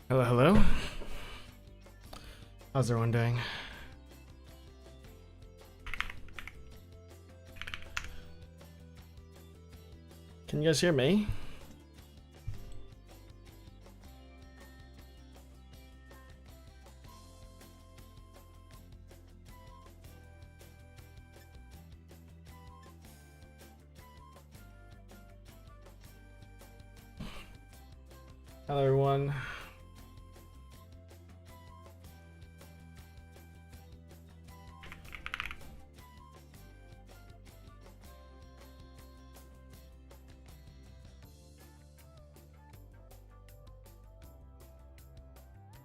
Hello, hello. How's everyone doing? Can you guys hear me? Hello, everyone.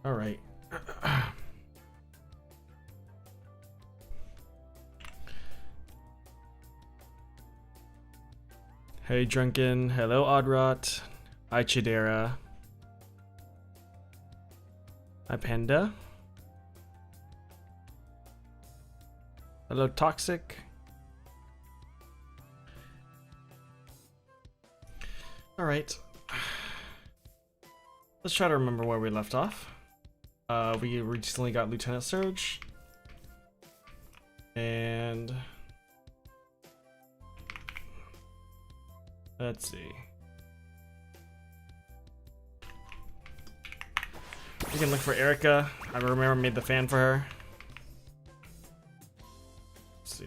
All right. Hey, Drunken. Hello, Oddrot. Hi, Chidera. Hi, Panda. Hello, Toxic. All right. Let's try to remember where we left off. We recently got Lieutenant Surge. And let's see. We can look for Erika. I remember I made the fan for her.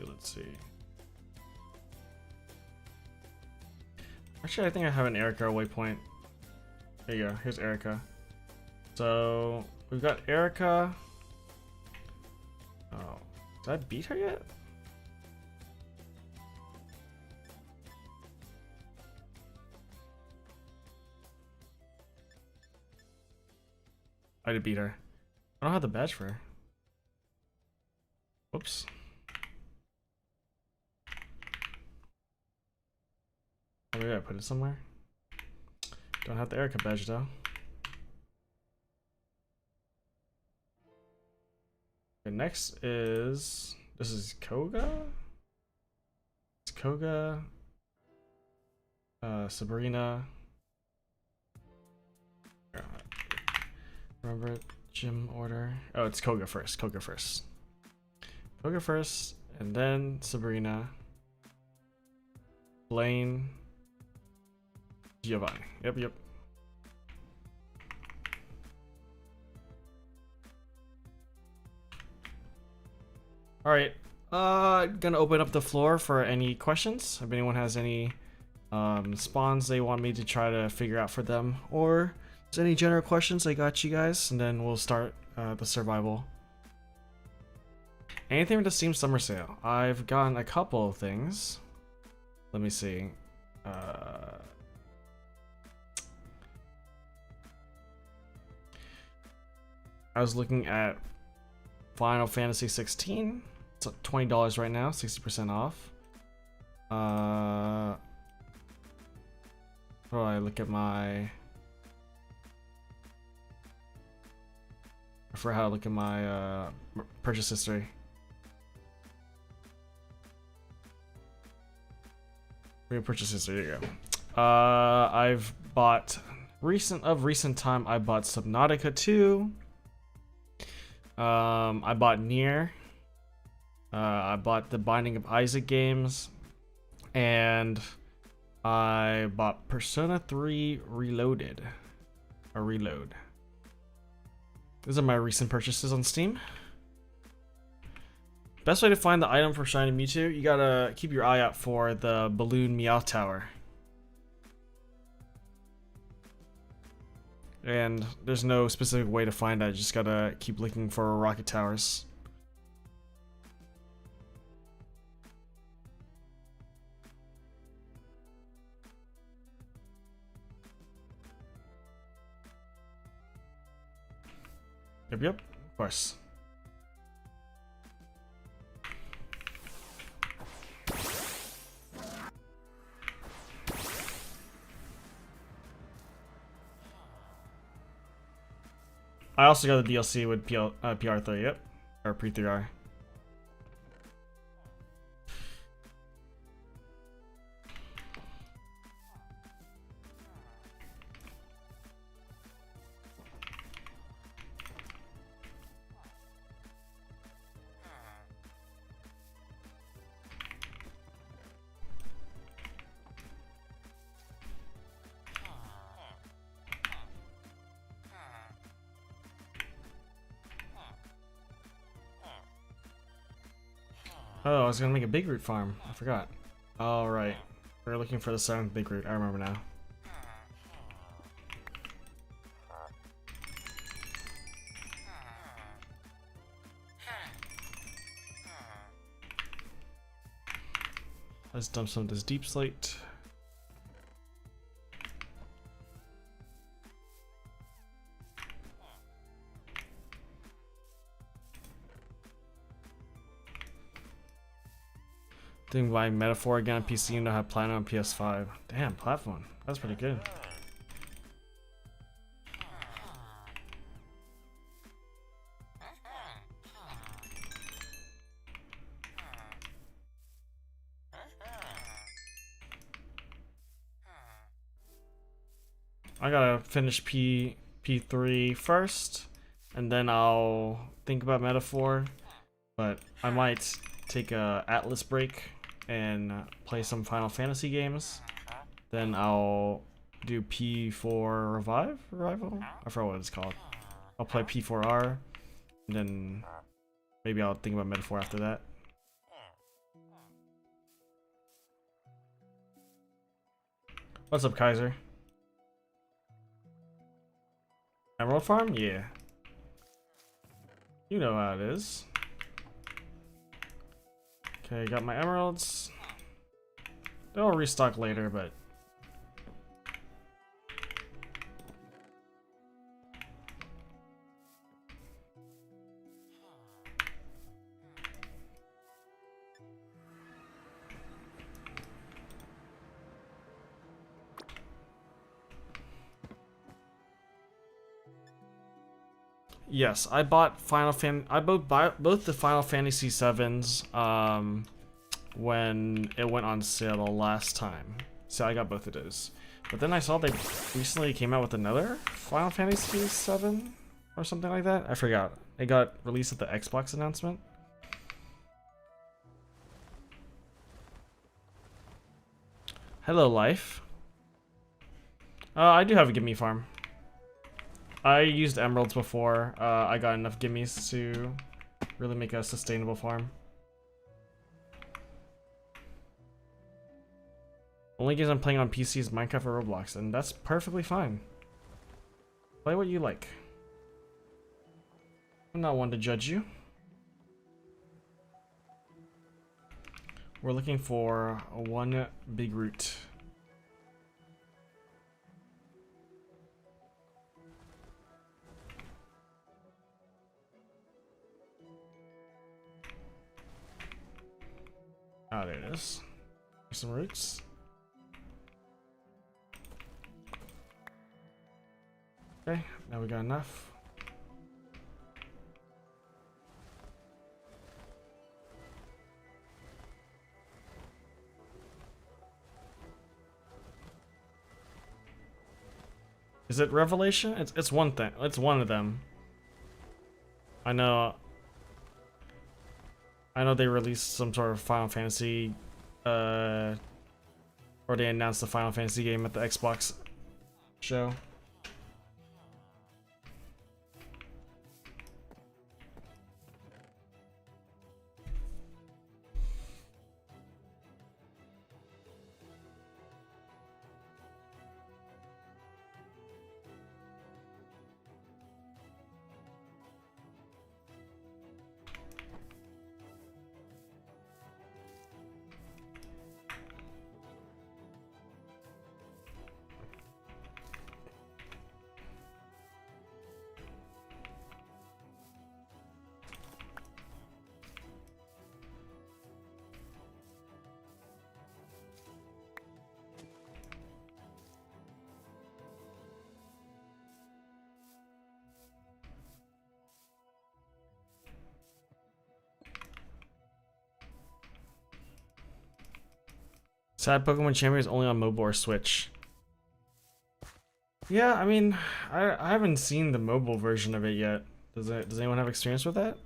Let's see. Actually, I think I have an Erika waypoint. There you go. Here's Erika. So we've got Erika. Oh, did I beat her yet? I did beat her. I don't have the badge for her. Whoops. Oh, maybe I put it somewhere. Don't have the Erika badge though. Okay, next is this is Koga. It's Koga. Sabrina. Remember gym order? Oh, it's Koga first. Koga first. Koga first, and then Sabrina. Blaine. Giovanni. Yep. Alright. Gonna open up the floor for any questions. If anyone has any spawns they want me to try to figure out for them, or there's any general questions, I got you guys, and then we'll start the survival. Anything with the Steam Summer Sale? I've gotten a couple of things. Let me see. I was looking at Final Fantasy 16. It's $20 right now, 60% off. Oh, I look at my. I forgot how to look at my purchase history. Purchase history. There you go. I've bought recent time. I bought Subnautica 2. I bought Nier. I bought the Binding of Isaac games, and I bought Persona 3 Reloaded. Or Reload. These are my recent purchases on Steam. Best way to find the item for Shiny Mewtwo, you gotta keep your eye out for the Balloon Meowth Tower. And there's no specific way to find that, you just gotta keep looking for rocket towers. Yep, of course. I also got the DLC with PR3, yep. Or Pre-3R. Oh, I was gonna make a big root farm. I forgot. All right, we're looking for the 7th big root. I remember now. Let's dump some of this deep slate. Doing by Metaphor again on PC, you know how Platinum on PS5. Damn, platform. That's pretty good. I gotta finish P3 first, and then I'll think about Metaphor. But I might take a Atlas break and play some Final Fantasy games. Then I'll do P4 Revival? I forgot what it's called. I'll play P4R, and then maybe I'll think about Metaphor after that. What's up, Kaiser? Emerald Farm? Yeah. You know how it is. Okay, got my emeralds. They'll restock later, but... Yes, I bought I both the Final Fantasy 7s when it went on sale the last time. So I got both of those. But then I saw they recently came out with another Final Fantasy 7 or something like that. I forgot. It got released at the Xbox announcement. Hello, Life. I do have a gimme farm. I used emeralds before. I got enough gimmies to really make a sustainable farm. Only games I'm playing on PC is Minecraft or Roblox, and that's perfectly fine. Play what you like. I'm not one to judge you. We're looking for one big root. Ah, there it is. There's some roots. Okay, now we got enough. Is it Revelation? It's one thing. It's one of them. I know they released some sort of Final Fantasy, or they announced the Final Fantasy game at the Xbox show. Sad Pokemon Champion is only on mobile or Switch. Yeah, I mean, I haven't seen the mobile version of it yet. Does anyone have experience with that?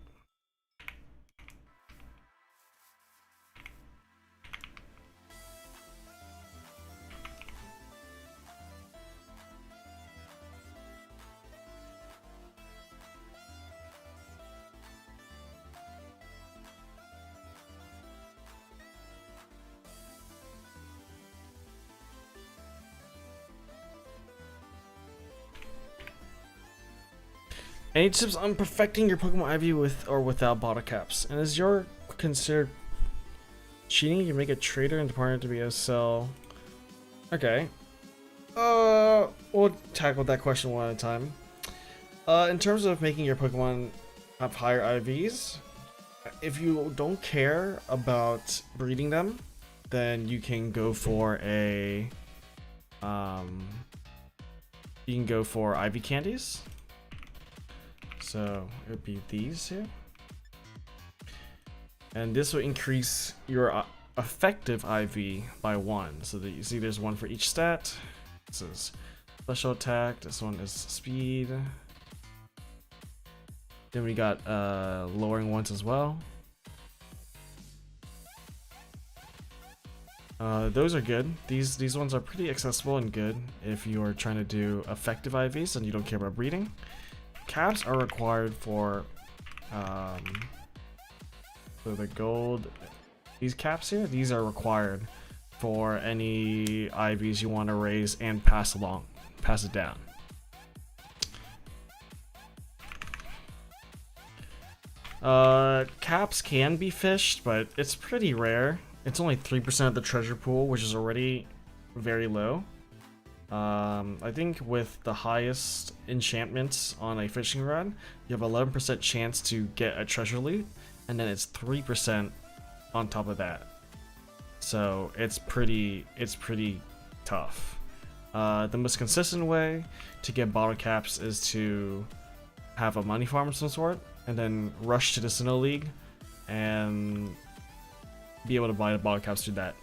Any tips on perfecting your Pokemon IV with or without bottle caps? And is your considered cheating? You make a trader and partner to be able to sell. Okay. We'll tackle that question one at a time. In terms of making your Pokemon have higher IVs, if you don't care about breeding them, then you can go for a you can go for IV candies. So it would be these here, and this will increase your effective IV by 1. So that you see there's 1 for each stat. This is special attack. This one is speed. Then we got lowering ones as well. Those are good. These ones are pretty accessible and good if you're trying to do effective IVs and you don't care about breeding. Caps are required for so the gold. These caps here, these are required for any IVs you want to raise and pass it down. Caps can be fished, but it's pretty rare. It's only 3% of the treasure pool, which is already very low. I think with the highest enchantments on a fishing rod, you have 11% chance to get a treasure loot, and then it's 3% on top of that. So it's pretty tough. The most consistent way to get bottle caps is to have a money farm of some sort, and then rush to the Sinnoh League and be able to buy the bottle caps through that.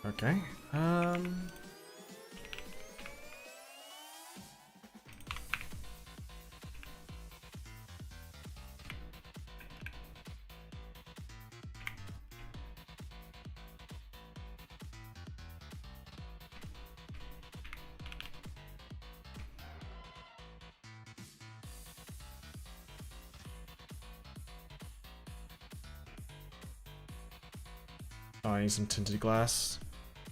Okay. Oh, I need some tinted glass.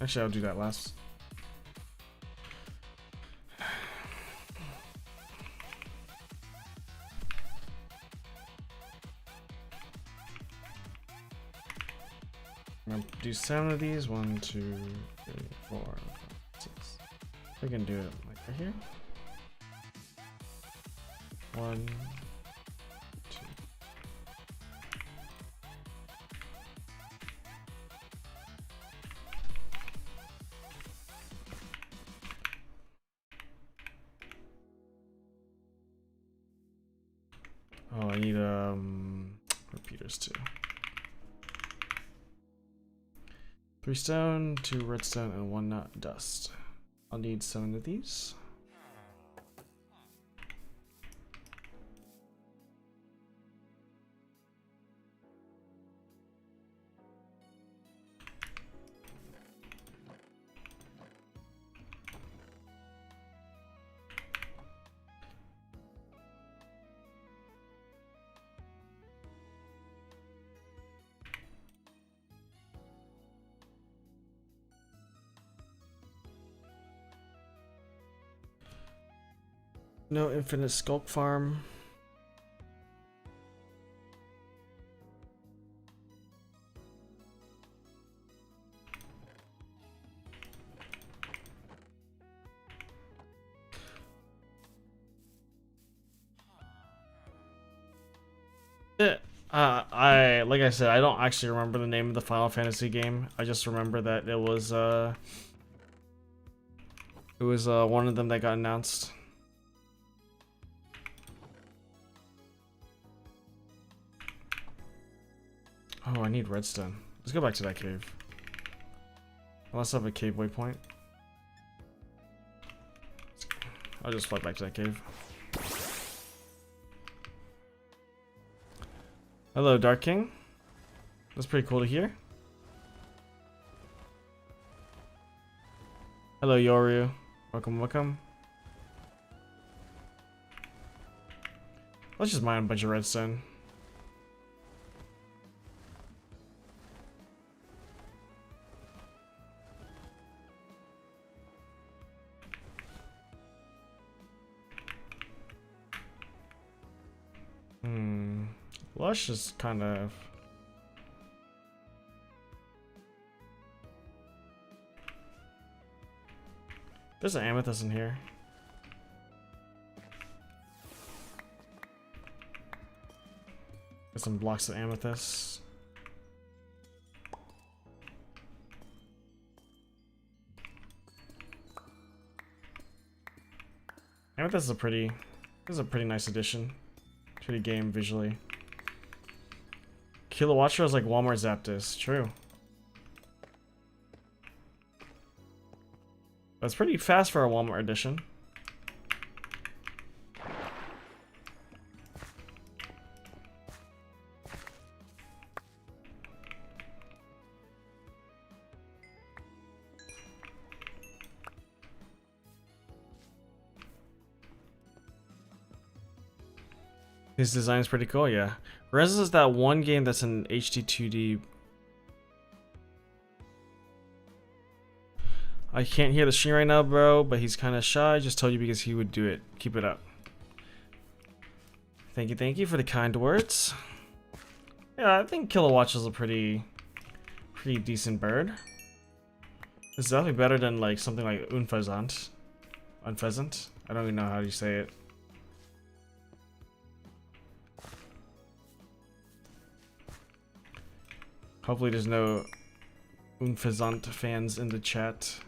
Actually, I'll do that last. I'm gonna do 7 of these. 1, 2, 3, 4, 5, 6. We can do it like right here. 1, 2. Oh, I need repeaters too. 3 stone, 2 redstone, and 1 nut dust. I'll need 7 of these. No infinite skulk farm. Like I said, I don't actually remember the name of the Final Fantasy game. I just remember that it was one of them that got announced. Oh, I need redstone. Let's go back to that cave. Unless I have a cave waypoint. I'll just fly back to that cave. Hello, Dark King. That's pretty cool to hear. Hello, Yoru. Welcome, welcome. Let's just mine a bunch of redstone. Lush is kind of... There's an amethyst in here. Got some blocks of amethyst. Amethyst is a pretty... This is a pretty nice addition to the game visually. Kilowattra is like Walmart Zapdos. True. That's pretty fast for a Walmart edition. His design is pretty cool, yeah. Rez is that one game that's in HD 2D. I can't hear the stream right now, bro, but he's kind of shy. Just told you because he would do it. Keep it up. Thank you for the kind words. Yeah, I think Kilowatch is a pretty decent bird. It's definitely better than like something like Unpheasant. Unpheasant? I don't even know how you say it. Hopefully there's no Unpheasant fans in the chat.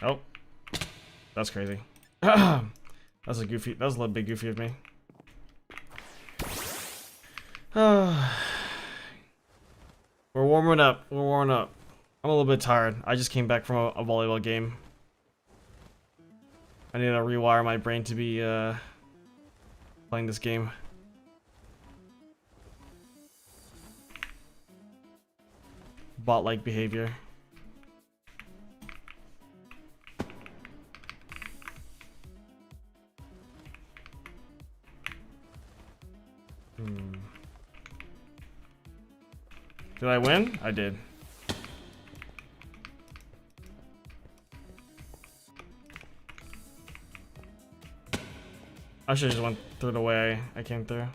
Oh, that's crazy. That was a little bit goofy of me. We're warming up. I'm a little bit tired. I just came back from a volleyball game. I need to rewire my brain to be playing this game. Bot-like behavior. Did I win? I did. I should have just went through the way I came through.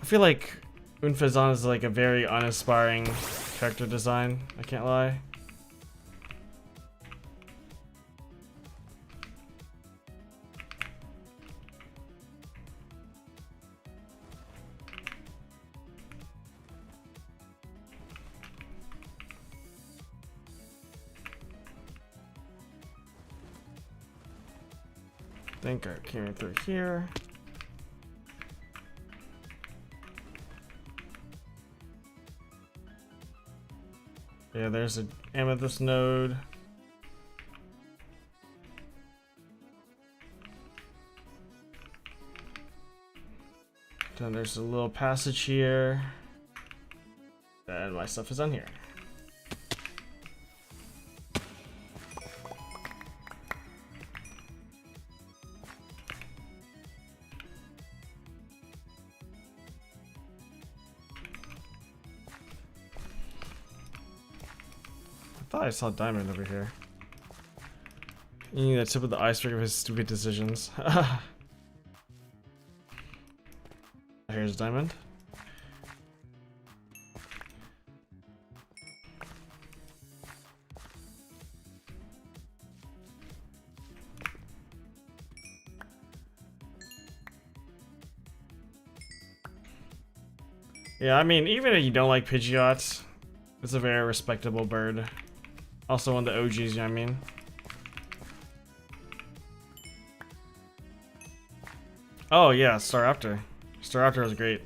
I feel like Unpheasant is like a very uninspiring character design, I can't lie. I think I came through here. Yeah, there's an amethyst node. Then there's a little passage here. And my stuff is on here. I saw Diamond over here. You need the tip of the iceberg of his stupid decisions. Here's Diamond. Yeah, I mean, even if you don't like Pidgeot, it's a very respectable bird. Also one of the OGs, you know what I mean? Oh yeah, Staraptor. Staraptor was great.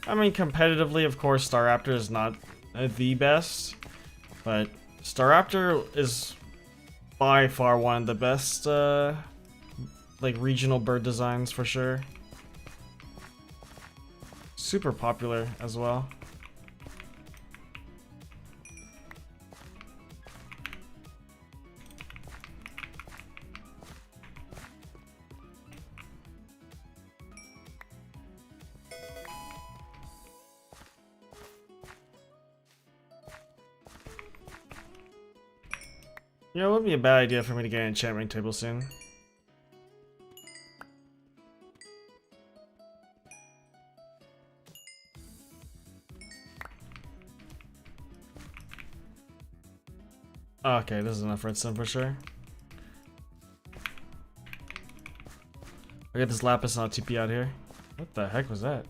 I mean, competitively, of course, Staraptor is not the best, but Staraptor is by far one of the best, like, regional bird designs for sure. Super popular as well. Yeah, it wouldn't be a bad idea for me to get an enchantment table soon. Okay, this is enough redstone for sure. I get this lapis and I'll TP out here. What the heck was that?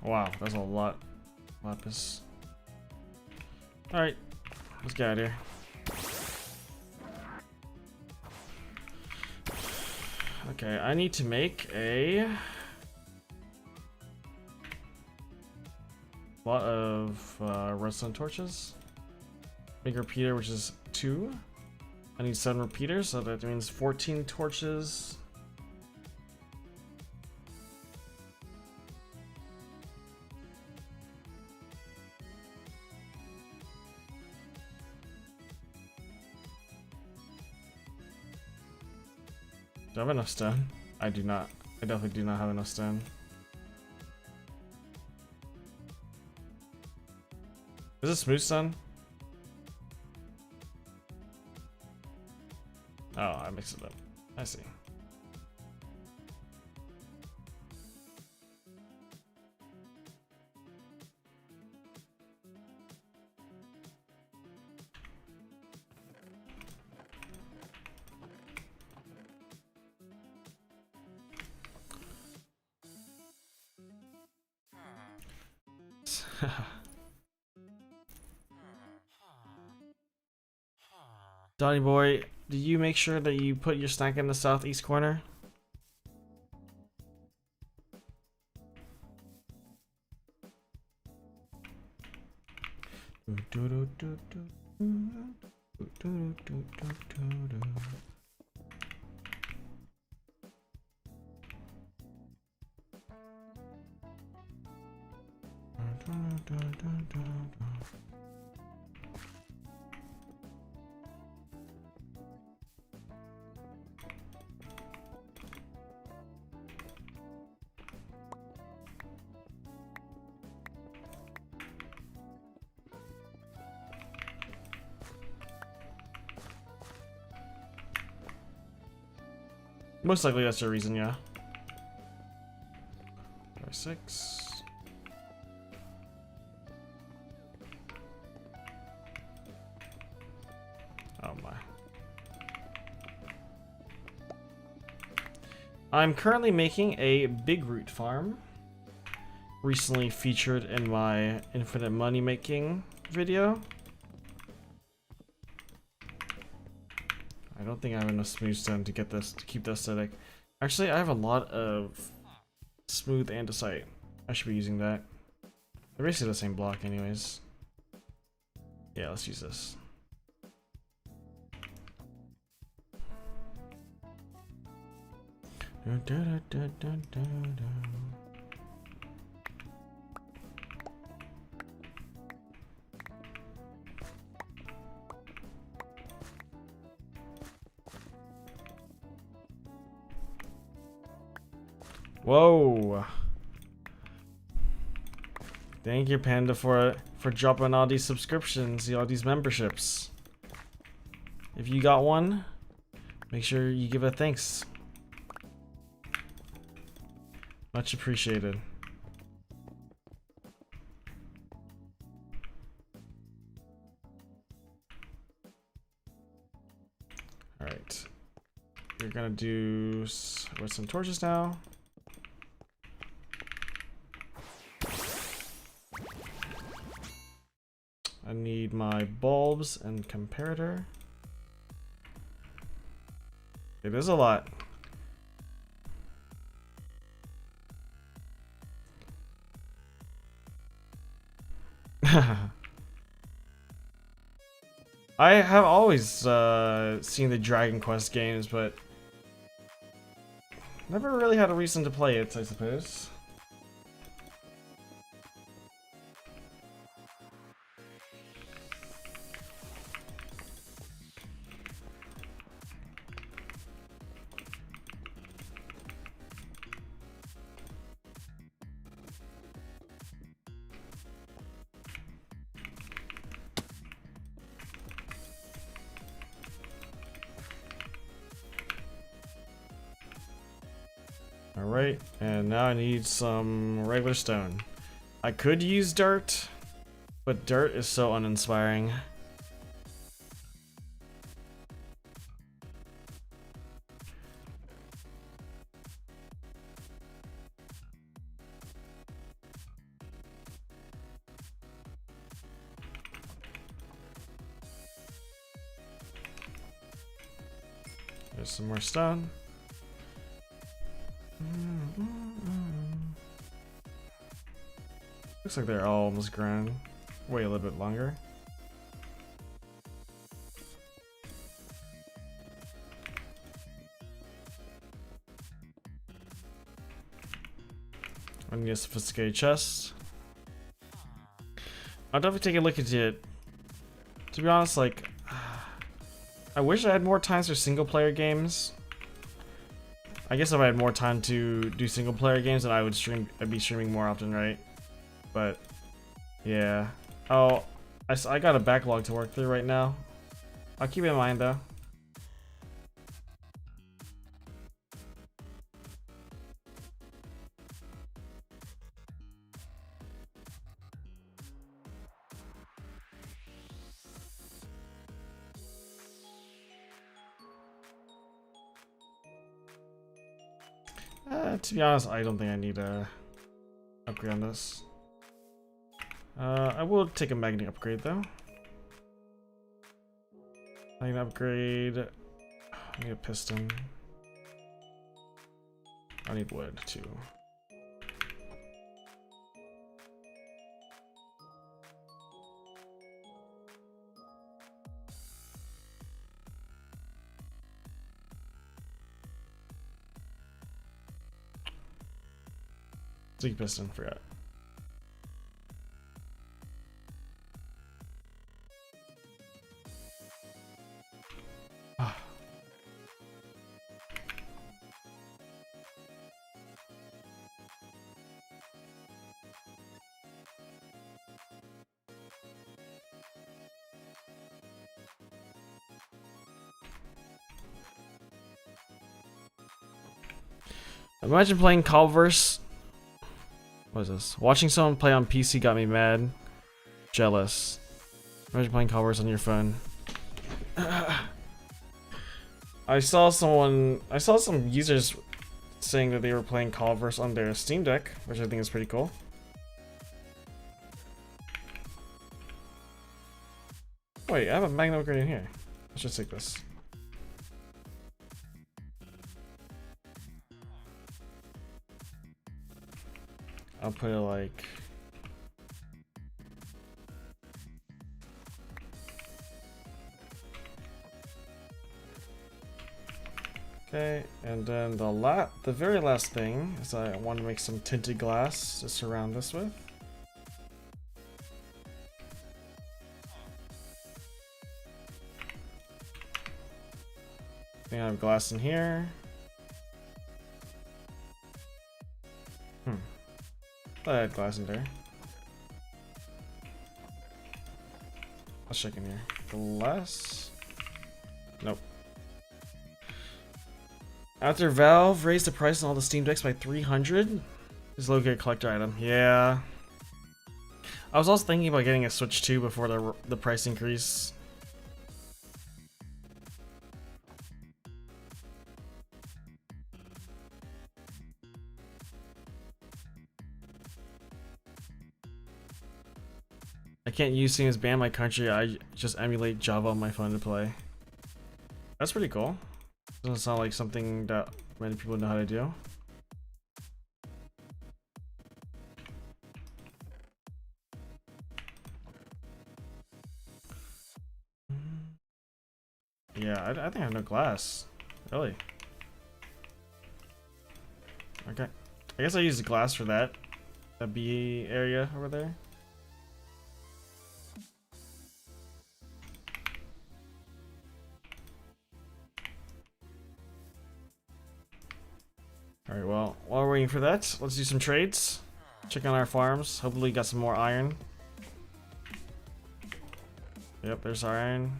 Wow, that's a lot. Lapis. Alright, let's get out of here. Okay, I need to make a lot of redstone torches. Make a repeater, which is 2. I need 7 repeaters, so that means 14 torches. Do I have enough stone? I do not. I definitely do not have enough stone. Is it smooth stone? Oh, I mixed it up. I see. Donny boy, do you make sure that you put your snack in the southeast corner? Most likely that's the reason, yeah. 6. Oh my. I'm currently making a big root farm. Recently featured in my infinite money making video. I don't think I have enough smooth stone to get this to keep the aesthetic. Actually, I have a lot of smooth andesite. I should be using that. They're basically the same block anyways. Yeah, let's use this. Whoa! Thank you, Panda, for dropping all these subscriptions, all these memberships. If you got one, make sure you give a thanks. Much appreciated. All right, we're gonna do with some torches now. my bulbs and comparator. It is a lot. I have always seen the Dragon Quest games, but never really had a reason to play it, I suppose. Alright, and now I need some regular stone. I could use dirt, but dirt is so uninspiring. There's some more stone. Looks like they're all almost grown. Wait a little bit longer. I need a sophisticated chest. I'll definitely take a look at it. To be honest, like, I wish I had more times for single player games. I guess if I had more time to do single player games, then I'd be streaming more often, right? But yeah. Oh, I got a backlog to work through right now. I'll keep it in mind though. To be honest, I don't think I need a upgrade on this. I will take a magnet upgrade though. Magnet upgrade. I need a piston. I need wood too. Sticky piston, forgot. Imagine playing Cobbleverse. What is this? Watching someone play on PC got me mad. Jealous. Imagine playing Cobbleverse on your phone. I saw some users saying that they were playing Cobbleverse on their Steam Deck, which I think is pretty cool. Wait, I have a magnet upgrade in here. Let's just take this. I'll put it like... Okay, and then the very last thing is I want to make some tinted glass to surround this with. I think I have glass in here. I had glass in there. Let's check in here. Glass? Nope. After Valve raised the price on all the Steam Decks by 300, this is a low-grade collector item. Yeah. I was also thinking about getting a Switch 2 before the price increase. I can't use things ban my country. I just emulate Java on my phone to play. That's pretty cool. Doesn't sound like something that many people know how to do. Yeah, I think I have no glass. Really? Okay. I guess I use the glass for that. That B area over there. Alright, well, while we're waiting for that, let's do some trades. Check on our farms. Hopefully got some more iron. Yep, there's our iron.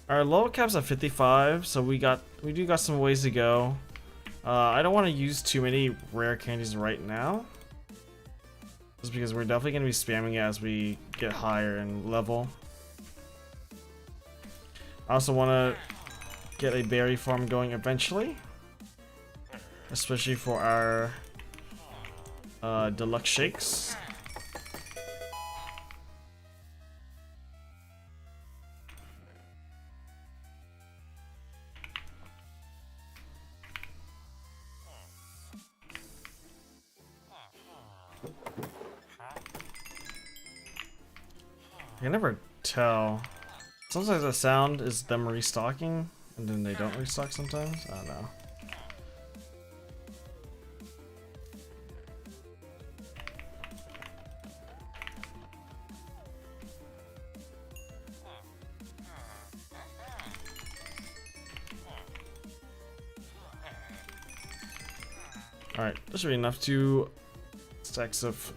Our level cap's at 55, so we do got some ways to go. I don't want to use too many rare candies right now, just because we're definitely going to be spamming it as we get higher in level. I also want to get a berry farm going eventually, especially for our deluxe shakes. I can never tell. Sometimes the sound is them restocking, and then they don't restock sometimes. I don't know. Alright, this should be enough. 2 stacks of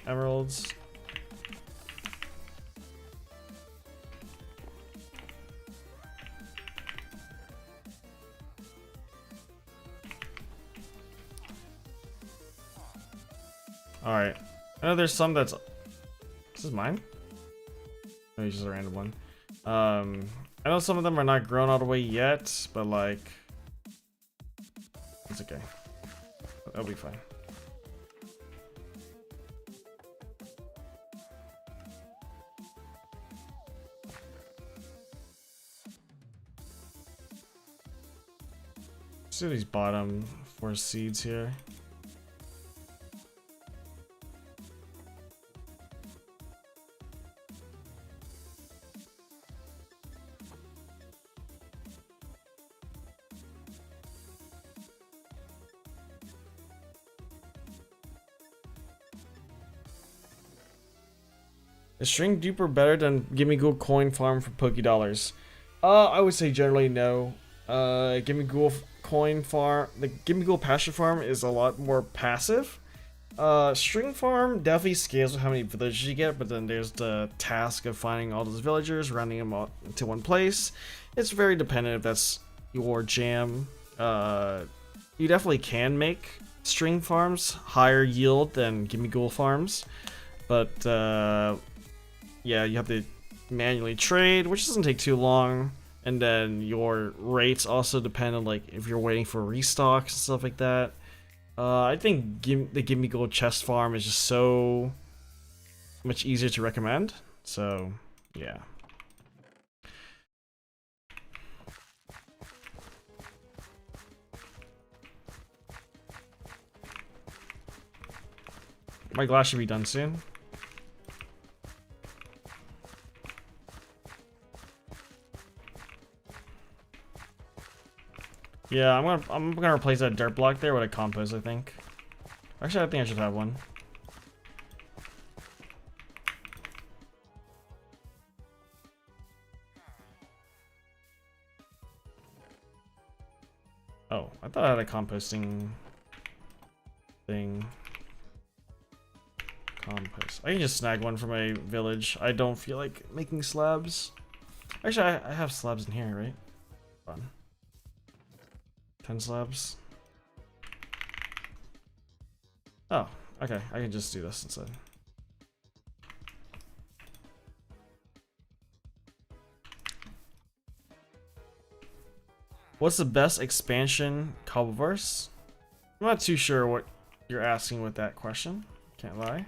emeralds. Alright. I know there's some that's... This is mine? No, it's just a random one. I know some of them are not grown all the way yet, but like... It's okay. That'll be fine. Let's do these bottom 4 seeds here. Is string duper better than Gimme Ghoul coin farm for Poké Dollars? I would say generally no. Gimme Ghoul coin farm, the Gimme Ghoul pasture farm is a lot more passive. String farm definitely scales with how many villagers you get, but then there's the task of finding all those villagers, rounding them all into one place. It's very dependent if that's your jam. You definitely can make string farms higher yield than Gimme Ghoul farms, but yeah, you have to manually trade, which doesn't take too long, and then your rates also depend on like if you're waiting for restocks and stuff like that. I think the Gimme Gold chest farm is just so much easier to recommend, so yeah. My glass should be done soon. Yeah, I'm gonna replace that dirt block there with a compost, I think. Actually, I think I should have one. Oh, I thought I had a composting thing. Compost. I can just snag one from a village. I don't feel like making slabs. Actually, I have slabs in here, right? Fun. 10 slabs. Oh, okay. I can just do this instead. What's the best expansion Cobbleverse? I'm not too sure what you're asking with that question. Can't lie.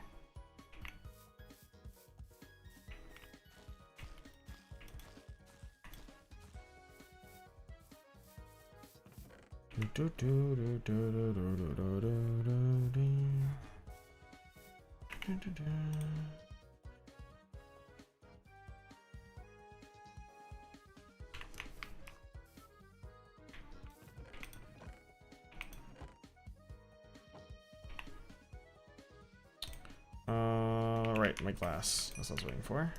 Right, my glass. That's what I was waiting for.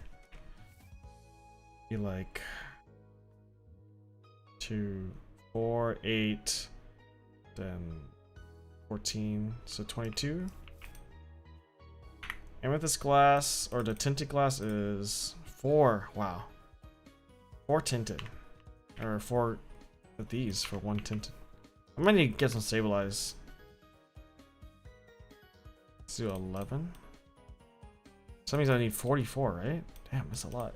Be like 2, 4, 8, then 14, so 22. And with this glass, or the tinted glass, is 4. Wow. 4 tinted. Or 4 of these for 1 tinted. I might need to get some stabilized. Let's do 11. So that means I need 44, right? Damn, that's a lot.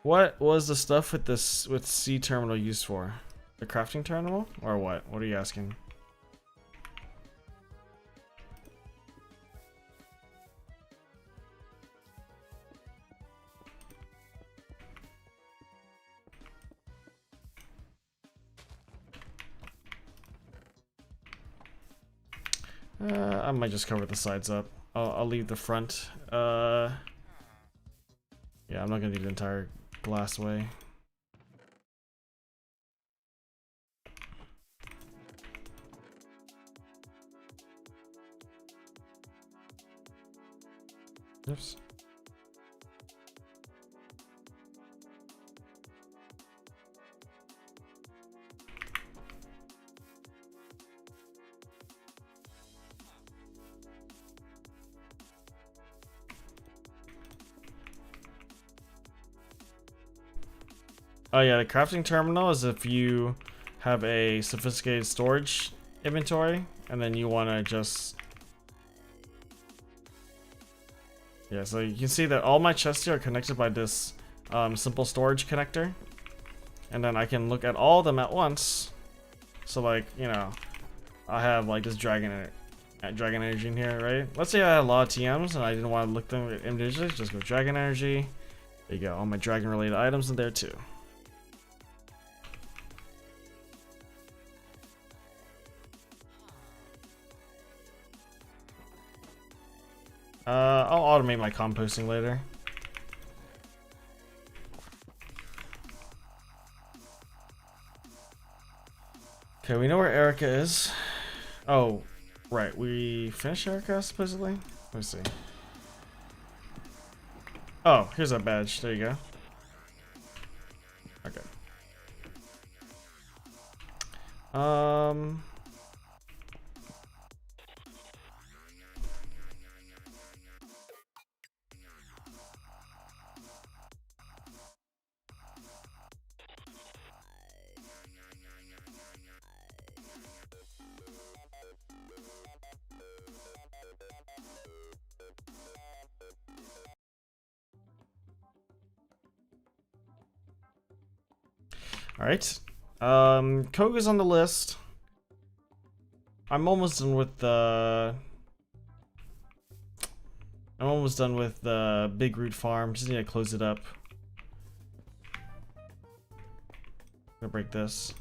What was the stuff with this C terminal used for? The crafting terminal? Or what? What are you asking? I might just cover the sides up. I'll leave the front. Yeah, I'm not gonna need the entire glassway. Oops. Oh yeah, the crafting terminal is if you have a sophisticated storage inventory and then you want to just... Yeah, so you can see that all my chests here are connected by this simple storage connector. And then I can look at all of them at once. So like, you know, I have like this dragon energy in here, right? Let's say I had a lot of TMs and I didn't want to look them individually, just go dragon energy. There you go, all my dragon related items in there too. I'll automate my composting later. Okay, we know where Erika is. Oh, right. We finished Erika, supposedly? Let me see. Oh, here's our badge. There you go. Okay. Alright. Koga's on the list. I'm almost done with the... I'm almost done with the big root farm. Just need to close it up. I'm gonna break this.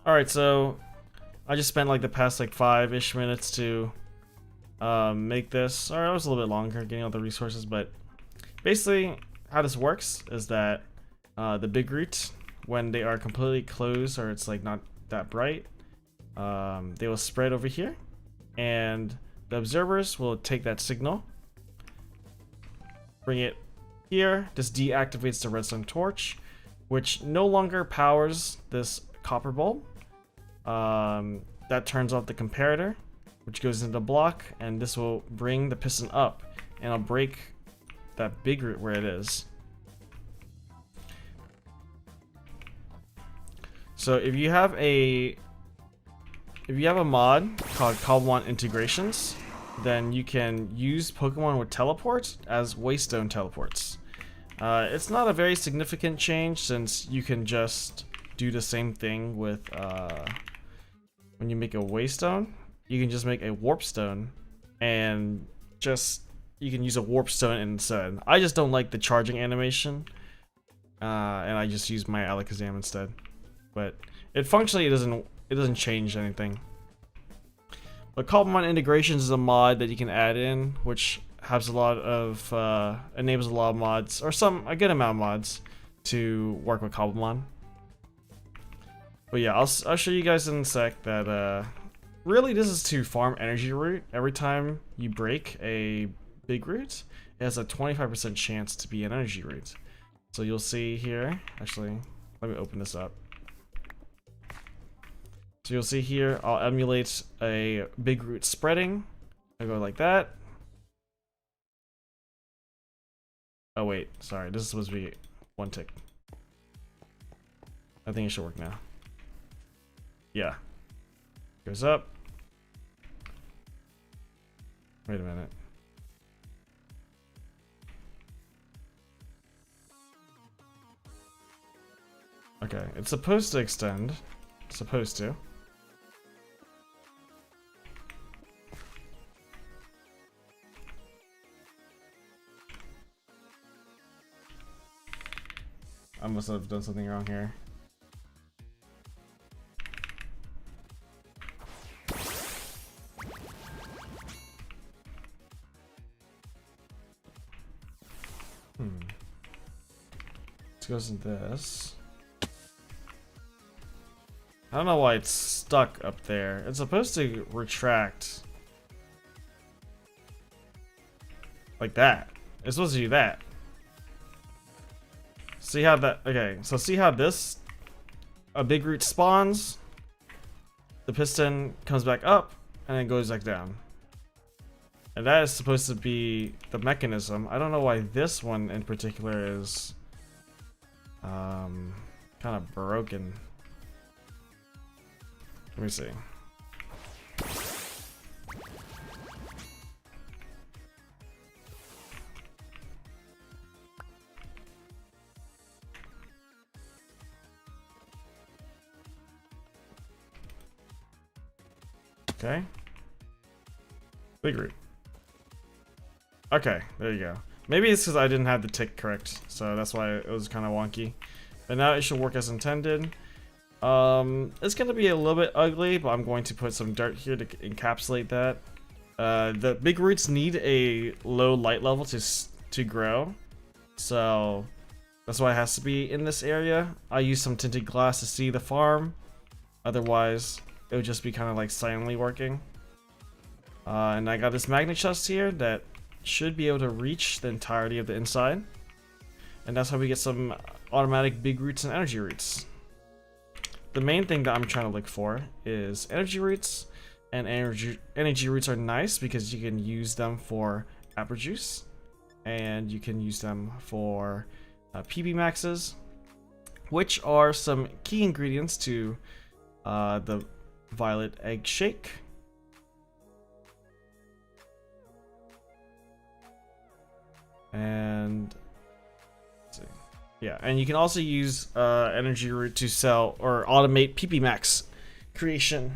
Alright, so I just spent like the past like 5-ish minutes to make this. Or it was a little bit longer getting all the resources, but basically how this works is that the big root, when they are completely closed or it's like not that bright, they will spread over here, and the observers will take that signal, bring it here. This deactivates the redstone torch, which no longer powers this copper bulb. That turns off the comparator, which goes into the block, and this will bring the piston up, and I'll break that big root where it is. So if you have a mod called Cobbleverse Integrations, then you can use Pokemon with teleports as Waystone teleports. It's not a very significant change since you can just do the same thing with when you make a Waystone. You can just make a Warp Stone and you can use a Warp Stone instead. I just don't like the charging animation, and I just use my Alakazam instead. But it functionally it doesn't change anything. But Cobbleverse Integrations is a mod that you can add in, which has a lot of enables a lot of mods, or a good amount of mods to work with Cobbleverse. But yeah, I'll show you guys in a sec that really this is to farm energy root. Every time you break a big root, it has a 25% chance to be an energy root. So you'll see here, actually, let me open this up. So you'll see here, I'll emulate a big root spreading. I go like that. Oh wait, sorry, this is supposed to be one tick. I think it should work now. Yeah. Goes up. Wait a minute. Okay, it's supposed to extend. It's supposed to. I must have done something wrong here. Let's go into this. I don't know why it's stuck up there. It's supposed to retract. Like that. It's supposed to do that. See how that, okay, so see how this, a big root spawns, the piston comes back up, and then goes back down. And that is supposed to be the mechanism. I don't know why this one in particular is kind of broken. Let me see. Okay. Big root. Okay, there you go. Maybe it's because I didn't have the tick correct, so that's why it was kind of wonky. But now it should work as intended. It's going to be a little bit ugly, but I'm going to put some dirt here to encapsulate that. The big roots need a low light level to grow, so that's why it has to be in this area. I use some tinted glass to see the farm, otherwise it would just be kind of like silently working. And I got this magnet chest here that should be able to reach the entirety of the inside, and that's how we get some automatic big roots and energy roots. The main thing that I'm trying to look for is energy roots, and energy roots are nice because you can use them for apple juice, and you can use them for PB maxes, which are some key ingredients to the violet egg shake. And let's see. Yeah, and you can also use energy root to sell or automate PP Max creation.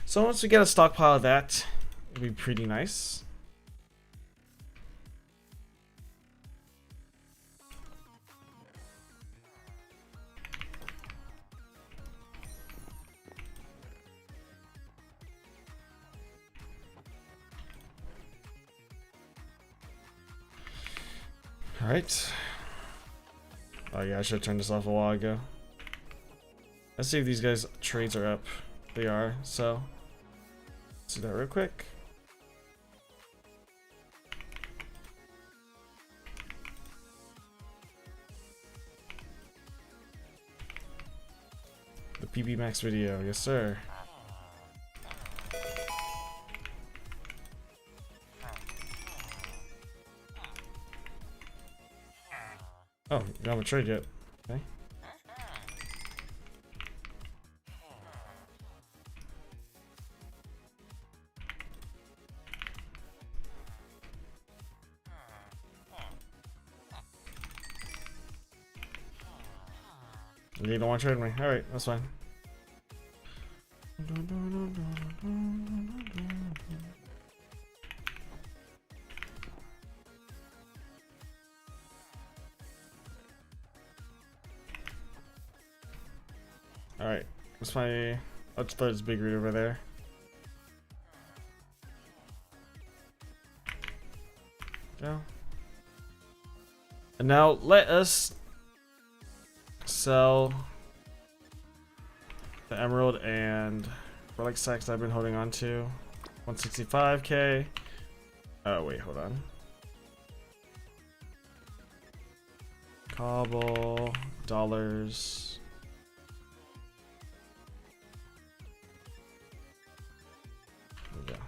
So once we get a stockpile of that, it'll be pretty nice. Alright. Oh yeah, I should have turned this off a while ago. Let's see if these guys' trades are up. They are, so let's do that real quick. The PB Max video, yes sir. Oh, you don't have a trade yet. Okay. You don't want to trade me? Alright, that's fine. Alright, let's throw this big root over there. Go. And now let us sell the emerald and relic sacks I've been holding on to. 165k. Oh wait, hold on. Cobble dollars. There we go.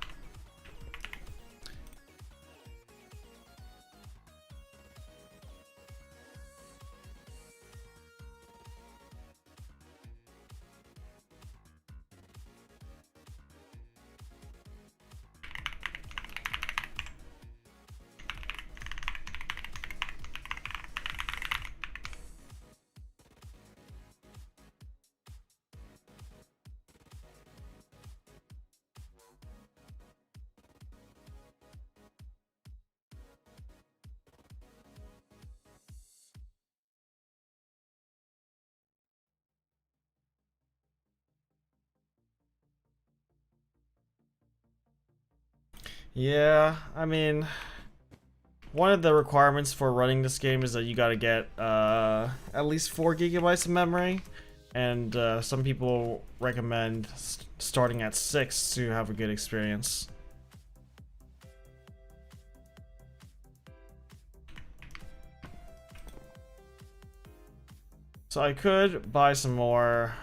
Yeah, I mean, one of the requirements for running this game is that you gotta get at least 4 gigabytes of memory, and some people recommend starting at 6 to have a good experience. So I could buy some more,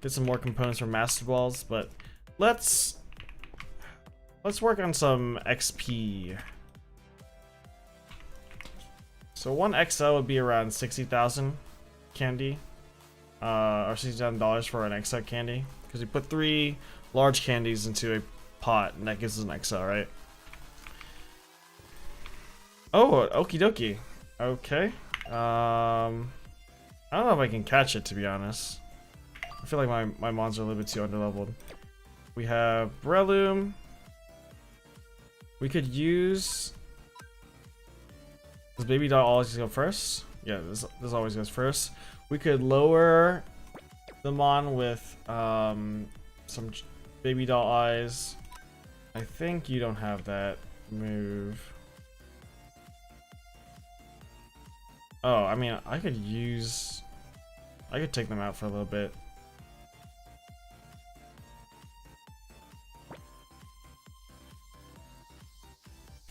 get some more components from Master Balls, but let's work on some XP. So 1 XL would be around 60,000 candy, or $60,000 for an XL candy, because you put 3 large candies into a pot, and that gives us an XL, right? Oh, okie dokie. Okay. I don't know if I can catch it, to be honest. I feel like my mons are a little bit too underleveled. We have Breloom. We could use... Does Baby Doll always go first? Yeah, this always goes first. We could lower the mon with some Baby Doll eyes. I think you don't have that move. Oh, I mean, I could take them out for a little bit.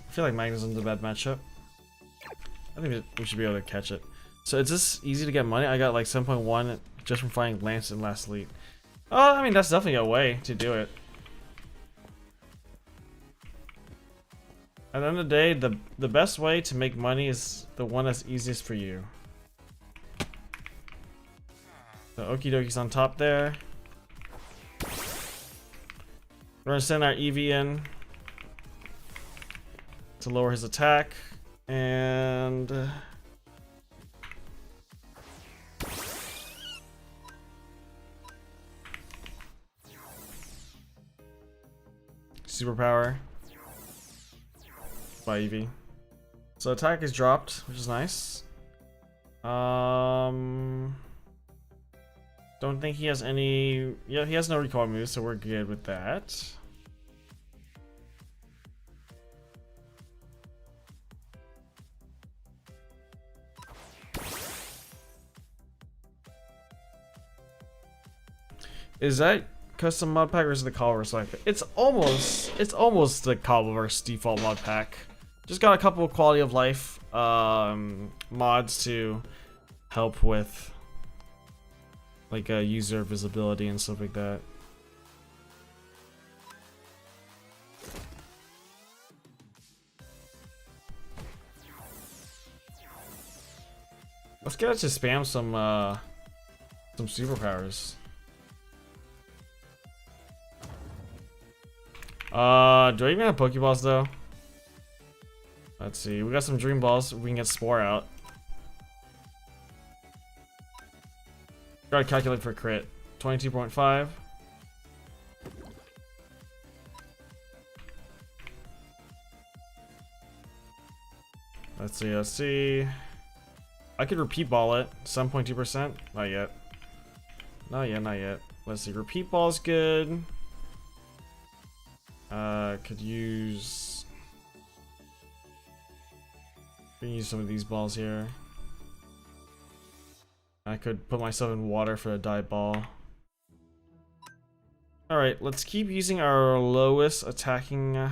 I feel like Magnuson's a bad matchup. I think we should be able to catch it. So is this easy to get money? I got like 7.1 just from finding Lance in last league. Oh, I mean, that's definitely a way to do it. At the end of the day, the best way to make money is the one that's easiest for you. So okie dokies on top there. We're gonna send our Eevee in to lower his attack, and superpower by Eevee. So attack is dropped, which is nice. Don't think he has any. Yeah, he has no recoil moves, so we're good with that. Is that custom mod pack or is it the Cobbleverse mod pack? It's almost the Cobbleverse default mod pack. Just got a couple of quality of life mods to help with like user visibility and stuff like that. Let's get it to spam some superpowers. Do I even have Pokeballs though? Let's see. We got some Dream Balls. We can get Spore out. Gotta calculate for crit. 22.5. Let's see, let's see. I could repeat ball it. 7.2%. Not yet. Not yet, not yet. Let's see. Repeat ball's good. Could use. Can use some of these balls here. I could put myself in water for a dive ball. Alright, let's keep using our lowest attacking. Our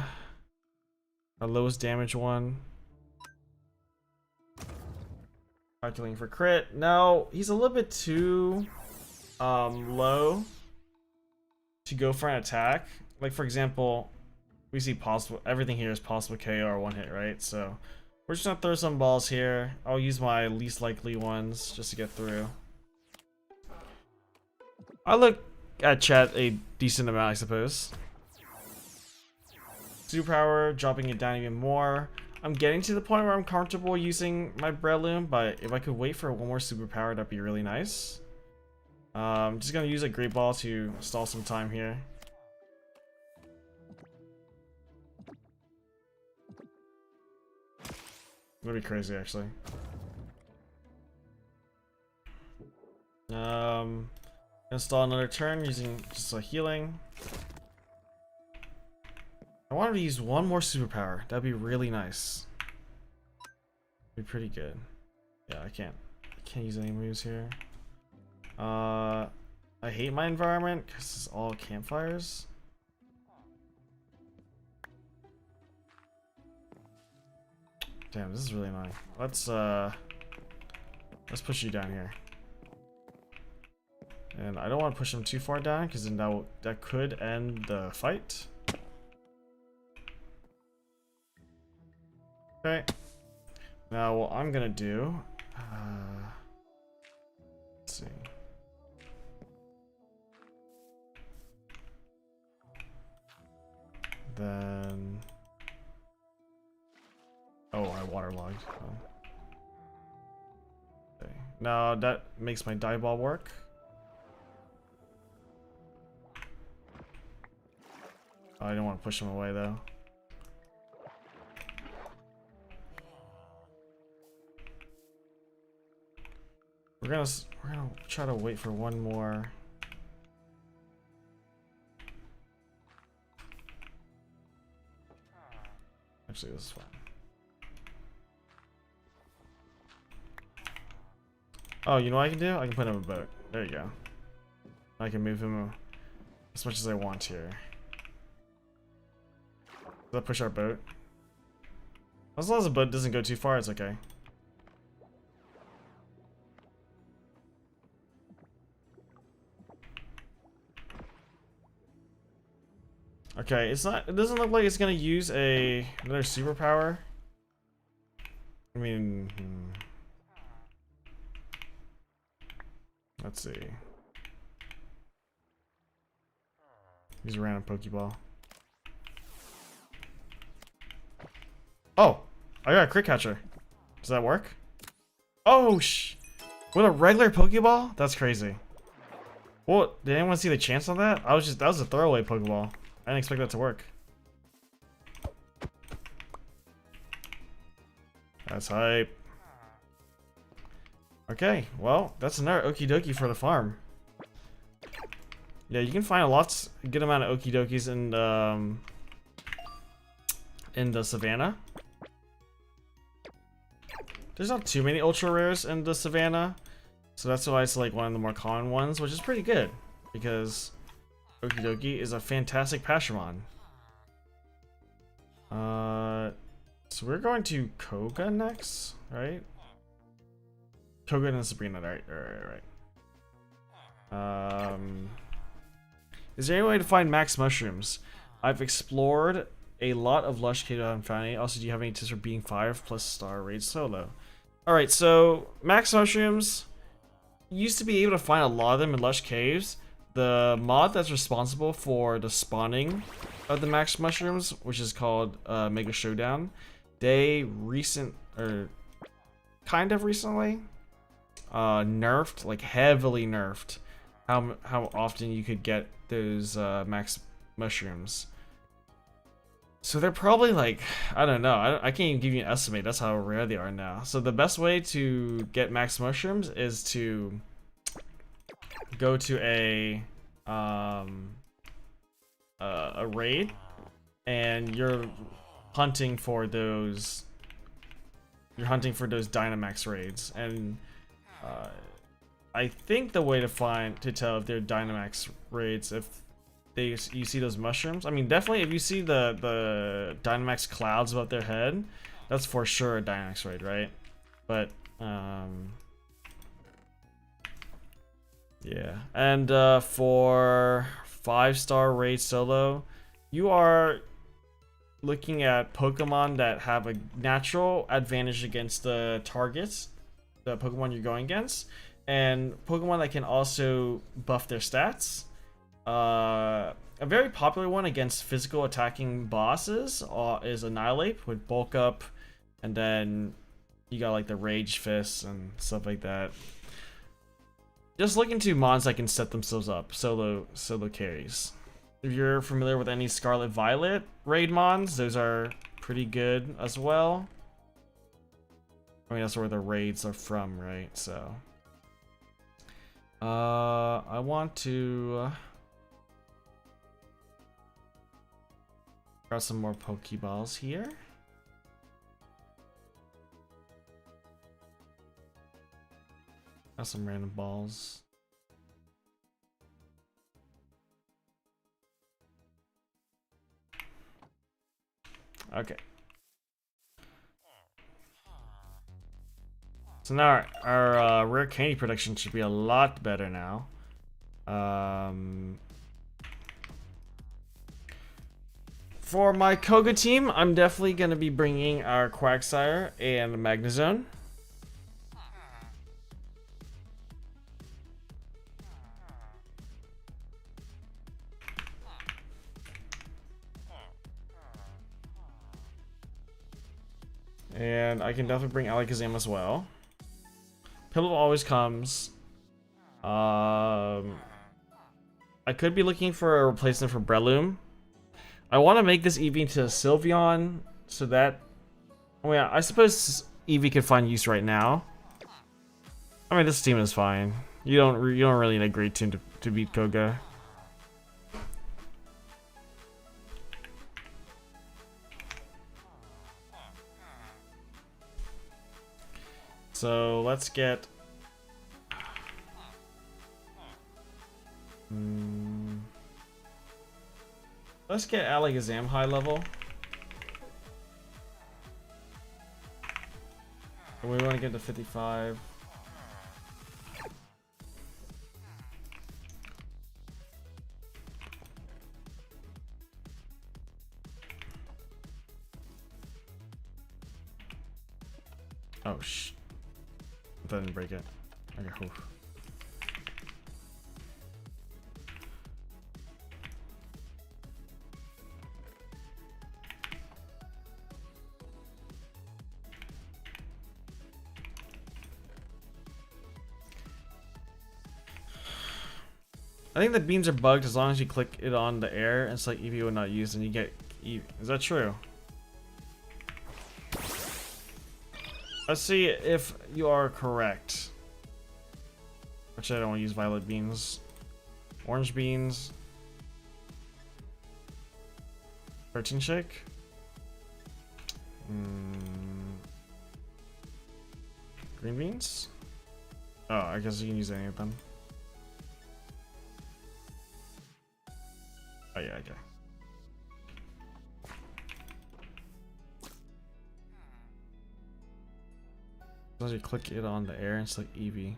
lowest damage one. Calculating for crit. No, he's a little bit too low to go for an attack. Like for example, we see possible everything here is possible KO or one hit, right? So we're just gonna throw some balls here. I'll use my least likely ones just to get through. I look at chat a decent amount, I suppose. Superpower, dropping it down even more. I'm getting to the point where I'm comfortable using my Breloom, but if I could wait for one more superpower, that'd be really nice. I'm just gonna use a Great Ball to stall some time here. That'd be crazy, actually. Install another turn using just a healing. I wanted to use one more superpower. That'd be really nice. Be pretty good. Yeah, I can't use any moves here. I hate my environment because it's all campfires. Damn, this is really annoying. Let's push you down here. And I don't want to push him too far down because then that could end the fight. Okay. Now what I'm gonna do, let's see. Then, oh, I waterlogged. Oh. Okay. Now that makes my die ball work. I don't want to push him away though. We're gonna try to wait for one more. Actually, this is fine. Oh, you know what I can do? I can put him in a boat. There you go. I can move him as much as I want here. Does that push our boat? As long as the boat doesn't go too far, it's okay. Okay, it's not. It doesn't look like it's gonna use another superpower. I mean, let's see. Use a random Pokeball. Oh, I got a Crit Catcher. Does that work? Oh with a regular Pokeball? That's crazy. Well, did anyone see the chance on that? That was a throwaway Pokeball. I didn't expect that to work. That's hype. Okay, well, that's another Okie Dokie for the farm. Yeah, you can find a good amount of Okie Dokies in the savannah. There's not too many ultra rares in the savannah, so that's why it's like one of the more common ones, which is pretty good because Okie Dokie is a fantastic Pashimon. So we're going to Koga next, right? Koga and Sabrina, right. Is there any way to find max mushrooms? I've explored a lot of Lush Cave, I haven't found any. Also, do you have any tips for being 5 plus star raid solo? Alright, so max mushrooms, you used to be able to find a lot of them in Lush Caves. The mod that's responsible for the spawning of the max mushrooms, which is called Mega Showdown, they kind of recently nerfed, like heavily nerfed, how often you could get those max mushrooms. So they're probably like, I don't know, I can't even give you an estimate. That's how rare they are now. So the best way to get max mushrooms is to go to a raid, and you're hunting for those. You're hunting for those Dynamax raids, and I think the way to tell if they're Dynamax raids, if you see those mushrooms. I mean, definitely if you see the Dynamax clouds above their head, that's for sure a Dynamax raid, right? But yeah, and for 5-star raid solo, you are looking at Pokemon that have a natural advantage against the targets, the Pokemon you're going against, and Pokemon that can also buff their stats. A very popular one against physical attacking bosses is Annihilate with Bulk Up, and then you got like the Rage Fists and stuff like that. Just look into mons that can set themselves up, solo carries. If you're familiar with any Scarlet Violet raid mons, those are pretty good as well. I mean, that's where the raids are from, right? So I want to grab some more Pokeballs here. Got some random balls. Okay. So now our rare candy production should be a lot better now. For my Koga team, I'm definitely going to be bringing our Quagsire and Magnezone. And I can definitely bring Alakazam as well. Pillow always comes. I could be looking for a replacement for Breloom. I want to make this Eevee into a Sylveon, so that... Oh yeah, I suppose Eevee could find use right now. I mean, this team is fine. You don't really need a great team to beat Koga. So let's get... Let's get Alakazam high level. We want to get to 55. Oh, that didn't break it. Okay, oof. I think the beans are bugged as long as you click it on the air. It's like Eevee would not use, and you get Eevee. Is that true? Let's see if you are correct. Actually, I don't want to use violet beans. Orange beans. Protein shake. Green beans. Oh, I guess you can use any of them. Oh yeah, okay. As long as you click it on the air, it's like Eevee.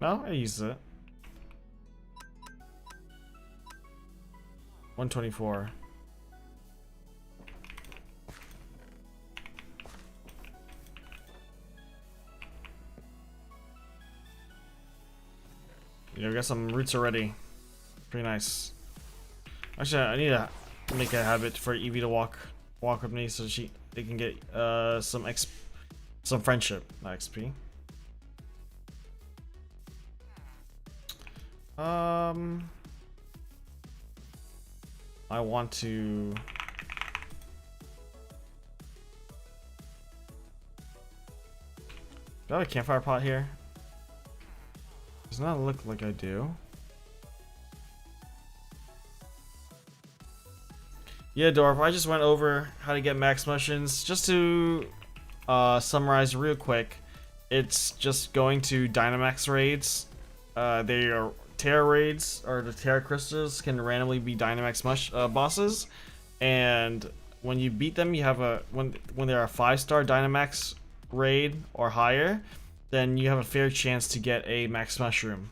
No, I used it. 124. Yeah, we got some roots already. Pretty nice. Actually, I need to make a habit for Eevee to walk with me so they can get some Some friendship, not XP. I want to. Do I have a campfire pot here? Does not look like I do. Yeah, Dorf, I just went over how to get max mushrooms. Just to summarize real quick, it's just going to Dynamax raids. They are Terra raids, or the Terra crystals can randomly be Dynamax bosses, and when you beat them, you have a when they're a 5-star Dynamax raid or higher, then you have a fair chance to get a max mushroom.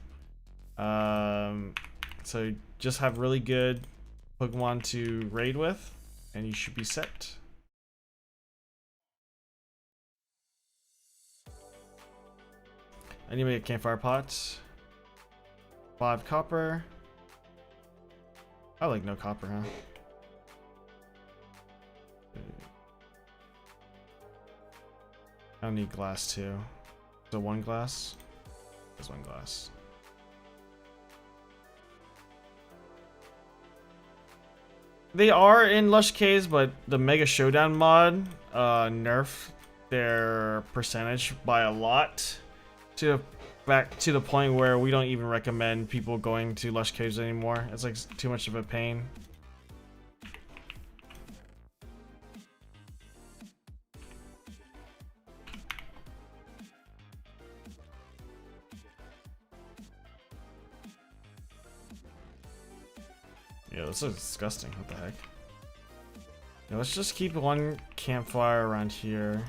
So just have really good Pokemon to raid with, and you should be set. I need to make a campfire pot. 5 copper. I like no copper, huh? I don't need glass too. So 1 glass? There's 1 glass. They are in Lush Caves, but the Mega Showdown mod nerfed their percentage by a lot to back to the point where we don't even recommend people going to Lush Caves anymore. It's like too much of a pain. Yeah, this is disgusting. What the heck? Yeah, let's just keep 1 campfire around here.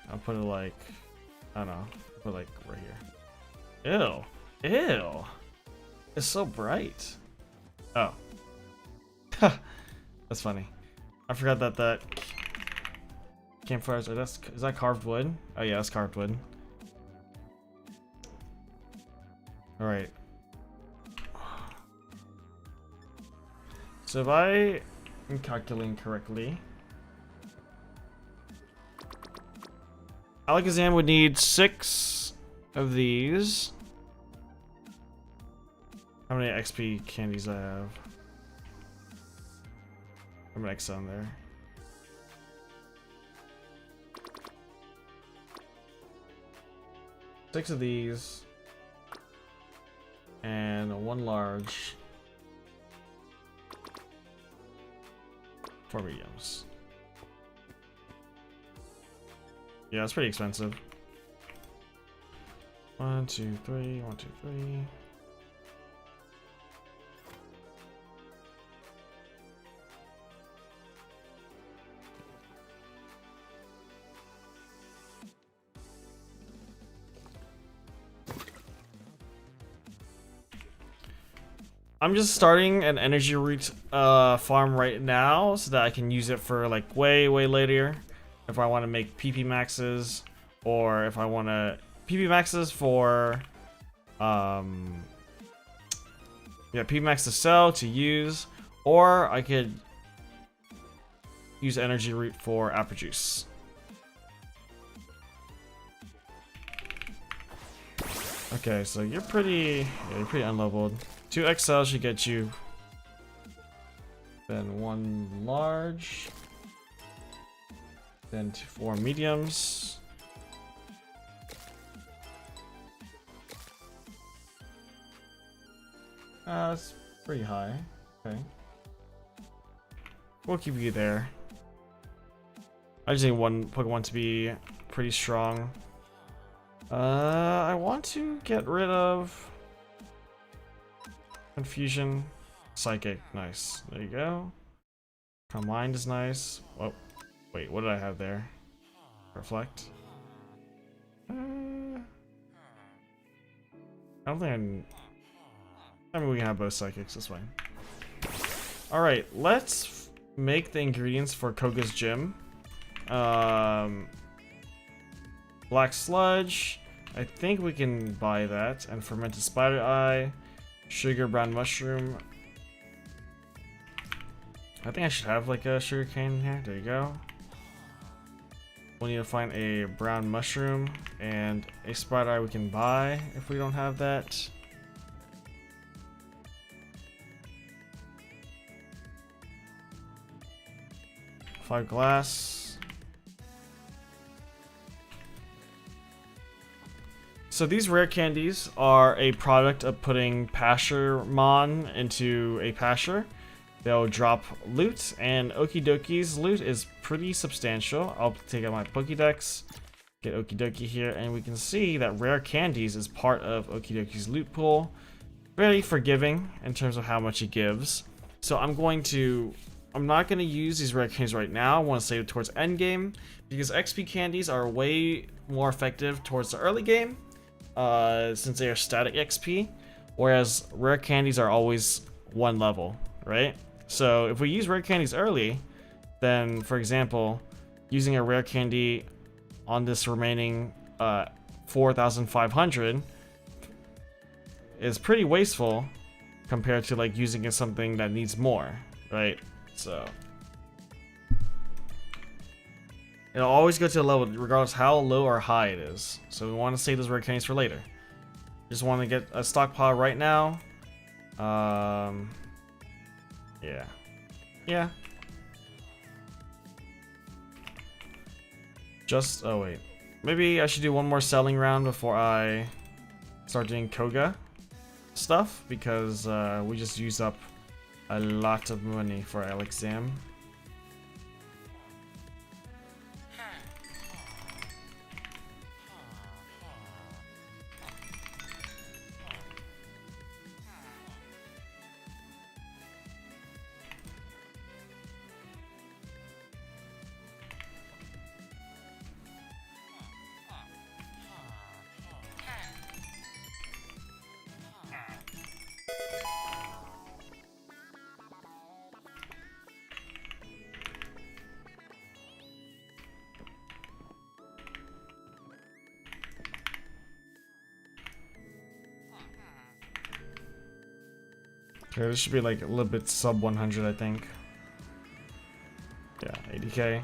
I'll put it like, I don't know, I'll put it like right here. Ew. Ew. It's so bright. Oh. That's funny. I forgot that campfires are, is that carved wood? Oh yeah, that's carved wood. Alright. So if I am calculating correctly, Alakazam would need 6 of these. How many XP candies I have? I'm gonna X on there. Six of these. And 1 large. 4 mediums. Yeah, it's pretty expensive. 1, 2, 3, 1, 2, 3. I'm just starting an energy root farm right now so that I can use it for like way later if I want to make PP maxes, or if I want to PP maxes for yeah, PP max to sell, to use, or I could use energy root for apple juice. Okay, so you're pretty unleveled. 2 XL should get you. Then 1 large. Then 4 mediums. That's pretty high. Okay. We'll keep you there. I just need 1 Pokemon to be pretty strong. I want to get rid of Confusion. Psychic, nice. There you go. Calm Mind is nice. Oh, wait, what did I have there? Reflect. I don't think I mean, we can have both psychics, that's fine. Alright, let's make the ingredients for Koga's gym. Black sludge. I think we can buy that. And fermented spider eye. Sugar brown mushroom. I think I should have like a sugar cane in here. There you go. We'll need to find a brown mushroom and a spider eye we can buy if we don't have that. Five glass. So these rare candies are a product of putting Pashermon into a Pasher. They'll drop loot, and Okidoki's loot is pretty substantial. I'll take out my Pokédex, get Okidoki here, and we can see that rare candies is part of Okidoki's loot pool. Very forgiving in terms of how much he gives. So I'm not going to use these rare candies right now. I want to save it towards endgame, because XP candies are way more effective towards the early game, since they are static XP, whereas rare candies are always one level, right? So if we use rare candies early, then for example, using a rare candy on this remaining 4,500 is pretty wasteful compared to like using it something that needs more, right? So it'll always go to a level regardless how low or high it is. So we want to save those rare candies for later. Just want to get a stockpile right now. Yeah. Just, oh wait. Maybe I should do one more selling round before I start doing Koga stuff, because we just used up a lot of money for Alexam. Okay, this should be like a little bit sub 100, I think. Yeah, 80k.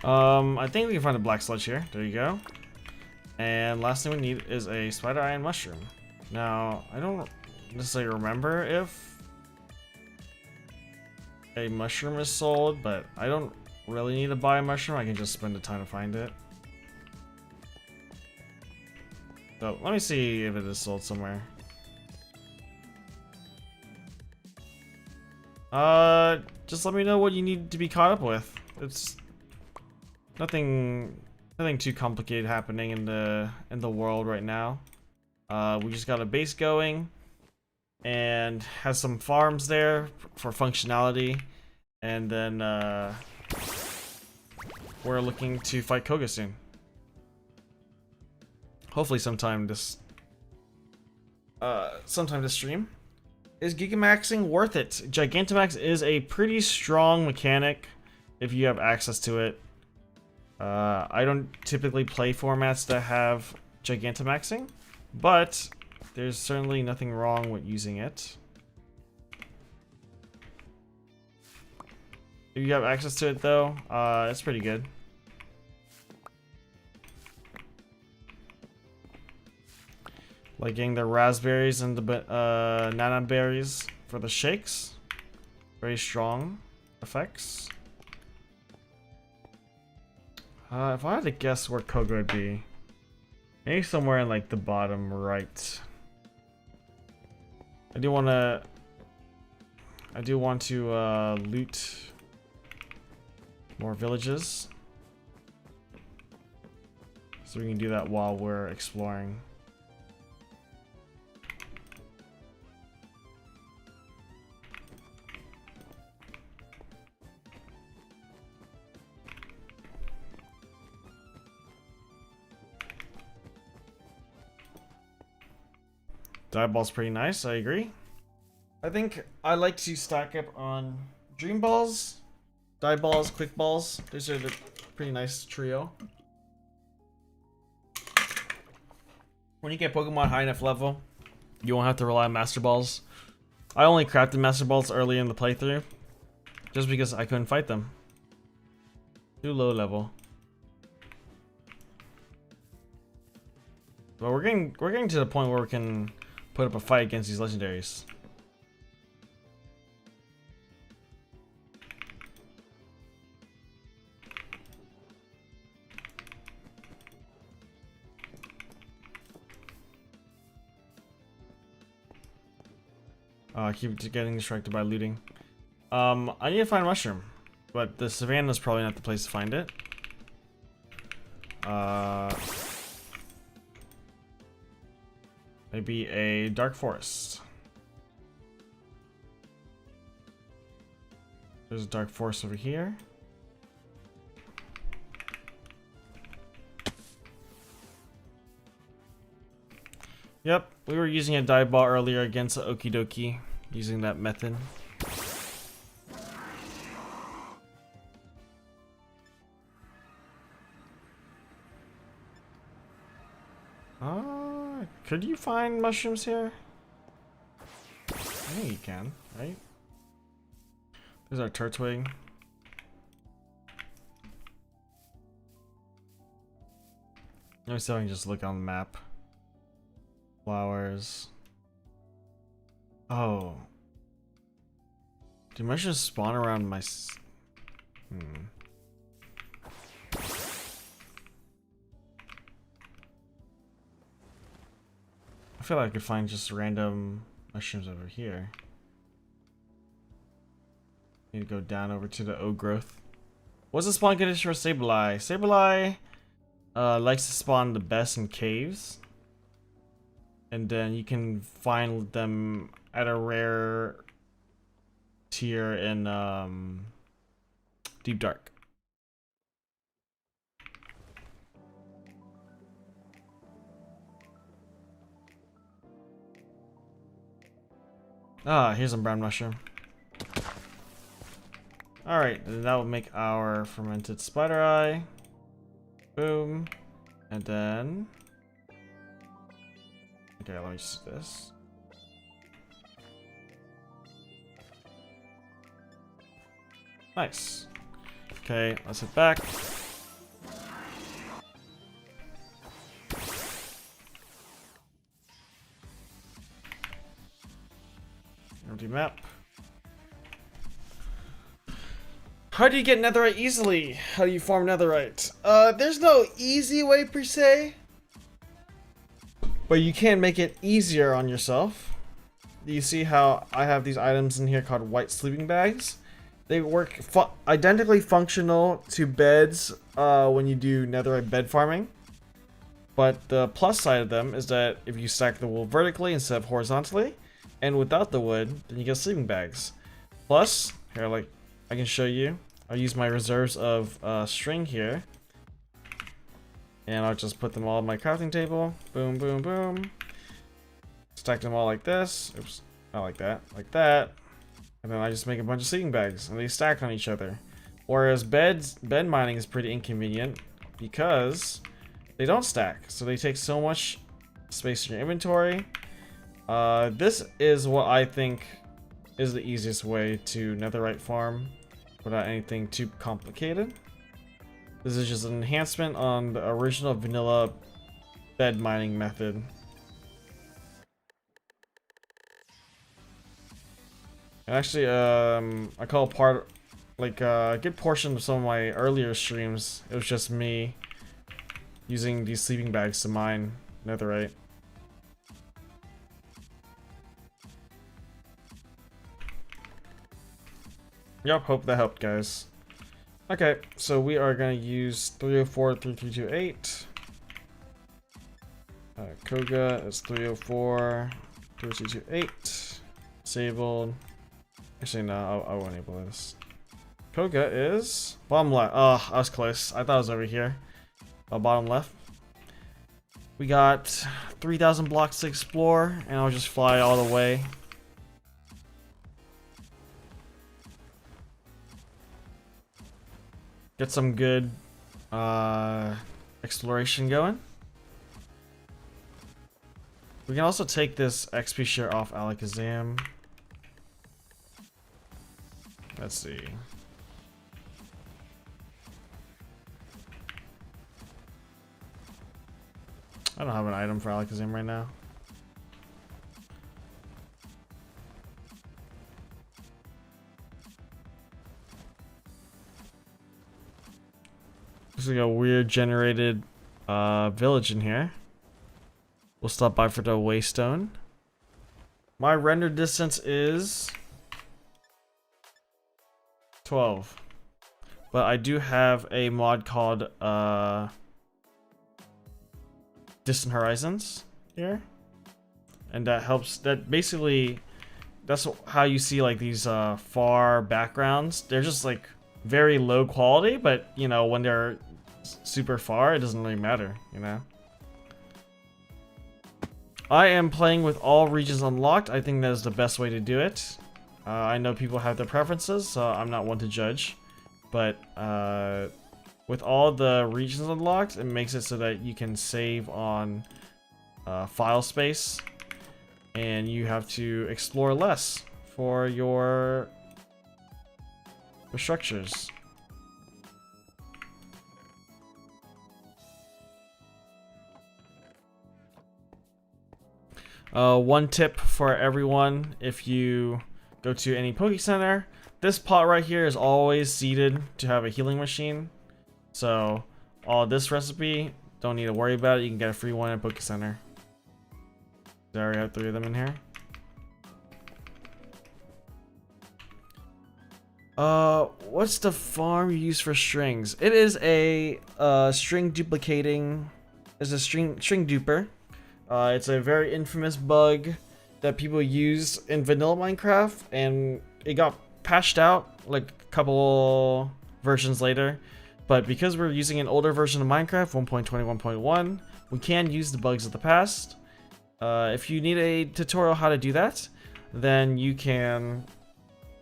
I think we can find a black sludge here. There you go. And last thing we need is a spider eye and mushroom. Now, I don't necessarily remember if a mushroom is sold, but I don't really need to buy a mushroom. I can just spend the time to find it. So let me see if it is sold somewhere. Just let me know what you need to be caught up with. It's nothing too complicated happening in the world right now. We just got a base going and has some farms there for functionality, and then we're looking to fight Koga soon. Hopefully sometime this stream. Is Gigamaxing worth it? Gigantamax is a pretty strong mechanic if you have access to it. I don't typically play formats that have Gigantamaxing, but there's certainly nothing wrong with using it. If you have access to it though, it's pretty good. Like getting the raspberries and the nana berries for the shakes. Very strong effects. If I had to guess where Koga would be, maybe somewhere in like the bottom right. I do want to loot more villages, so we can do that while we're exploring. Dive Ball's pretty nice, I agree. I think I like to stack up on Dream Balls, Dive Balls, Quick Balls. These are the pretty nice trio. When you get Pokemon high enough level, you won't have to rely on Master Balls. I only crafted Master Balls early in the playthrough, just because I couldn't fight them. Too low level. But we're getting to the point where we can put up a fight against these legendaries. I keep getting distracted by looting. I need to find a mushroom, but the savannah is probably not the place to find it. Maybe a dark forest. There's a dark forest over here. Yep, we were using a dive ball earlier against Okie Dokie, using that method. Could you find mushrooms here? I think you can, right? There's our turtwig. Let me see if I can just look on the map. Flowers. Oh. Do mushrooms spawn around my... I feel like I could find just random mushrooms over here. Need to go down over to the O growth. What's the spawn condition for Sableye? Sableye likes to spawn the best in caves. And then you can find them at a rare tier in Deep Dark. Ah, here's some brown mushroom. Alright, that will make our fermented spider eye. Boom. And then... okay, let me just do this. Nice. Okay, let's head back. Empty map. How do you get netherite easily? How do you farm netherite? There's no easy way per se. But you can make it easier on yourself. You see how I have these items in here called white sleeping bags? They work identically functional to beds when you do netherite bed farming. But the plus side of them is that if you stack the wool vertically instead of horizontally, and without the wood, then you get sleeping bags. Plus, here, like, I can show you. I'll use my reserves of string here. And I'll just put them all on my crafting table. Boom, boom, boom. Stack them all like this. Oops, not like that. Like that. And then I just make a bunch of sleeping bags. And they stack on each other. Whereas bed mining is pretty inconvenient. Because they don't stack. So they take so much space in your inventory. This is what I think is the easiest way to netherite farm without anything too complicated. This is just an enhancement on the original vanilla bed mining method. And actually, I call part, like a good portion of some of my earlier streams, it was just me using these sleeping bags to mine netherite. Yep, hope that helped, guys. Okay, so we are going to use 304, 3328. Koga is 304, 3328. Disabled. Actually, no, I won't enable this. Koga is bottom left. Oh, I was close. I thought it was over here. Bottom left. We got 3,000 blocks to explore, and I'll just fly all the way. Get some good exploration going. We can also take this XP share off Alakazam. Let's see. I don't have an item for Alakazam right now. There's like a weird generated village in here. We'll stop by for the Waystone. My render distance is 12. But I do have a mod called Distant Horizons here. And that helps, that basically, that's how you see like these far backgrounds. They're just like very low quality, but you know, when they're super far, it doesn't really matter, you know? I am playing with all regions unlocked. I think that is the best way to do it. I know people have their preferences, so I'm not one to judge. But with all the regions unlocked, it makes it so that you can save on file space, and you have to explore less for your structures. One tip for everyone: if you go to any Poke Center, this pot right here is always seeded to have a healing machine. So all this recipe, don't need to worry about it. You can get a free one at Poke Center. I already have 3 of them in here. What's the farm you use for strings? It is a string duplicating. It's a string duper. It's a very infamous bug that people use in vanilla Minecraft, and it got patched out like a couple versions later. But because we're using an older version of Minecraft, 1.21.1, we can use the bugs of the past. If you need a tutorial how to do that, then you can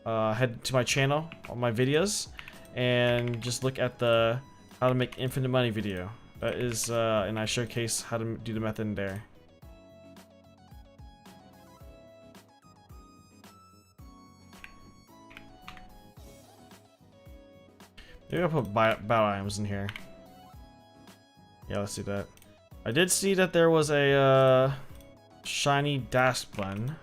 head to my channel, on my videos, and just look at the how to make infinite money video. That is, and I showcase how to do the method in there. Maybe I'll put battle items in here. Yeah, let's do that. I did see that there was a shiny dash bun.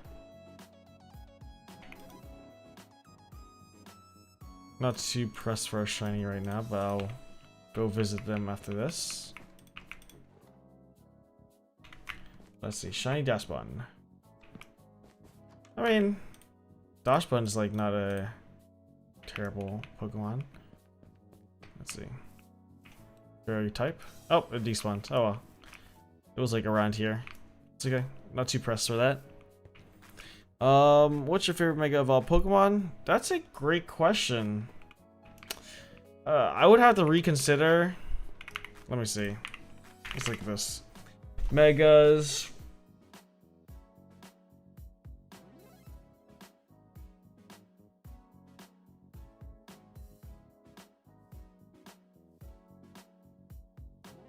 Not too pressed for a shiny right now, but I'll go visit them after this. Let's see, shiny dash bun. I mean, dash bun is like not a terrible Pokemon. Let's see. Very type. Oh, it despawned. Oh well. It was like around here. It's okay. Not too pressed for that. What's your favorite Mega Evolved Pokemon? That's a great question. I would have to reconsider. Let me see. Let's look at this. Megas.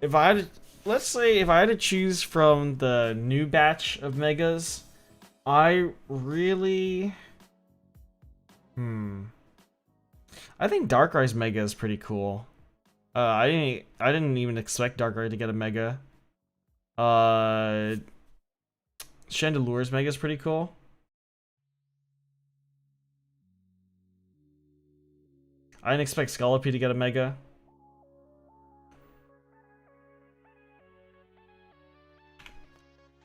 If I had to, let's say if I had to choose from the new batch of Megas, I really I think Darkrai's Mega is pretty cool. I didn't even expect Darkrai to get a Mega. Chandelure's Mega is pretty cool. I didn't expect Scolipede to get a Mega.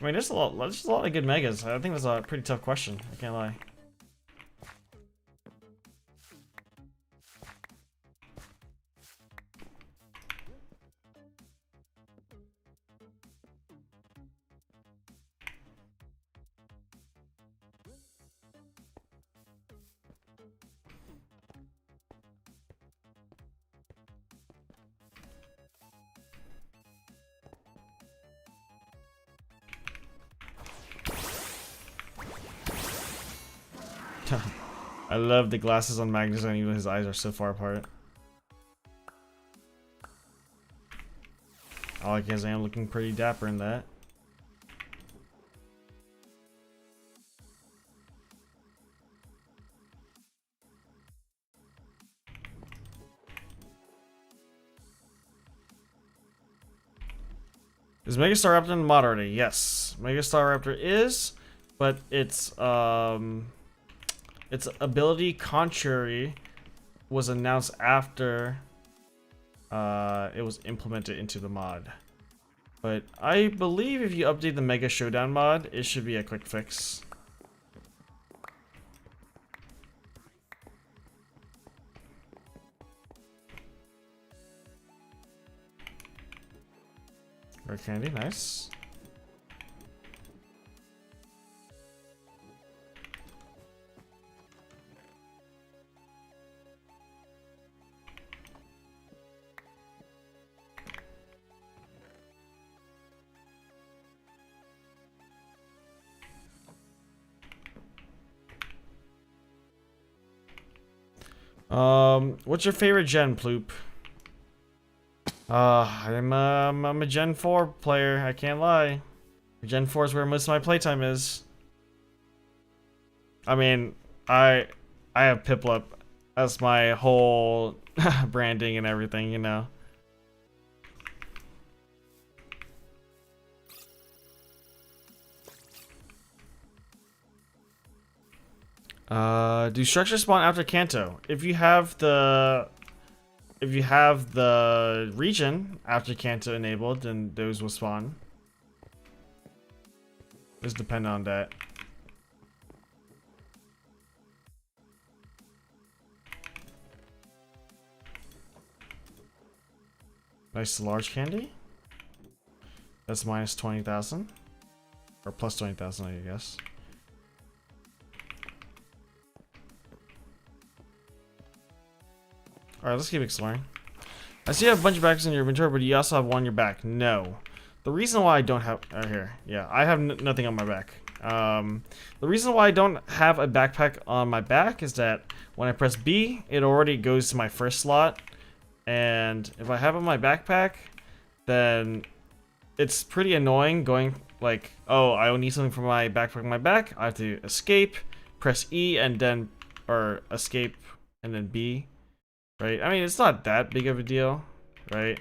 I mean, there's a lot of good Megas. I think that's a pretty tough question. I can't lie. I love the glasses on Magnus, and even his eyes are so far apart. Alakazam looking pretty dapper in that. Is Megastar Raptor in the mod already? Yes, Megastar Raptor is, but its ability Contrary was announced after it was implemented into the mod. But I believe if you update the Mega Showdown mod, it should be a quick fix. Rare candy, nice. What's your favorite gen, Ploop? I'm a Gen 4 player, I can't lie. Gen 4 is where most of my playtime is. I mean, I have Piplup as my whole branding and everything, you know. Do structures spawn after Kanto? If you have the region after Kanto enabled, then those will spawn. Just depend on that. Nice large candy. That's minus 20,000. Or plus 20,000, I guess. Alright, let's keep exploring. I see you have a bunch of backpacks in your inventory, but you also have one on your back. No. The reason why I don't have... here. Yeah, I have nothing on my back. The reason why I don't have a backpack on my back is that when I press B, it already goes to my first slot. And if I have it on my backpack, then it's pretty annoying going like, oh, I need something from my backpack on my back. I have to escape, press E, and then... or escape, and then B. Right? I mean, it's not that big of a deal, right?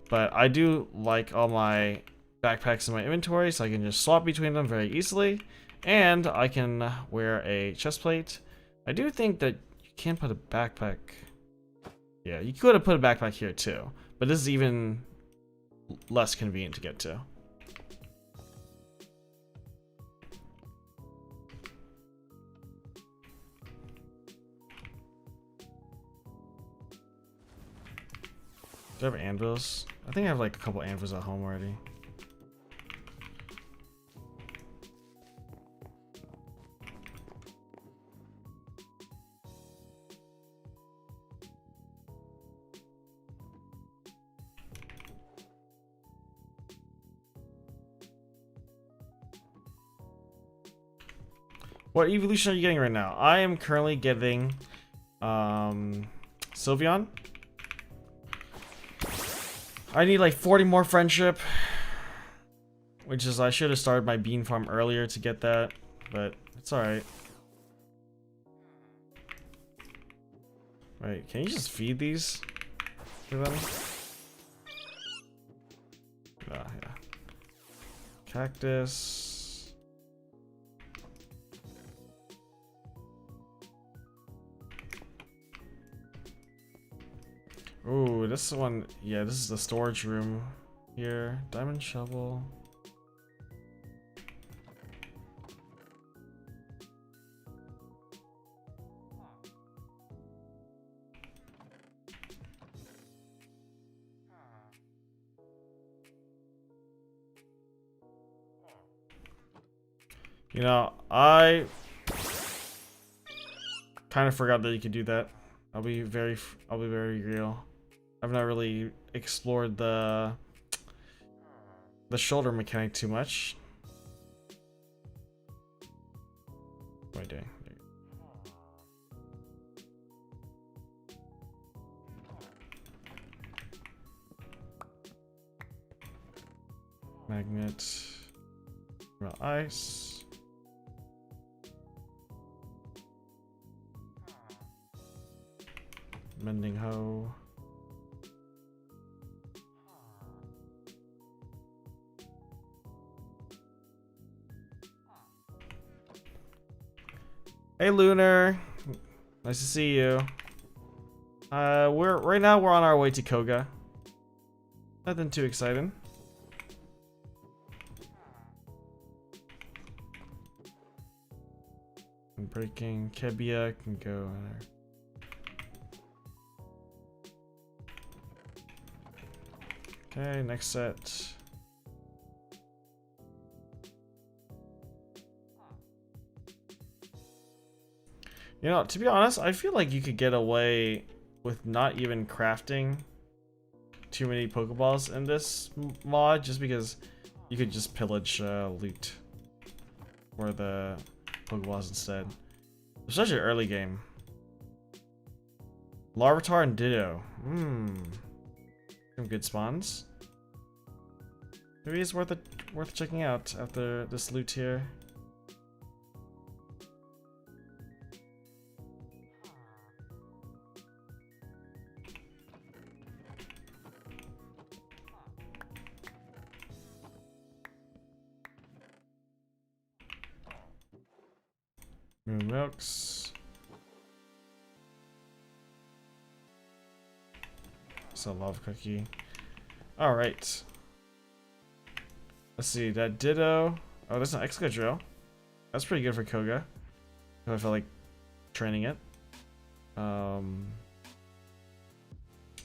But I do like all my backpacks in my inventory, so I can just swap between them very easily. And I can wear a chest plate. I do think that you can put a backpack... yeah, you could have put a backpack here too. But this is even less convenient to get to. Do I have anvils? I think I have like a couple anvils at home already. What evolution are you getting right now? I am currently getting Sylveon. I need like 40 more friendship, which is I should have started my bean farm earlier to get that, but it's alright. Wait, can you just feed these to them? Ah, yeah. Cactus. Ooh, this one, yeah, this is the storage room here. Diamond shovel. You know, I kind of forgot that you could do that. I'll be very real. I've not really explored the shoulder mechanic too much. What am I doing? Magnet. Well, ice. Mending hoe. Hey, Lunar. Nice to see you. Right now we're on our way to Koga. Nothing too exciting. Breaking Kebia can go there. Okay, next set. You know, to be honest, I feel like you could get away with not even crafting too many Pokeballs in this mod, just because you could just pillage loot for the Pokeballs instead. Especially early game. Larvitar and Ditto. Some good spawns. Maybe it's worth checking out after this loot here. Moon Milks. It's a love cookie. Alright. Let's see, that Ditto. Oh, there's an Excadrill. That's pretty good for Koga. If I feel like training it.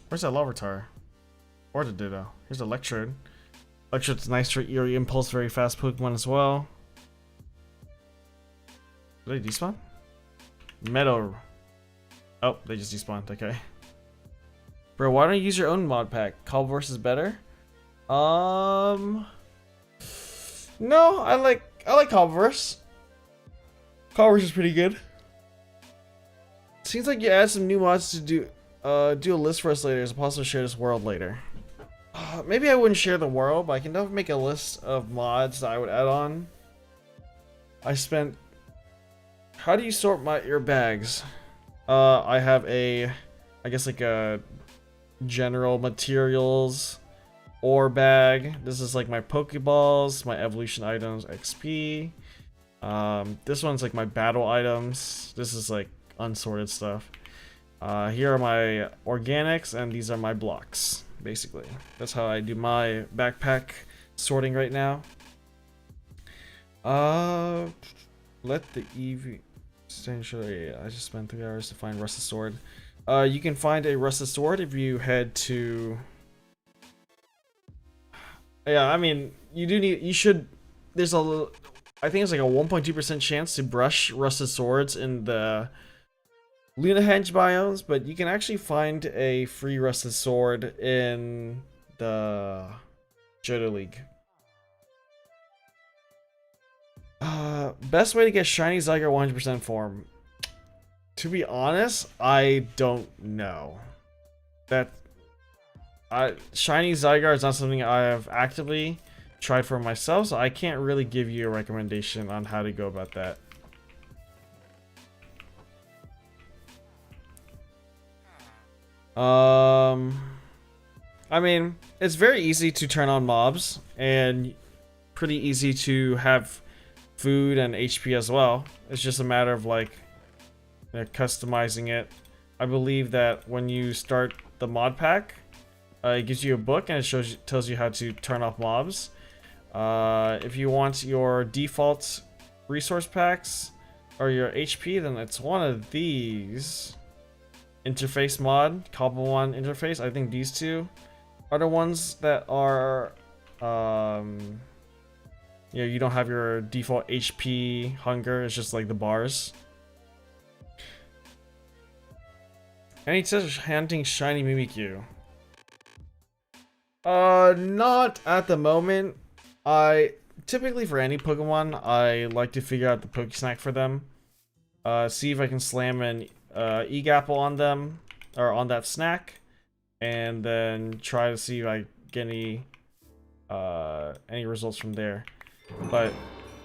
Where's that Larvitar? Or the Ditto. Here's Electrode. Electrode's nice for Eerie Impulse, very fast Pokemon as well. Did they despawn? Meadow. Oh, they just despawned. Okay. Bro, why don't you use your own mod pack? Cobbleverse is better? No, I like Cobbleverse. Cobbleverse is pretty good. Seems like you add some new mods to do a list for us later. Is it possible to share this world later? Maybe I wouldn't share the world, but I can definitely make a list of mods that I would add on. I spent. How do you sort your bags? I have I guess like a general materials ore bag. This is like my Pokeballs, my evolution items, XP. This one's like my battle items. This is like unsorted stuff. Here are my organics, and these are my blocks. Basically, that's how I do my backpack sorting right now. Let the EV. Essentially, I just spent 3 hours to find Rusted Sword. You can find a Rusted Sword if you head to. Yeah, I mean, you should. There's a. I think it's like a 1.2% chance to brush Rusted Swords in the Lunahenge biomes, but you can actually find a free Rusted Sword in the Johto League. Best way to get Shiny Zygarde 100% form. To be honest, I don't know. Shiny Zygarde is not something I have actively tried for myself, so I can't really give you a recommendation on how to go about that. I mean, it's very easy to turn on mobs, and pretty easy to have food and HP as well. It's just a matter of like customizing it. I believe that when you start the mod pack, it gives you a book and it tells you how to turn off mobs. If you want your default resource packs or your HP, then it's one of these. Interface mod, Cobble One interface. I think these two are the ones that are yeah, you don't have your default HP hunger, it's just like the bars. And he says hunting shiny Mimikyu. Not at the moment. I typically for any Pokemon, I like to figure out the Pokesnack for them. See if I can slam an Egapple on them or on that snack, and then try to see if I get any results from there. But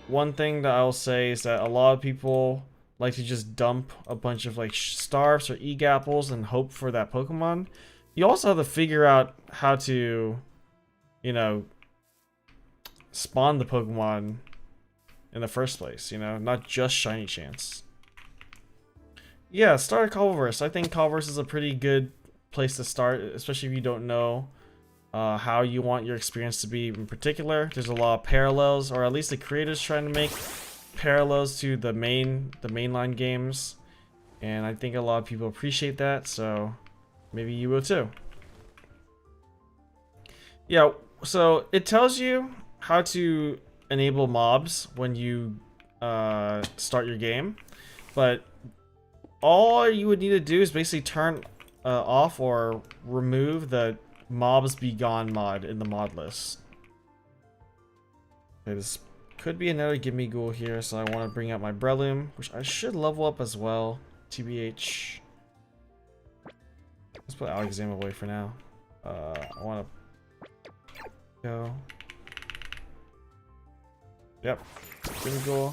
one thing that I'll say is that a lot of people like to just dump a bunch of like Starfs or Egapples and hope for that Pokemon. You also have to figure out how to, you know, spawn the Pokemon in the first place, you know, not just shiny chance. Yeah, start a Cobbleverse. I think Cobbleverse is a pretty good place to start, especially if you don't know how you want your experience to be in particular. There's a lot of parallels, or at least the creators trying to make parallels to the mainline games, and I think a lot of people appreciate that, so maybe you will too. Yeah, so it tells you how to enable mobs when you start your game, but all you would need to do is basically turn off or remove the mobs be gone mod in the mod list. Okay, this could be another gimme ghoul here, so I want to bring out my Breloom, which I should level up as well. TBH. Let's put Alexam away for now. I want to go. Yep, gimme ghoul.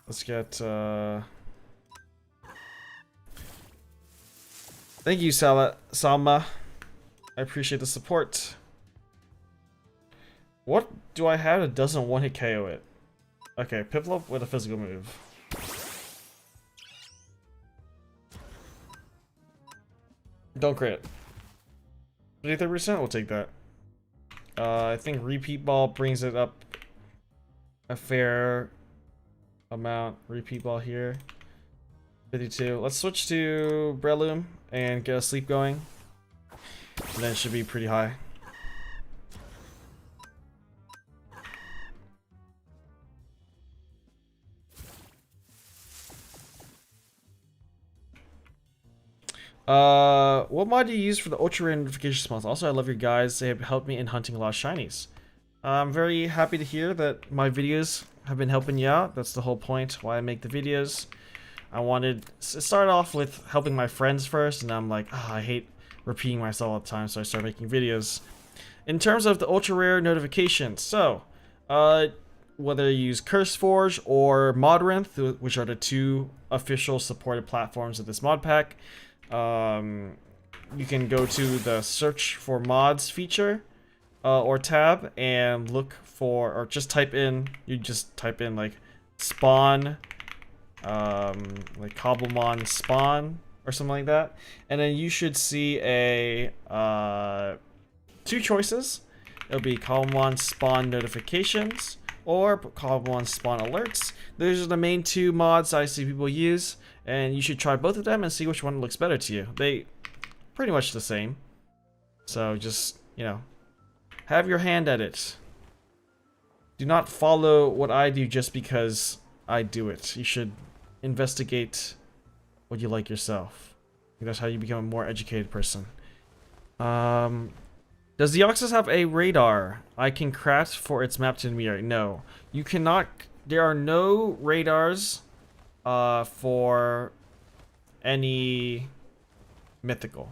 Let's get thank you, Salma. I appreciate the support. What do I have that doesn't one-hit KO it? Okay, Piplup with a physical move. Don't crit. 33%, we'll take that. I think Repeat Ball brings it up a fair amount. Repeat Ball here. 52. Let's switch to Breloom and get a sleep going. And then it should be pretty high. What mod do you use for the ultra rare notification spawns? Also, I love your guys. They have helped me in hunting a lot of shinies. I'm very happy to hear that my videos have been helping you out. That's the whole point why I make the videos. I wanted to start off with helping my friends first, and I'm like, oh, I hate repeating myself all the time, so I started making videos. In terms of the ultra rare notifications, so whether you use CurseForge or Modrinth, which are the two official supported platforms of this mod pack, you can go to the search for mods feature or tab and look for, or just type in, like spawn, like Cobblemon spawn or something like that, and then you should see a two choices. It'll be Cobblemon spawn notifications or Cobblemon spawn alerts. Those are the main two mods I see people use, and you should try both of them and see which one looks better to you. They pretty much the same, so just, you know, have your hand at it. Do not follow what I do just because I do it. You should investigate what you like yourself. That's how you become a more educated person. Does the Oxus have a radar I can craft for its map to mirror? No. You cannot. There are no radars for any mythical.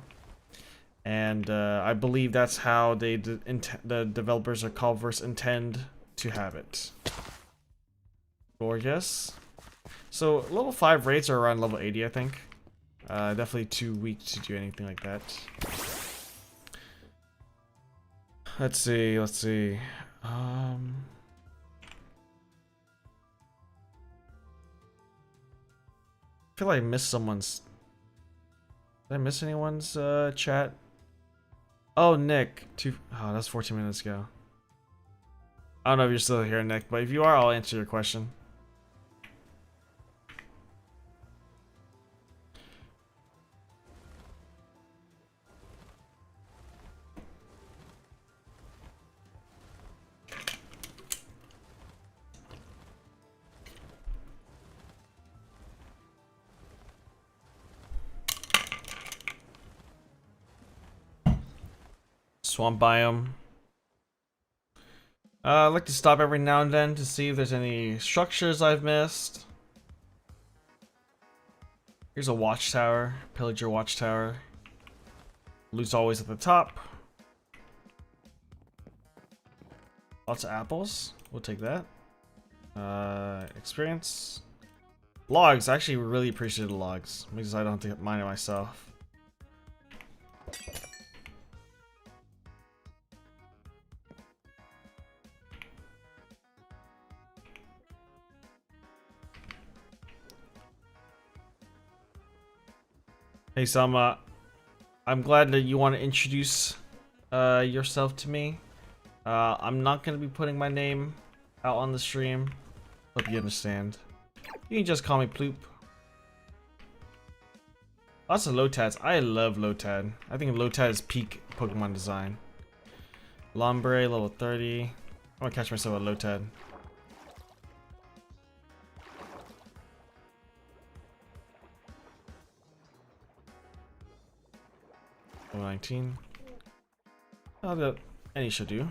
And I believe that's how the developers of Cobbleverse intend to have it. Gorgeous. So level 5 raids are around level 80, I think. Definitely too weak to do anything like that. Let's see. I feel like I missed someone's. Did I miss anyone's chat? Oh, Nick. Oh, that's 14 minutes ago. I don't know if you're still here, Nick, but if you are, I'll answer your question. Swamp biome. I like to stop every now and then to see if there's any structures I've missed. Here's a watchtower, pillager watchtower. Loot's always at the top. Lots of apples. We'll take that. Experience. Logs. I actually really appreciate the logs because I don't have to mine it myself. Hey Selma, I'm glad that you want to introduce yourself to me. I'm not gonna be putting my name out on the stream. Hope you understand. You can just call me Ploop. Lots of Lotads. I love Lotad. I think Lotad is peak Pokemon design. Lombre, level 30. I'm gonna catch myself at Lotad. Level 19. Oh, any should do.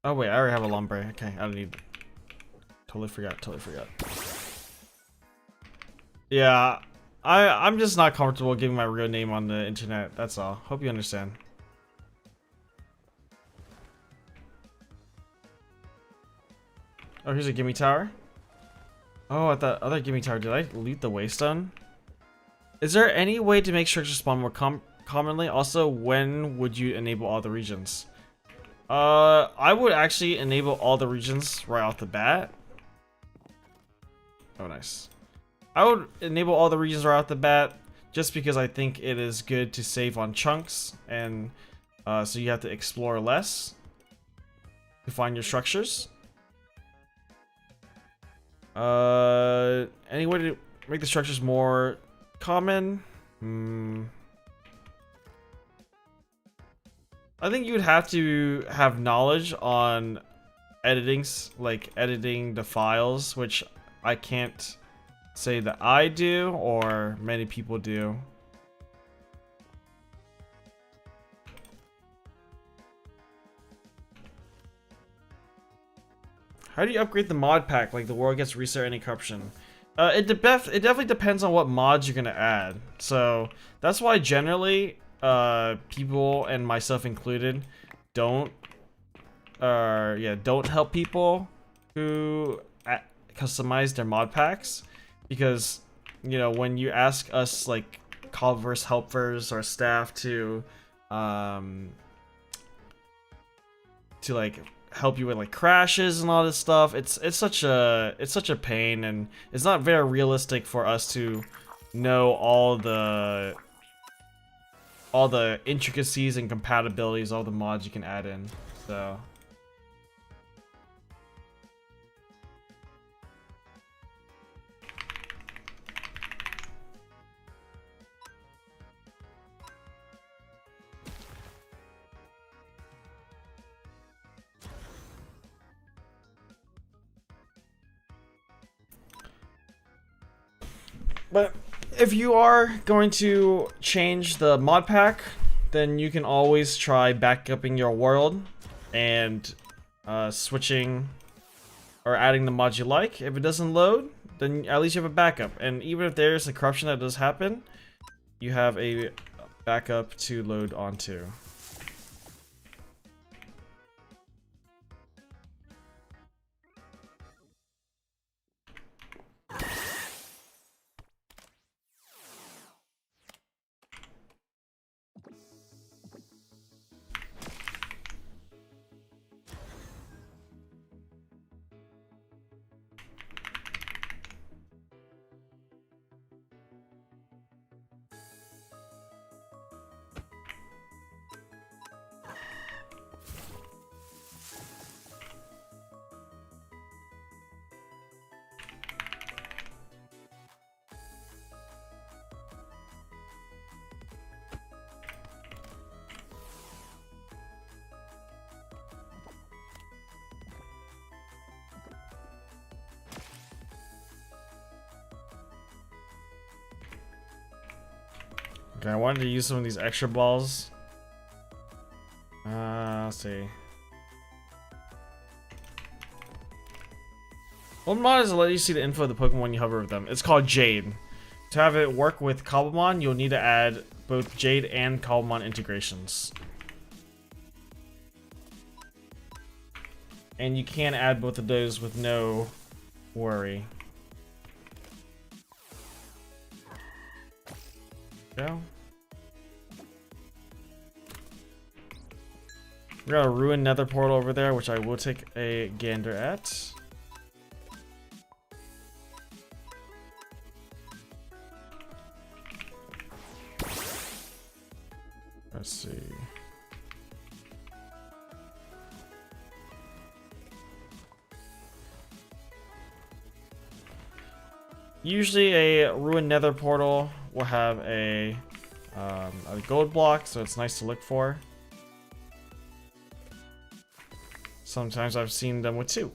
Oh wait, I already have a Lombre. Okay, I don't need. Totally forgot. Yeah, I'm just not comfortable giving my real name on the internet. That's all. Hope you understand. Oh, here's a gimme tower. Oh, at the other gimme tower, did I loot the waystone? Is there any way to make structures spawn more commonly? Also, when would you enable all the regions? I would actually enable all the regions right off the bat. Oh, nice. I would enable all the regions right off the bat just because I think it is good to save on chunks, and so you have to explore less to find your structures. Any way to make the structures more common? I think you would have to have knowledge on editing the files, which I can't say that I do or many people do. How do you upgrade the mod pack like the world gets reset or any corruption? It definitely depends on what mods you're gonna add. So that's why generally people, and myself included, don't help people who customize their mod packs, because you know, when you ask us like Cobbleverse helpers or staff to like help you with like crashes and all this stuff, it's such a pain, and it's not very realistic for us to know all the intricacies and compatibilities, all the mods you can add in. So but if you are going to change the mod pack, then you can always try backupping your world and switching or adding the mods you like. If it doesn't load, then at least you have a backup. And even if there's a corruption that does happen, you have a backup to load onto. Okay, I wanted to use some of these extra balls. Let's see. One mod is to let you see the info of the Pokemon when you hover with them. It's called Jade. To have it work with Cobblemon, you'll need to add both Jade and Cobblemon integrations. And you can add both of those with no worry. Go. We got a ruined nether portal over there, which I will take a gander at. Let's see. Usually a ruined nether portal will have a gold block, so it's nice to look for. Sometimes I've seen them with 2.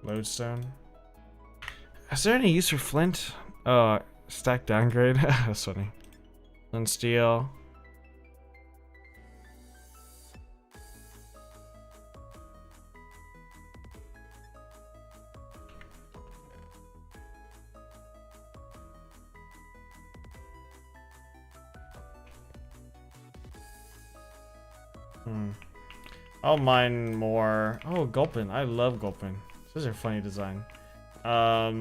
Lodestone. Is there any use for flint? Oh, stack downgrade. That's funny. Flint steel. I'll mine more. Oh, Gulpin. I love Gulpin. Those are funny design. I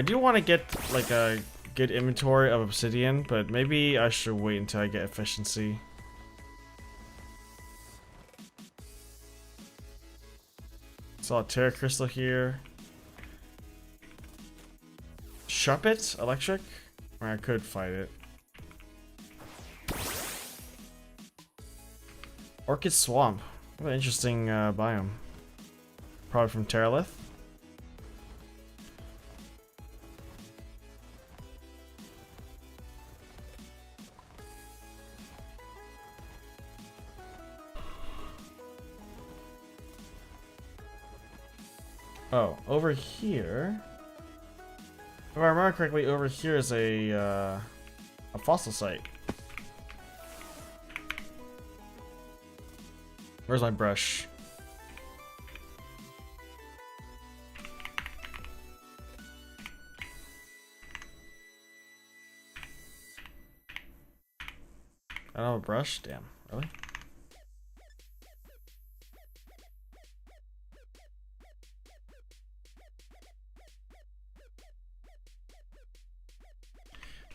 do want to get like a good inventory of obsidian, but maybe I should wait until I get efficiency. Saw a Terra Crystal here. Sharpet? Electric? Or I could fight it. Orchid Swamp. What an interesting biome. Probably from Terralith. Oh, over here. If I remember correctly, over here is a fossil site. Where's my brush? I don't have a brush? Damn, really?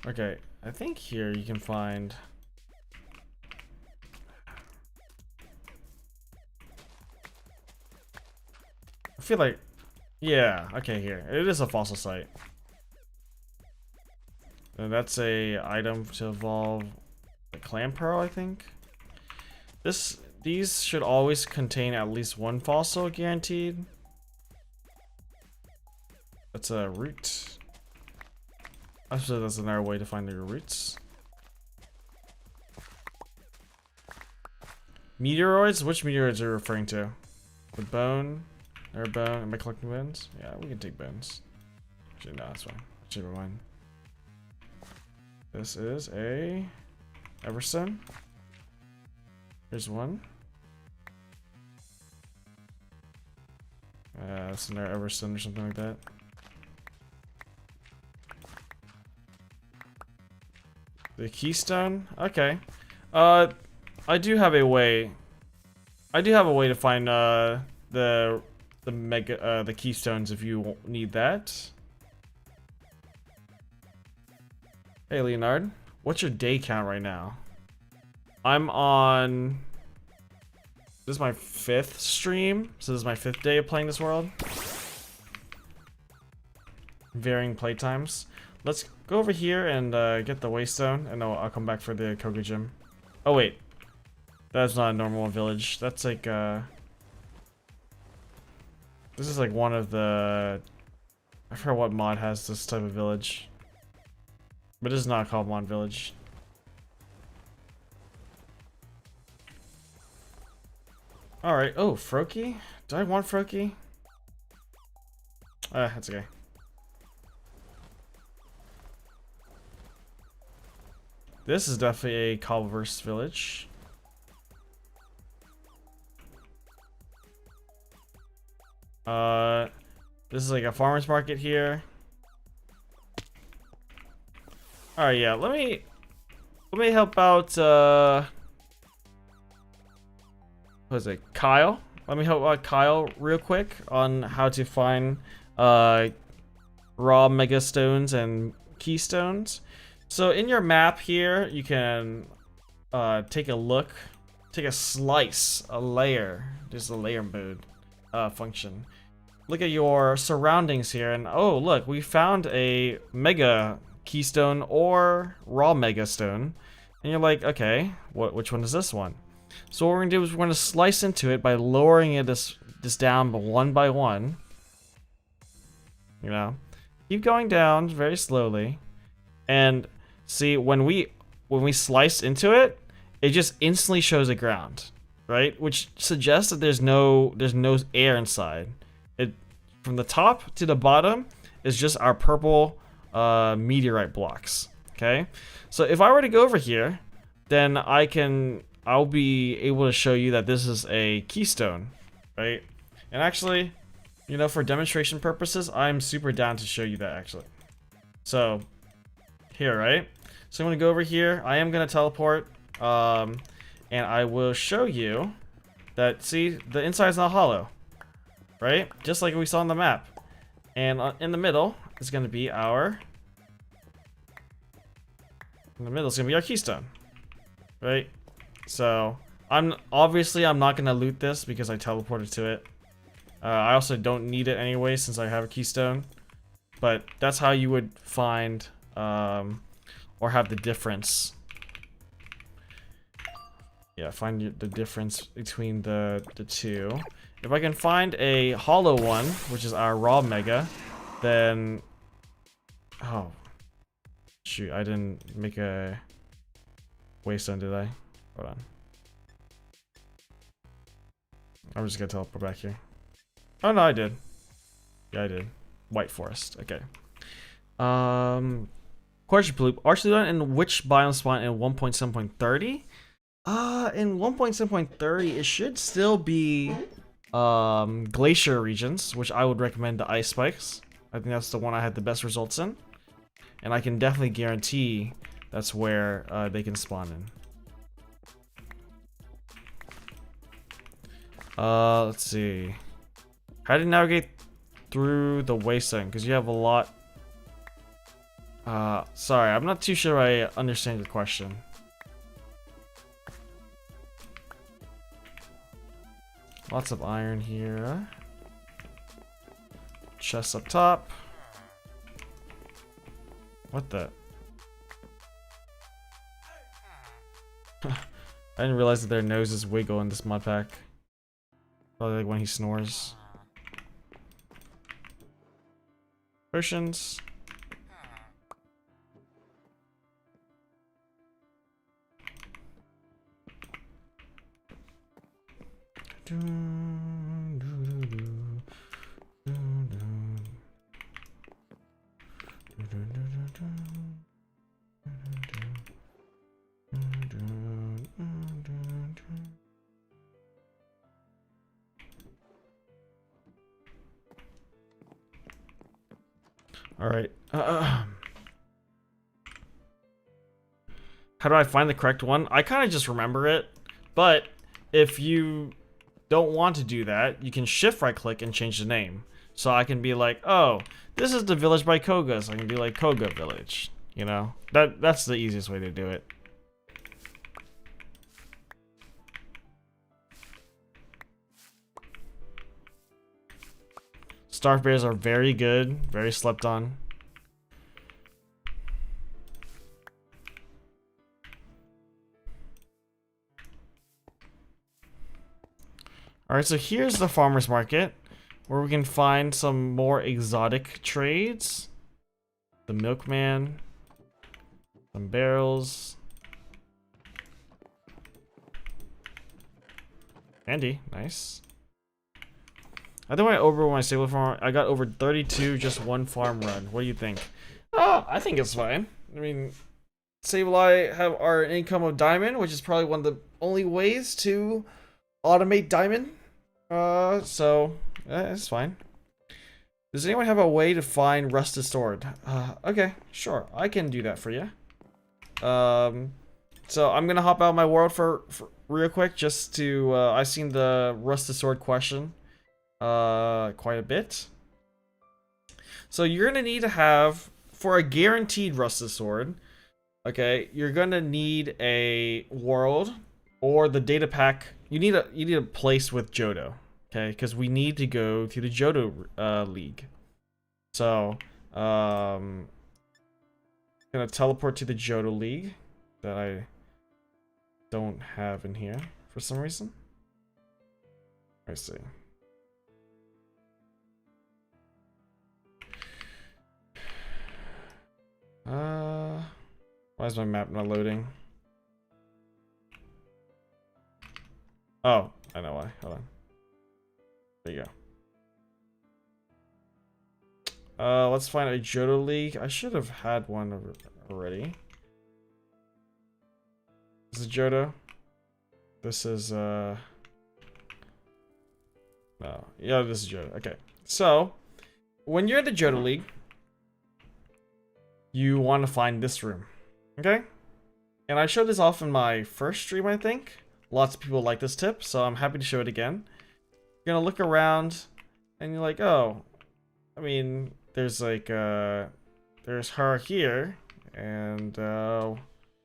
Okay, I think here you can find... I feel like... Yeah, okay, here. It is a fossil site. And that's a item to evolve the clam pearl, I think. These should always contain at least 1 fossil, guaranteed. That's a root. I suppose that's another way to find the roots. Meteoroids? Which meteoroids are you referring to? The bone? Or bone? Am I collecting bones? Yeah, we can take bones. Actually, no, that's fine. Never mind. This is a Everstone. Here's one. That's another Everstone or something like that. The keystone? Okay. I do have a way. I do have a way to find the keystones if you need that. Hey Leonard, what's your day count right now? I'm on... This is my 5th stream, so this is my 5th day of playing this world. Varying playtimes. Let's go over here and get the waystone, and I'll come back for the Koga gym. Oh wait, that's not a normal village. That's like this is like one of the... I forgot what mod has this type of village, but it is not called Mod Village. All right. Oh, Froakie. Do I want Froakie? That's okay. This is definitely a Cobbleverse village. This is like a farmer's market here. Alright, yeah, let me help out what is it, Kyle? Let me help out Kyle real quick on how to find raw mega stones and keystones. So in your map here, you can take a look, take a slice, a layer. There's a layer mode function. Look at your surroundings here, and oh look, we found a mega keystone or raw mega stone. And you're like, okay, which one is this one? So what we're gonna do is we're gonna slice into it by lowering it this down one by one. You know, keep going down very slowly, and see when we slice into it, it just instantly shows the ground, right? Which suggests that there's no air inside. It from the top to the bottom is just our purple meteorite blocks. Okay, so if I were to go over here, then I'll be able to show you that this is a keystone, right? And actually, you know, for demonstration purposes, I'm super down to show you that actually. So here, right? So I'm gonna go over here. I am gonna teleport, and I will show you that. See, the inside is not hollow, right? Just like we saw on the map. And in the middle is gonna be our. In the middle is gonna be our keystone, right? So I'm not gonna loot this because I teleported to it. I also don't need it anyway since I have a keystone. But that's how you would find or have the difference. Yeah, find the difference between the two. If I can find a hollow one, which is our raw mega, then oh shoot, I didn't make a waystone, did I? Hold on. I'm just gonna teleport back here. Oh no, I did. Yeah, I did. White forest. Okay. Question, Ploop. Archidon in which biome spawn in 1.7.30? In 1.7.30, it should still be glacier regions, which I would recommend the ice spikes. I think that's the one I had the best results in, and I can definitely guarantee that's where they can spawn in. Let's see. How to navigate through the wasteland? Because you have a lot. Sorry, I'm not too sure I understand your question. Lots of iron here. Chest up top. What the? I didn't realize that their noses wiggle in this mod pack. Probably like when he snores. Potions. All right. How do I find the correct one? I kind of just remember it, but if you don't want to do that, you can shift right click and change the name. So I can be like, oh, this is the village by Koga, so I can be like Koga Village. You know, that's the easiest way to do it. Starved bears are very good, very slept on. Alright, so here's the farmer's market, where we can find some more exotic trades. The milkman. Some barrels. Andy, nice. I think I over my stable farm. I got over 32 just one farm run. What do you think? I think it's fine. I mean, Sable I have our income of diamond, which is probably one of the only ways to automate diamond. So it's fine. Does anyone have a way to find rusted sword? Okay, sure, I can do that for you. So I'm gonna hop out of my world for real quick, just to I've seen the rusted sword question quite a bit. So you're gonna need to have for a guaranteed rusted sword, okay, you're gonna need a world or the data pack. You need a place with Johto, okay, because we need to go to the Johto League. So, gonna teleport to the Johto League that I don't have in here for some reason. I see. Why is my map not loading? Oh, I know why. Hold on. There you go. Let's find a Johto League. I should have had one already. This is Johto. This is no. Yeah, this is Johto. Okay. So, when you're in the Johto League, you want to find this room. Okay? And I showed this off in my first stream, I think. Lots of people like this tip, so I'm happy to show it again. You're gonna look around, and you're like, oh, I mean, there's like, there's her here, and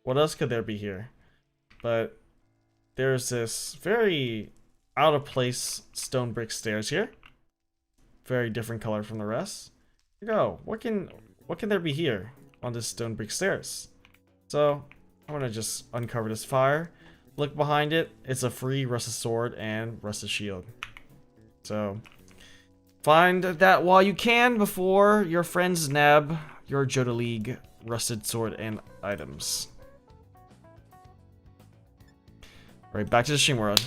what else could there be here? But there's this very out of place stone brick stairs here. Very different color from the rest. You go, what can there be here on this stone brick stairs? So I'm gonna just uncover this fire. Look behind it. It's a free rusted sword and rusted shield. So find that while you can before your friends nab your Johto League rusted sword and items. Right, back to the stream world.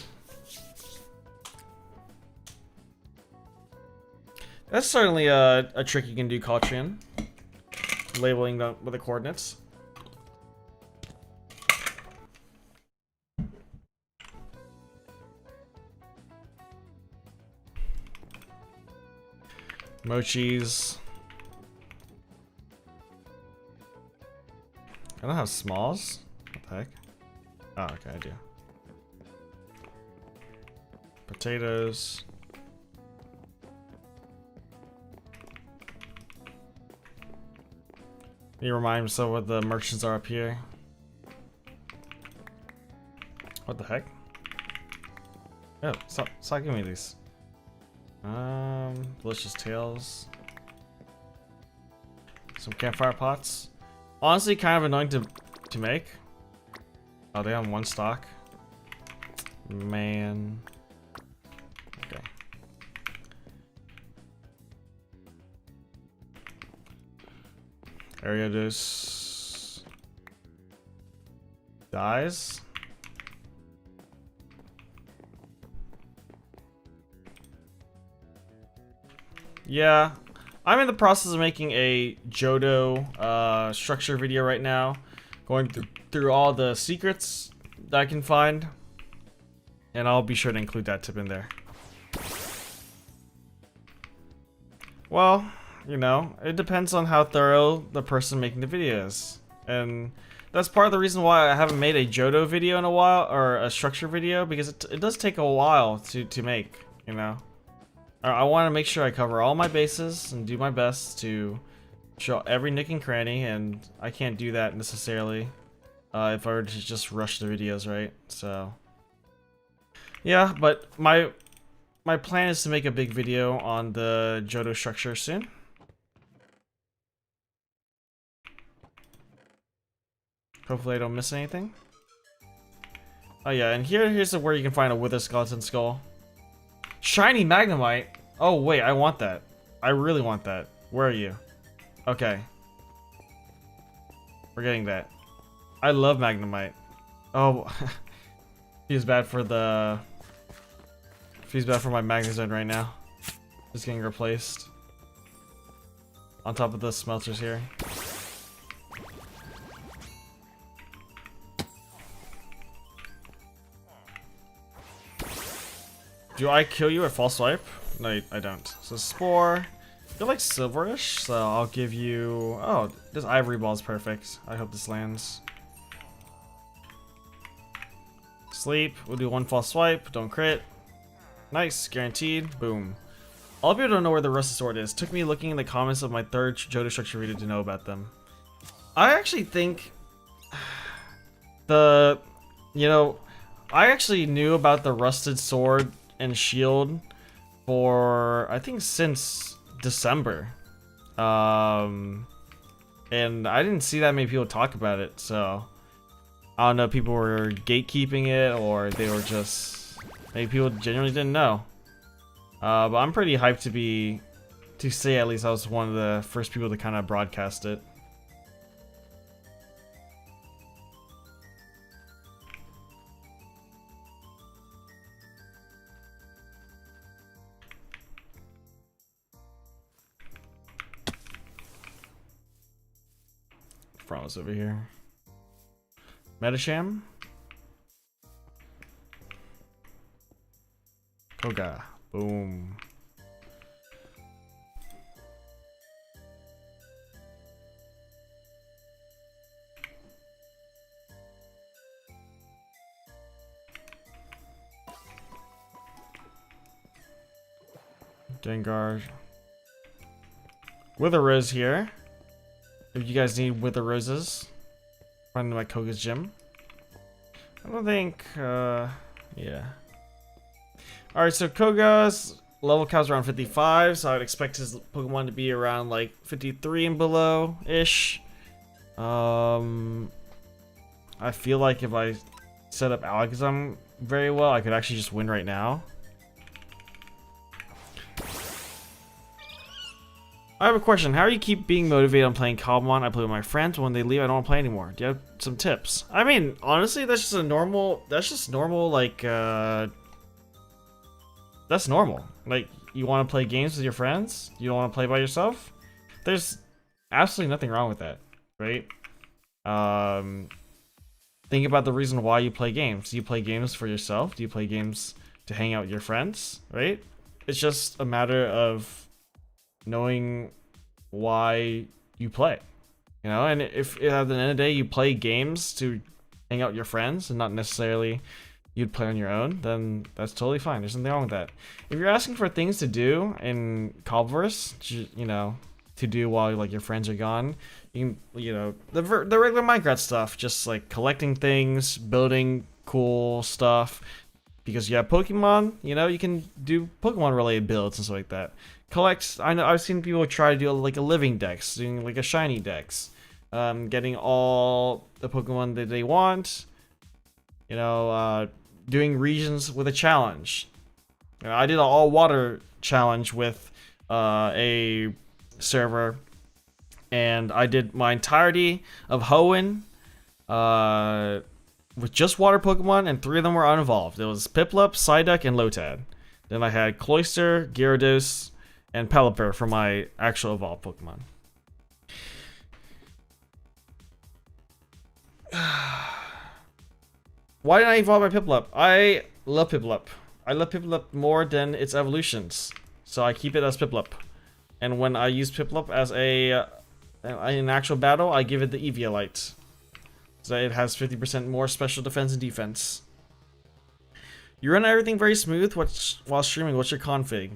That's certainly a trick you can do, Cautrian. Labeling them with the coordinates. Mochis. I don't have smalls. What the heck? Oh, okay, I do. Potatoes. You remind myself what the merchants are up here. What the heck? Oh, stop giving me these. Delicious tails. Some campfire pots. Honestly, kind of annoying to make. Oh, they have one stock. Man. Okay. Ariados dies. Yeah, I'm in the process of making a Johto structure video right now, going through all the secrets that I can find, and I'll be sure to include that tip in there. Well, you know, it depends on how thorough the person making the video is, and that's part of the reason why I haven't made a Johto video in a while, or a structure video, because it does take a while to make, you know. I want to make sure I cover all my bases and do my best to show every nook and cranny, and I can't do that necessarily if I were to just rush the videos, right? So yeah, but my plan is to make a big video on the Johto structure soon. Hopefully I don't miss anything. Oh yeah, and here's where you can find a Wither Skeleton Skull. Shiny Magnemite? Oh wait, I want that. I really want that. Where are you? Okay. We're getting that. I love Magnemite. Oh, feels bad for the... Feels bad for my Magnezone right now. Just getting replaced. On top of the smelters here. Do I kill you at false swipe? No, I don't. So Spore. You're like silverish, so I'll give you... Oh, this Ivory Ball is perfect. I hope this lands. Sleep. We'll do one false swipe. Don't crit. Nice. Guaranteed. Boom. All people don't know where the rusted sword is. Took me looking in the comments of my third Jodo structure video to know about them. I actually think I actually knew about the rusted sword and shield for, I think, since December. And I didn't see that many people talk about it, so I don't know if people were gatekeeping it or they were just, maybe people genuinely didn't know. But I'm pretty hyped to say at least I was one of the first people to kind of broadcast it. Promise over here. Metasham. Koga. Boom. Dengar. Wither Rose here. If you guys need Wither Roses, find them at Koga's gym. I don't think, yeah. Alright, so Koga's level cap's around 55, so I would expect his Pokemon to be around like 53 and below-ish. I feel like if I set up Alakazam very well, I could actually just win right now. I have a question. How do you keep being motivated on playing Cobblemon? I play with my friends. When they leave, I don't want to play anymore. Do you have some tips? I mean, honestly, that's just normal, like, that's normal. Like, you want to play games with your friends? You don't want to play by yourself? There's absolutely nothing wrong with that, right? Think about the reason why you play games. Do you play games for yourself? Do you play games to hang out with your friends, right? It's just a matter of knowing why you play, you know. And if at the end of the day you play games to hang out with your friends and not necessarily you'd play on your own, then that's totally fine. There's nothing wrong with that. If you're asking for things to do in Cobbleverse, you know, to do while like your friends are gone, you can, you know, the regular Minecraft stuff, just like collecting things, building cool stuff. Because you have Pokemon, you know, you can do Pokemon related builds and stuff like that. Collect, I know I've seen people try to do like a living dex, doing like a shiny dex, getting all the Pokemon that they want, you know, doing regions with a challenge. You know, I did an all water challenge with a server, and I did my entirety of Hoenn with just water Pokemon, and 3 of them were unevolved. It was Piplup, Psyduck, and Lotad. Then I had Cloyster, Gyarados, and Pelipper for my actual evolved Pokemon. Why did I evolve my Piplup? I love Piplup. I love Piplup more than its evolutions, so I keep it as Piplup. And when I use Piplup as in actual battle, I give it the Eviolite. So it has 50% more special defense and defense. You run everything very smooth while streaming. What's your config?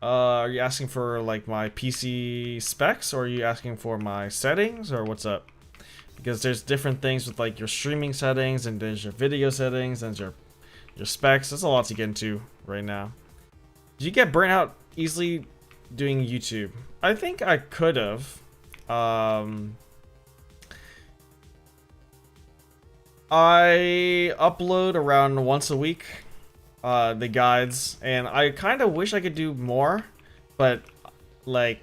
Are you asking for like my PC specs, or are you asking for my settings, or what's up? Because there's different things with like your streaming settings, and there's your video settings, and your specs. There's a lot to get into right now. Did you get burnt out easily doing YouTube? I think I could have. I upload around once a week, the guides, and I kind of wish I could do more, but like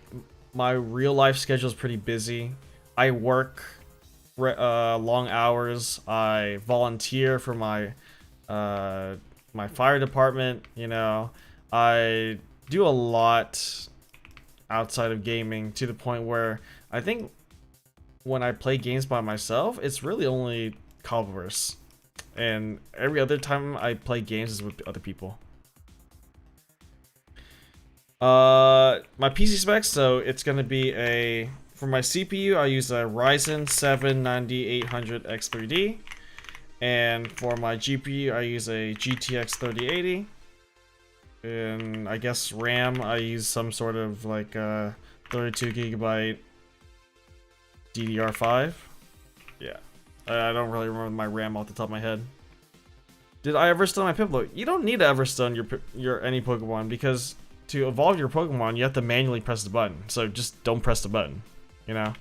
my real life schedule is pretty busy. I work long hours. I volunteer for my my fire department. You know, I do a lot outside of gaming, to the point where I think when I play games by myself, it's really only Cobbleverse, and every other time I play games is with other people. My PC specs, so it's gonna be for my CPU I use a Ryzen 7 9800X3D, and for my GPU I use a GTX 3080. And I guess RAM, I use some sort of like 32 gigabyte DDR5. Yeah, I don't really remember my RAM off the top of my head. Did I ever stun my Piplup? You don't need to ever stun your any Pokemon, because to evolve your Pokemon, you have to manually press the button. So just don't press the button, you know?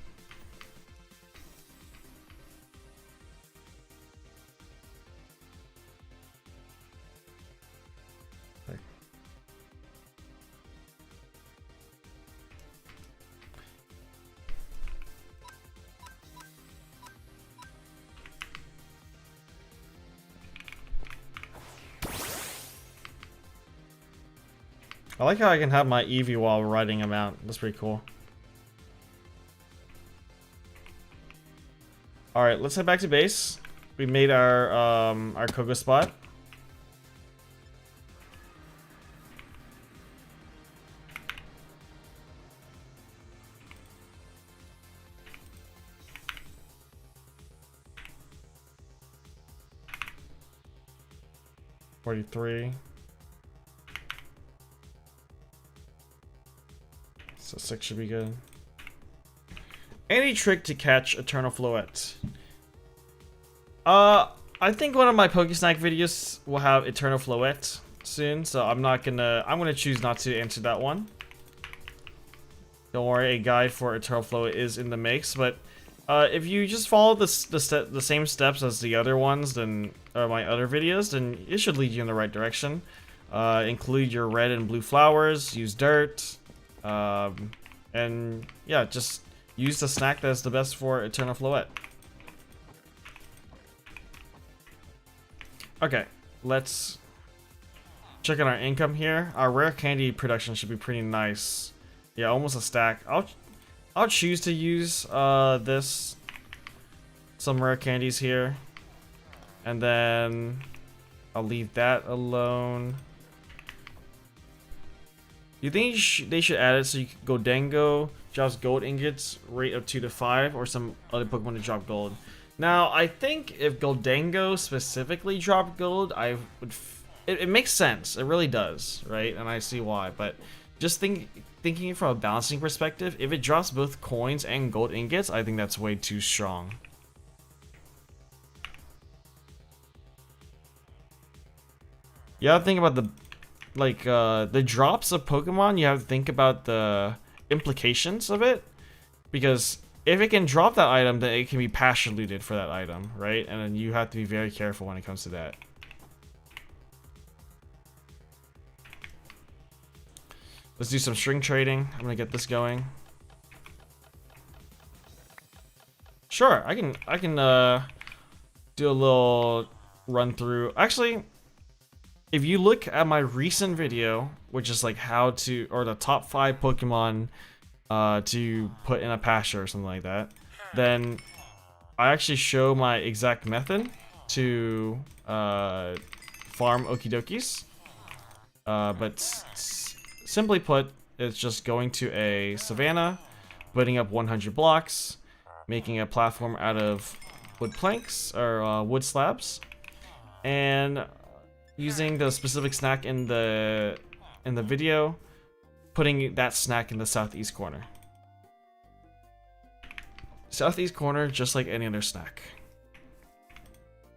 I like how I can have my Eevee while riding him out. That's pretty cool. Alright, let's head back to base. We made our Koga spot. $43. So 6 should be good. Any trick to catch Eternal Floette? I think one of my Pokesnack videos will have Eternal Floette soon, so I'm gonna choose not to answer that one. Don't worry, a guide for Eternal Floette is in the mix, but if you just follow the same steps as the other ones, then my other videos, then it should lead you in the right direction. Include your red and blue flowers, use dirt, and yeah, just use the snack that's the best for Eternal Floette. Okay, let's check on our income here. Our rare candy production should be pretty nice. Yeah, almost a stack. I'll choose to use some rare candies here, and then I'll leave that alone. You think they should add it so you can go Dango drops gold ingots rate of 2 to 5, or some other Pokemon to drop gold? Now, I think if Goldango specifically dropped gold, it makes sense. It really does, right? And I see why. But just thinking from a balancing perspective, if it drops both coins and gold ingots, I think that's way too strong. You have to think about the drops of Pokemon. You have to think about the implications of it, because if it can drop that item, then it can be pasture looted for that item, right? And then you have to be very careful when it comes to that. Let's do some string trading. I'm gonna get this going. Sure, I can do a little run through. Actually, if you look at my recent video, which is like the top 5 Pokemon to put in a pasture or something like that, then I actually show my exact method to farm Okidokis. But simply put, it's just going to a savanna, putting up 100 blocks, making a platform out of wood planks or wood slabs, and using the specific snack in the video, putting that snack in the southeast corner. Southeast corner, just like any other snack.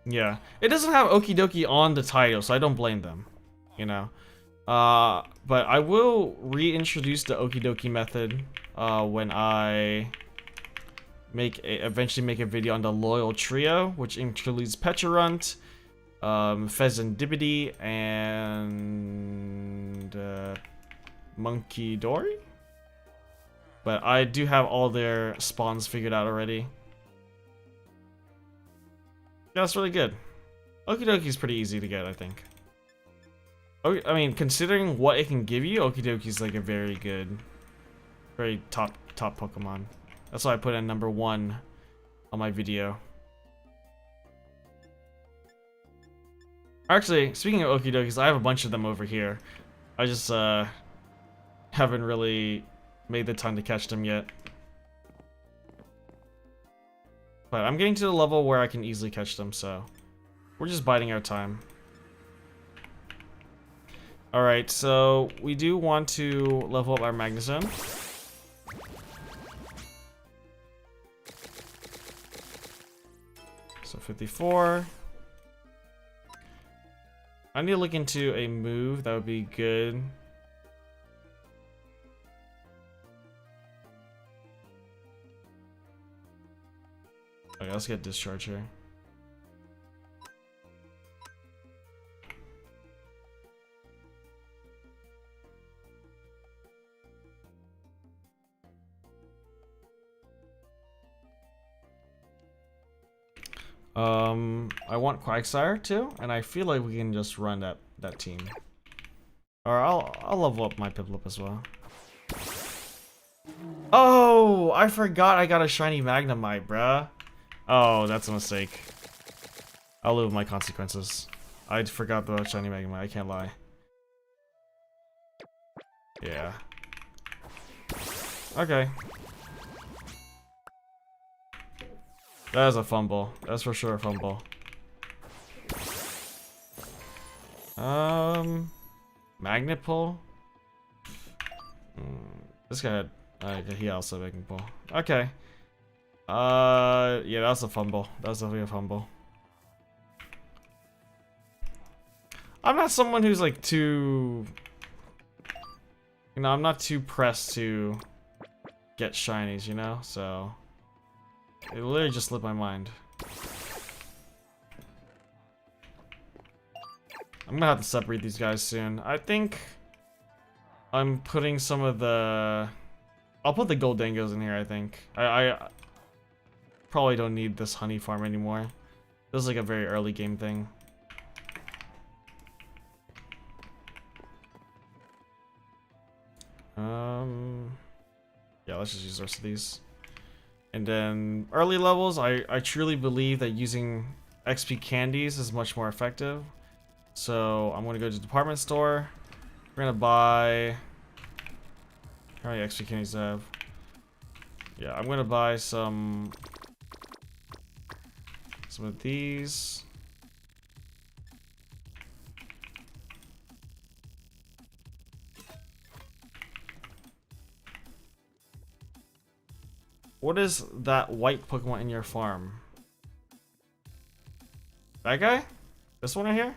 Yeah, it doesn't have Okidoki on the title, so I don't blame them, you know. But I will reintroduce the Okidoki method when I eventually make a video on the Loyal Trio, which includes Pecharunt, Pheasantibity, and Monkey Dory. But I do have all their spawns figured out already. Yeah, that's really good. Okidoki's pretty easy to get, I think. I mean, considering what it can give you, Okidoki's like a very good, very top Pokemon. That's why I put it at number 1 on my video. Actually, speaking of Okidokis, I have a bunch of them over here. I just haven't really made the time to catch them yet. But I'm getting to the level where I can easily catch them, so we're just biding our time. Alright, so we do want to level up our Magnezone. So 54. I need to look into a move that would be good. Okay, let's get Discharge here. I want Quagsire too, and I feel like we can just run that team. Or I'll level up my Piplup as well. Oh, I forgot I got a shiny Magnemite, bruh. Oh, that's a mistake. I'll live with my consequences. I forgot the shiny Magnemite, I can't lie. Yeah. Okay. That is a fumble. That's for sure a fumble. Magnet pull? This guy had, he also making pull. Okay. Yeah, that's a fumble. That's definitely a fumble. I'm not someone who's like too... You know, I'm not too pressed to get shinies, you know? So... It literally just slipped my mind. I'm gonna have to separate these guys soon. I think I'm putting some of the... I'll put the gold dangos in here, I think. I probably don't need this honey farm anymore. This is like a very early game thing. Yeah, let's just use the rest of these. And then early levels, I truly believe that using XP candies is much more effective. So I'm gonna go to the department store. We're gonna buy... How many XP candies do I have? Yeah, I'm gonna buy some of these. What is that white Pokemon in your farm? That guy? This one right here?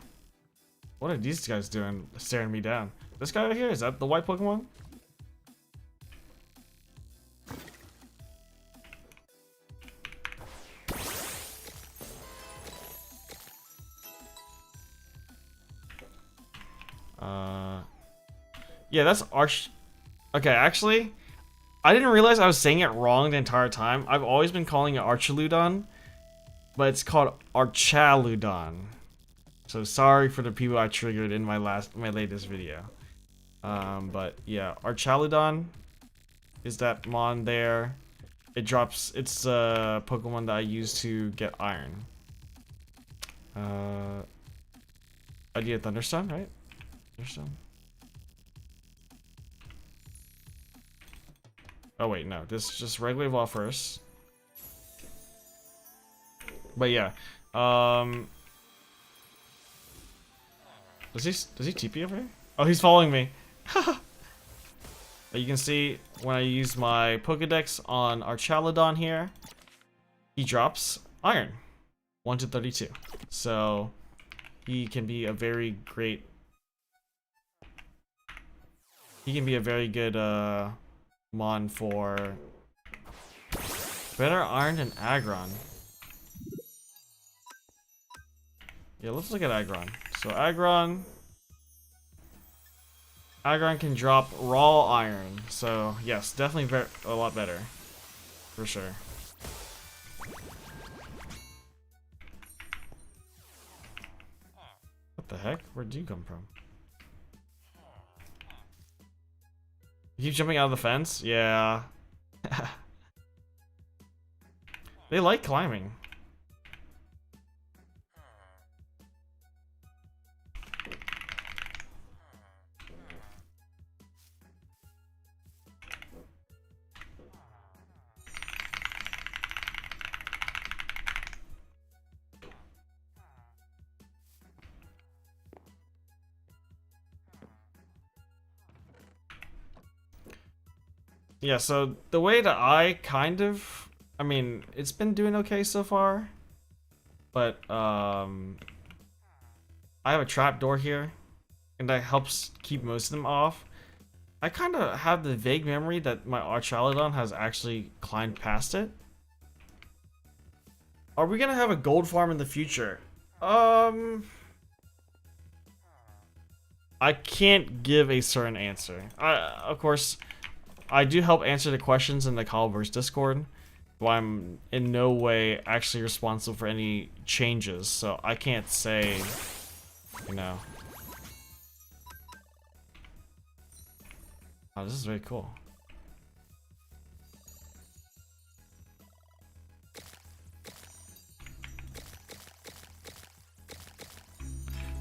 What are these guys doing staring me down? This guy right here? Is that the white Pokemon? Yeah, that's Arch... Okay, actually... I didn't realize I was saying it wrong the entire time. I've always been calling it Archaludon, but it's called Archaludon. So sorry for the people I triggered in my latest video. But yeah, Archaludon is that mon there. It drops. It's a Pokemon that I use to get iron. I need a Thunderstone, right? Thunderstone. Oh wait, no. This is just regular evolve first. But yeah, does he TP over here? Oh, he's following me. You can see when I use my Pokedex on Archaludon here, he drops iron, 1 to 32. So he can be a very great. He can be a very good mon for better iron than Aggron. Yeah, let's look at Aggron. So Aggron can drop raw iron. So yes, definitely a lot better, for sure. What the heck? Where'd you come from? You keep jumping out of the fence? Yeah. They like climbing. Yeah, so the way that I mean, it's been doing okay so far, but I have a trapdoor here, and that helps keep most of them off. I kind of have the vague memory that my Archalodon has actually climbed past it. Are we gonna have a gold farm in the future? I can't give a certain answer. Of course, I do help answer the questions in the Cobbleverse Discord, but I'm in no way actually responsible for any changes, so I can't say, you know. Oh, this is very cool.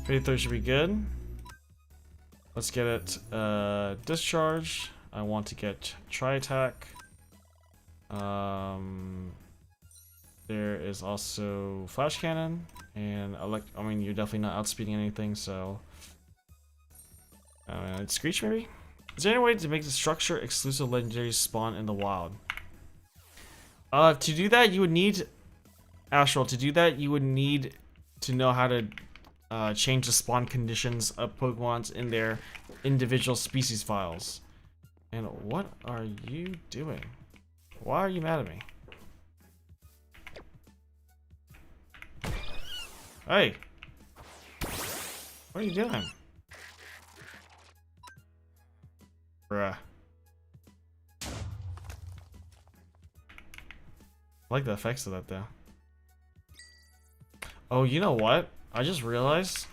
$53 should be good. Let's get it discharge. I want to get tri-attack. There is also flash cannon and I mean, you're definitely not outspeeding anything, so Screech maybe. Is there any way to make the structure exclusive legendaries spawn in the wild? To do that, you would need Astral. To do that, you would need to know how to change the spawn conditions of Pokemons in their individual species files. And what are you doing? Why are you mad at me? Hey! What are you doing? Bruh. I like the effects of that though. Oh, you know what? I just realized.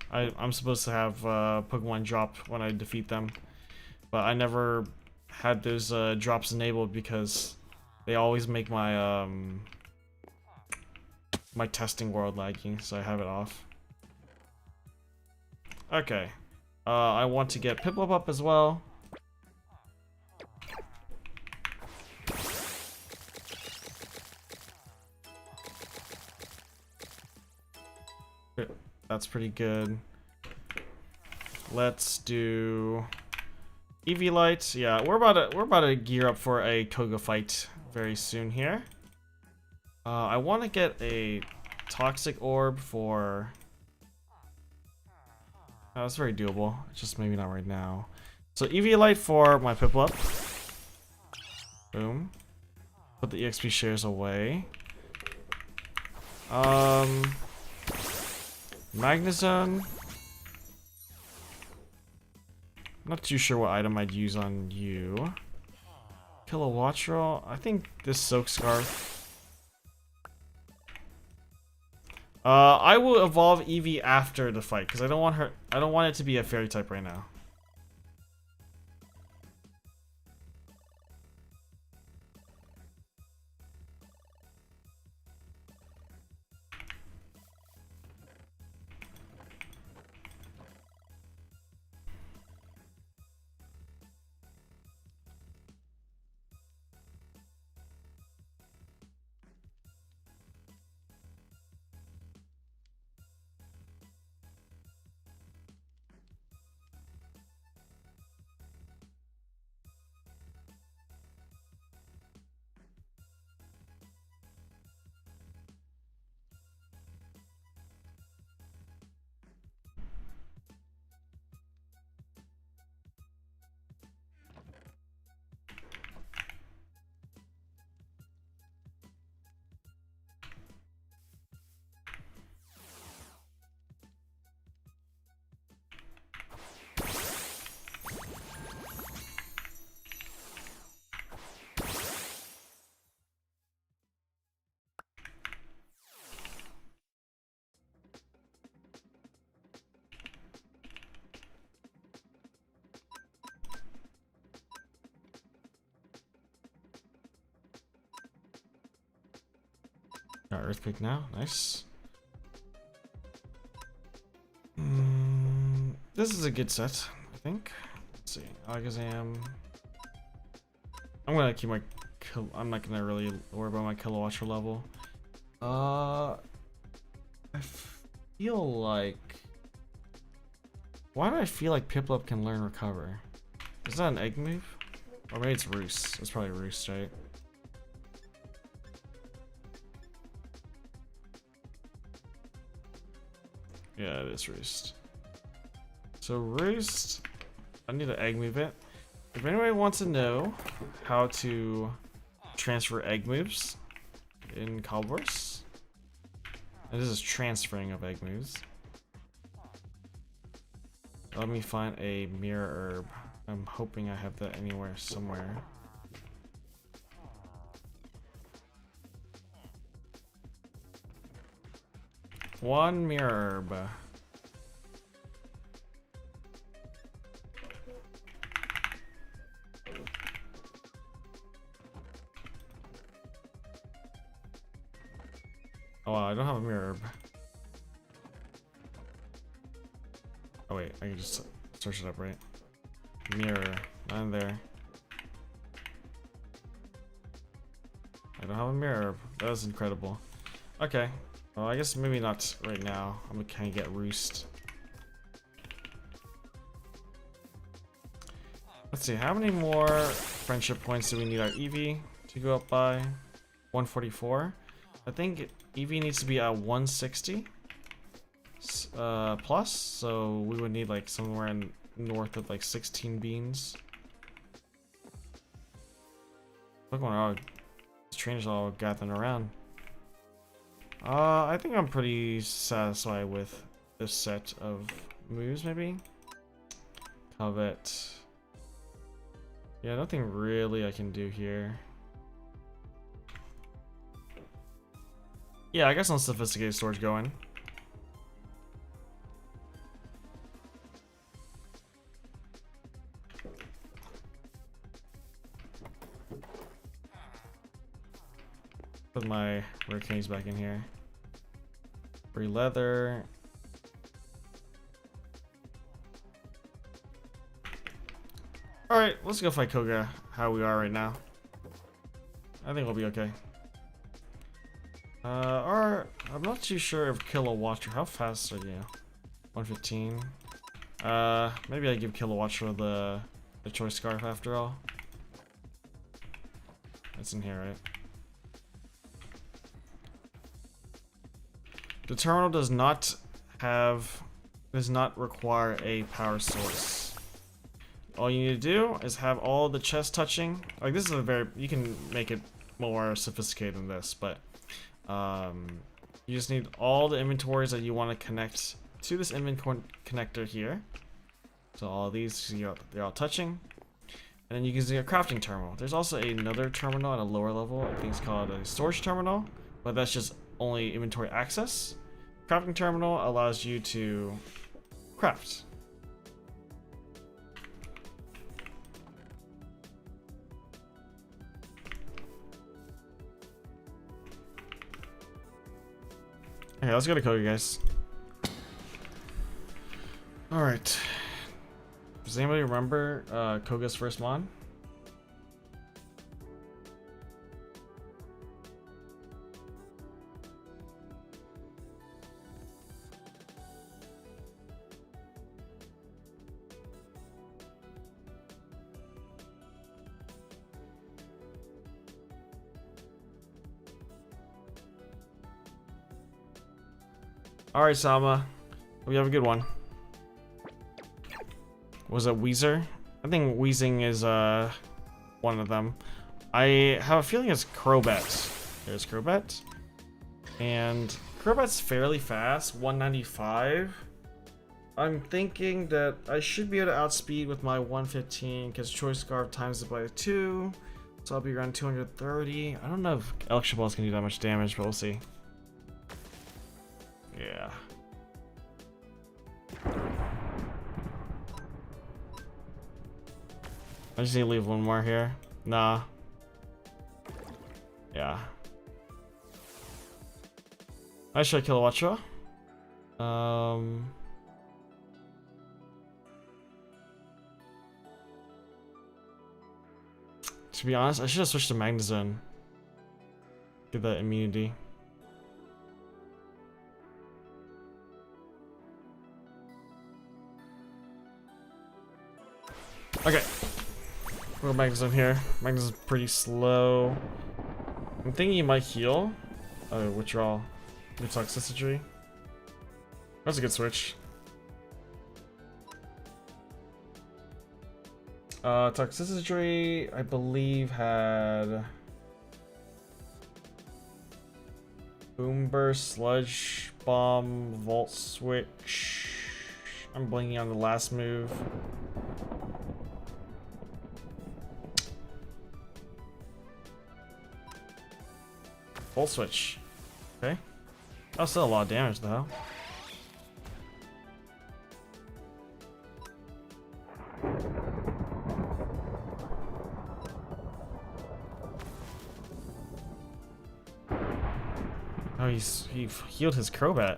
I'm supposed to have Pokemon drop when I defeat them, but I never had those drops enabled because they always make my my testing world laggy, so I have it off. Okay, I want to get Piplup up as well. That's pretty good. Let's do Eviolite. Yeah, we're about to gear up for a Koga fight very soon here. I want to get a Toxic Orb for. Oh, that's very doable. Just maybe not right now. So Eviolite for my Piplup. Boom. Put the EXP shares away. Magnezone. Not too sure what item I'd use on you. Kilowattrel. I think this Soak Scarf. I will evolve Eevee after the fight because I don't want her. I don't want it to be a Fairy type right now. Got Earthquake now, nice. This is a good set, I think. Let's see, Alakazam. I'm gonna keep my. I'm not gonna really worry about my Kilowattrel level. I feel like Why do I feel like Piplup can learn Recover? Is that an egg move? Or maybe it's Roost. It's probably Roost, right? Yeah, it is Roost. So Roost, I need to egg move it. If anybody wants to know how to transfer egg moves in Cobbleverse, and this is transferring of egg moves, let me find a mirror herb. I'm hoping I have that anywhere, somewhere. One mirror herb. Oh wow, I don't have a mirror herb. Oh wait, I can just search it up, right? Mirror, not in there. I don't have a mirror herb. That was incredible. Okay, well I guess maybe not right now. I'm gonna kind of get Roost. Let's see, how many more friendship points do we need our Eevee to go up by? 144. I think Eevee needs to be at 160 plus, so we would need like somewhere in north of like 16 beans. Look when our trainers all gathering around. I think I'm pretty satisfied with this set of moves, maybe. Covet. Yeah, nothing really I can do here. Yeah, I guess on sophisticated storage going. Put my rare candies back in here. Free leather. Alright, let's go fight Koga how we are right now. I think we'll be okay. Or I'm not too sure if Kilowatcher. How fast are you? 115. Maybe I give Kilowatcher the choice scarf after all. It's in here, right? The terminal does not require a power source. All you need to do is have all the chests touching. Like this is you can make it more sophisticated than this, but you just need all the inventories that you want to connect to this inventory connector here. So all of these, they're all touching. And then you can see a crafting terminal. There's also another terminal at a lower level. I think it's called a storage terminal, but that's just only inventory access. Crafting terminal allows you to craft. Okay, let's go to Koga, guys. Alright. Does anybody remember Koga's first mon? Alright, Sama. We have a good one. Was it Weezer? I think Weezing is one of them. I have a feeling it's Crobat. There's Crobat. And Crobat's fairly fast, 195. I'm thinking that I should be able to outspeed with my 115 because Choice Scarf times it by 2. So I'll be around 230. I don't know if Electro Balls can do that much damage, but we'll see. Yeah. I just need to leave one more here. Nah. Yeah. I should kill Kilowattra. To be honest, I should have switched to Magnezone. Get that immunity. Okay. We'll Magnus here. Magnus is pretty slow. I'm thinking he might heal. Oh, withdrawal. Good toxicity. That's a good switch. Toxicity, I believe, had Boom Burst, Sludge Bomb, Volt Switch. I'm blanking on the last move. Volt Switch. Okay. That's still a lot of damage though. Oh, he healed his Crobat.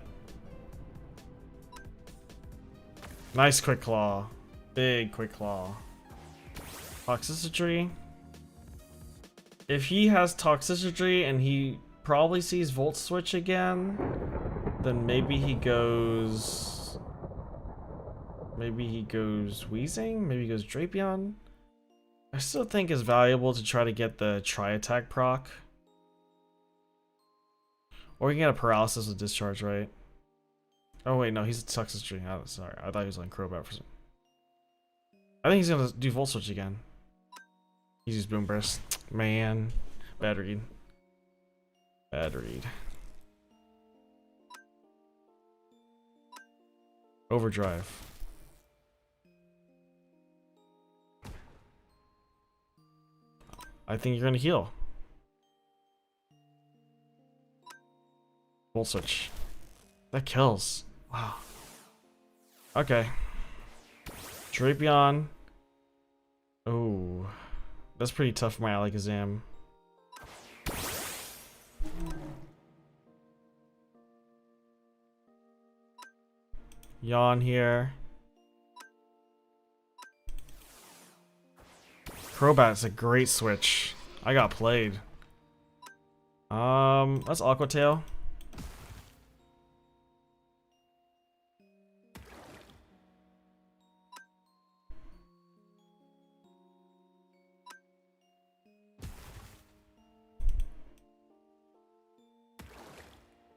Nice Quick Claw. Big Quick Claw. Toxicity. If he has Toxicity and he probably sees Volt Switch again, then maybe he goes... Maybe he goes Weezing? Maybe he goes Drapion? I still think it's valuable to try to get the Tri-Attack proc. Or you can get a Paralysis with Discharge, right? Oh wait, no, he's a Toxicity. Oh, sorry, I thought he was on Crobat for some... I think he's gonna do Volt Switch again. He's used Boom Burst. Man. Bad read. Bad read. Overdrive. I think you're gonna heal. Volt Switch. That kills. Wow. Okay. Drapion. Oh. That's pretty tough for my Alakazam. Yawn here. Crobat's a great switch. I got played. Let's Aqua Tail.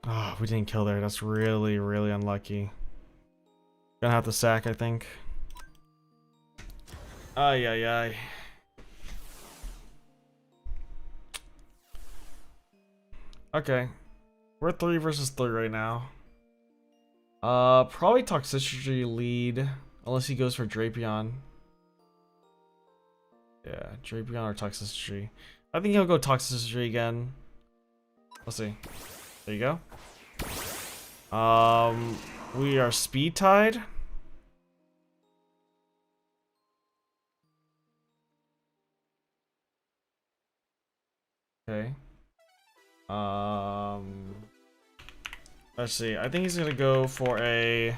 Oh, we didn't kill there. That's really, really unlucky. Gonna have to sack, I think. Ay, ay, ay. Okay. We're 3 versus 3 right now. Probably Toxicity lead. Unless he goes for Drapion. Yeah, Drapion or Toxicity. I think he'll go Toxicity again. Let's see. There you go. We are speed tied. Okay. Let's see. I think he's gonna go for a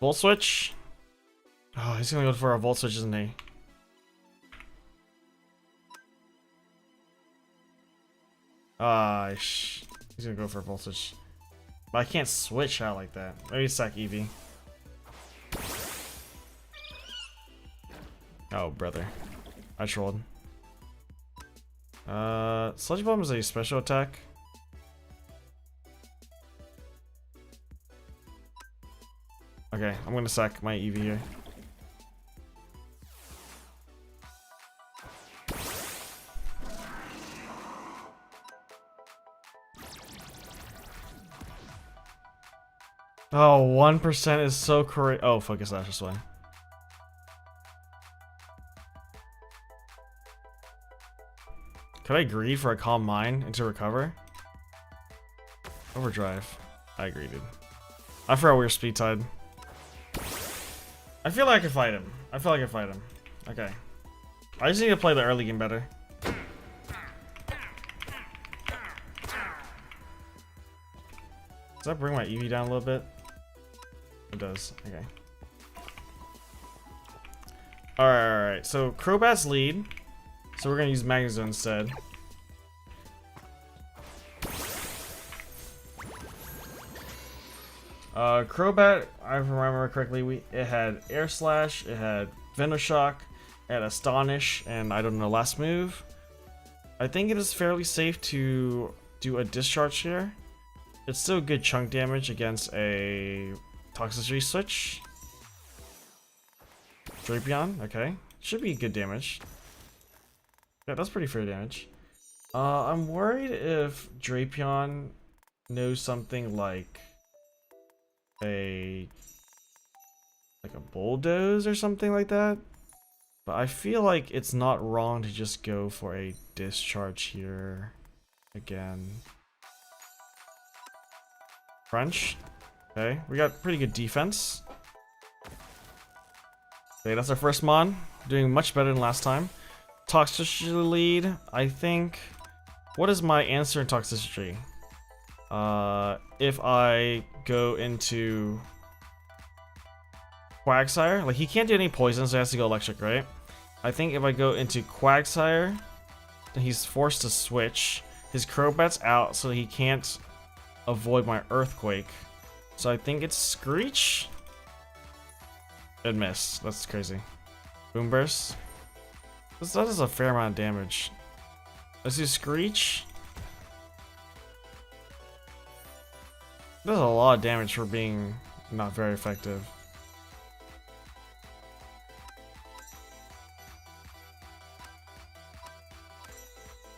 Volt Switch. Oh, he's gonna go for a Volt Switch, isn't he? He's gonna go for a Volt Switch. But I can't switch out like that. Maybe sack Eevee. Oh, brother. I trolled. Sludge Bomb is a special attack. Okay, I'm gonna sack my Eevee here. Oh, 1% is so correct. Oh, Focus Sash this way. Could I greed for a Calm Mind and to recover? Overdrive. I greeded. I forgot we were speed tied. I feel like I can fight him. I feel like I can fight him. Okay. I just need to play the early game better. Does that bring my Eevee down a little bit? It does. Okay. Alright. So Crobat's lead. So we're gonna use Magnezone instead. Crobat, if I remember correctly, it had Air Slash, it had Venoshock, and Astonish, and I don't know, last move. I think it is fairly safe to do a discharge here. It's still good chunk damage against a Toxicity switch. Drapion, okay. Should be good damage. Yeah, that's pretty fair damage. I'm worried if Drapion knows something like a bulldoze or something like that. But I feel like it's not wrong to just go for a discharge here again. Crunch. Okay, we got pretty good defense. Okay, that's our first mon. Doing much better than last time. Toxicity lead, I think. What is my answer in toxicity? If I go into Quagsire, like he can't do any poison, so he has to go electric, right? I think if I go into Quagsire, then he's forced to switch. His Crobat's out, so he can't avoid my Earthquake. So I think it's Screech. It missed. That's crazy. Boom Burst. That does a fair amount of damage. Let's do Screech. Does a lot of damage for being not very effective.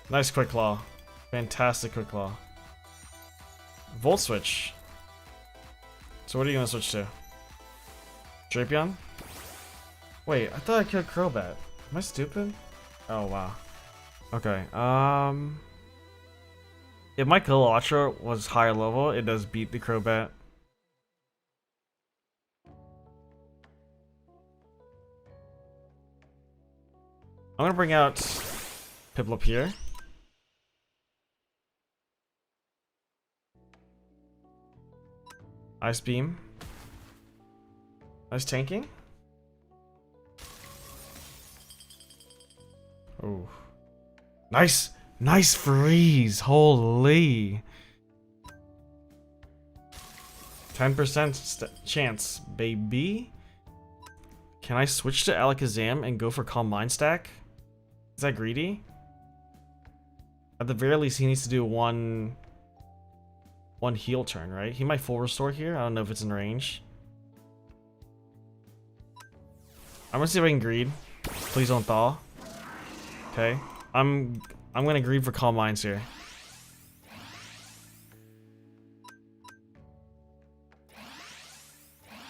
Nice Quick Claw. Fantastic Quick Claw. Volt Switch. So what are you gonna switch to? Drapion? Wait, I thought I killed Crobat. Am I stupid? Oh wow. Okay, if my Kilowattra was higher level, it does beat the Crobat. I'm gonna bring out Piplup here. Ice Beam. Nice tanking. Oh. Nice! Nice freeze! Holy! 10% chance, baby. Can I switch to Alakazam and go for Calm Mind stack? Is that greedy? At the very least, he needs to do one heal turn, right? He might full restore here. I don't know if it's in range. I'm gonna see if I can greed. Please don't thaw. Okay. I'm gonna greed for Calm Minds here.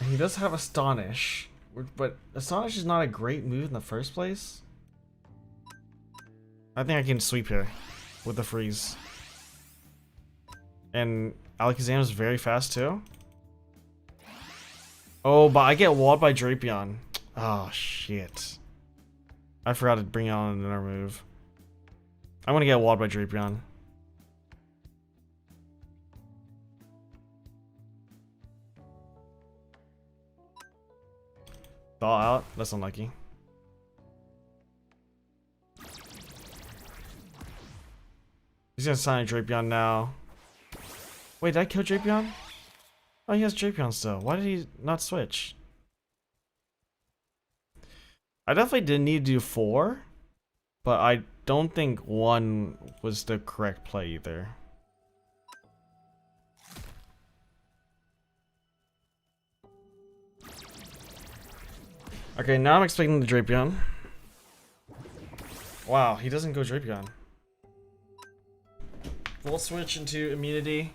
And he does have Astonish, but Astonish is not a great move in the first place. I think I can sweep here with the freeze. And Alakazam is very fast too. Oh, but I get walled by Drapion. Oh shit. I forgot to bring on another move. I'm gonna get walled by Drapion. Thaw out. That's unlucky. He's gonna sign a Drapion now. Wait, did I kill Drapion? Oh, he has Drapion still. Why did he not switch? I definitely didn't need to do 4, but I don't think 1 was the correct play either. Okay, now I'm expecting the Drapion. Wow, he doesn't go Drapion. We'll switch into immunity.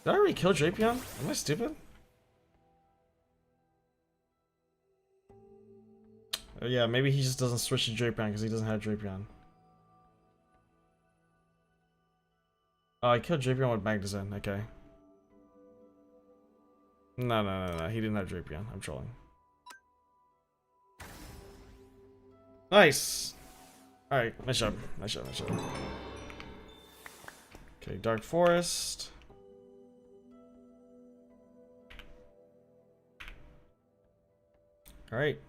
Did I already kill Drapion? Am I stupid? Oh, yeah, maybe he just doesn't switch to Drapion because he doesn't have Drapion. Oh, I killed Drapion with Magnezone. Okay. No. He didn't have Drapion. I'm trolling. Nice! Alright, nice job. Nice job. Okay, Dark Forest. Alright.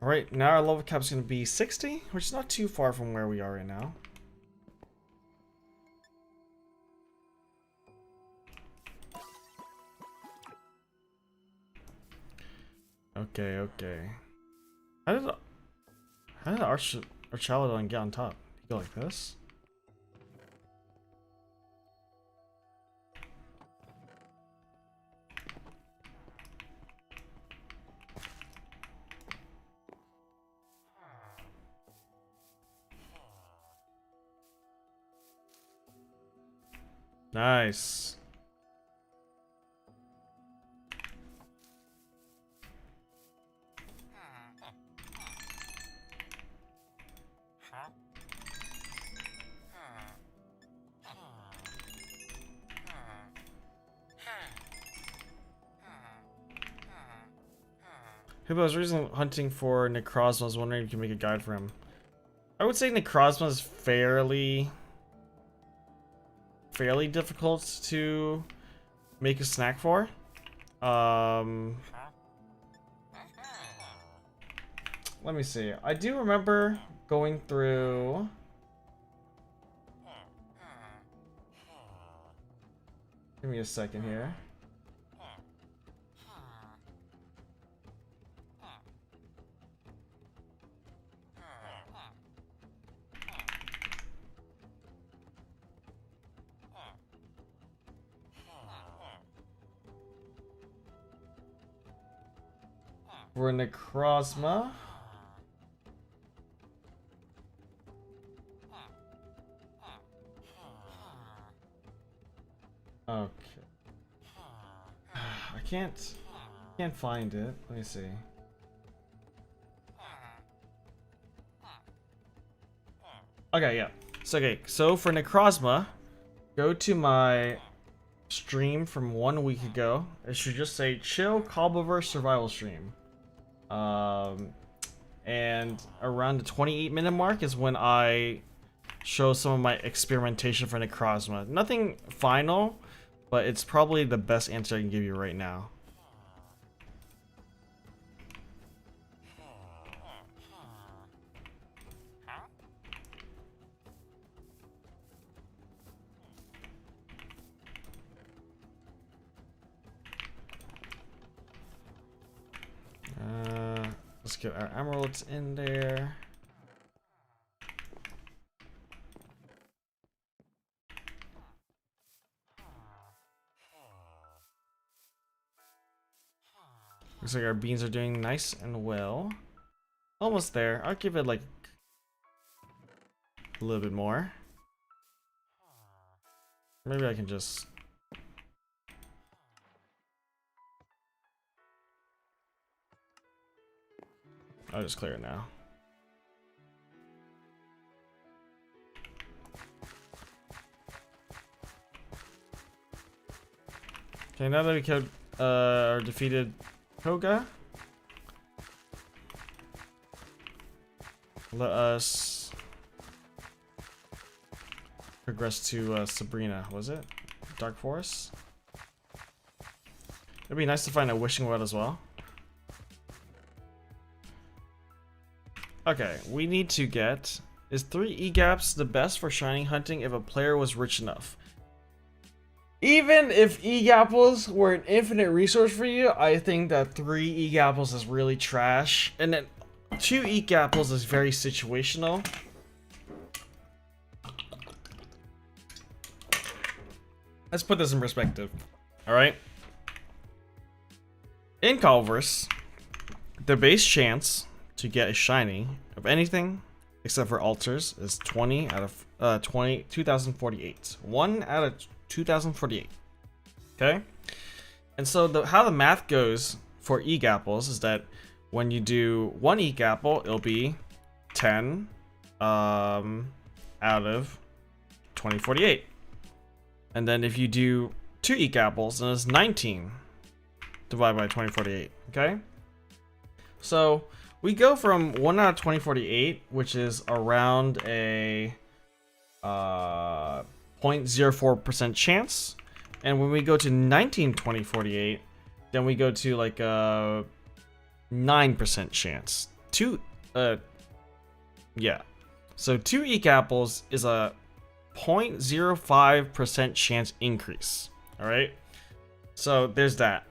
Alright, now our level cap is going to be 60, which is not too far from where we are right now. Okay. How did Archalodon get on top? You go like this? Nice. I was recently hunting for Necrozma. I was wondering if you can make a guide for him. I would say Necrozma is fairly difficult to make a snack for. Let me see. I do remember going through. Give me a second here. For Necrozma. Okay. I can't find it. Let me see. Okay, yeah. So for Necrozma, go to my stream from 1 week ago. It should just say chill Cobbleverse survival stream. And around the 28-minute mark is when I show some of my experimentation for Necrozma. Nothing final, but it's probably the best answer I can give you right now. Let's get our emeralds in there. Looks like our beans are doing nice and well. Almost there. I'll give it like a little bit more. Maybe I can just... I'll just clear it now. Okay, now that we killed or defeated Koga, let us progress to Sabrina. Was it Dark Forest? It'd be nice to find a wishing well as well. Okay, we need to get... Is 3 E-gaps the best for shining hunting if a player was rich enough? Even if E-gapples were an infinite resource for you, I think that 3 E-gapples is really trash. And then 2 E-gapples is very situational. Let's put this in perspective. Alright? In Cobbleverse, the base chance to get a shiny of anything except for altars is 20 out of 2048. 1 out of 2048. Okay? And so how the math goes for E-gapples is that when you do 1 E-gapple, it'll be 10 out of 2048. And then if you do 2 E-gapples, then it's 19 divided by 2048. Okay? So we go from 1 out of 2048, which is around a 0.04% chance. And when we go to 19 2048, then we go to like a 9% chance yeah. So 2 EK apples is a 0.05% chance increase. Alright? So there's that.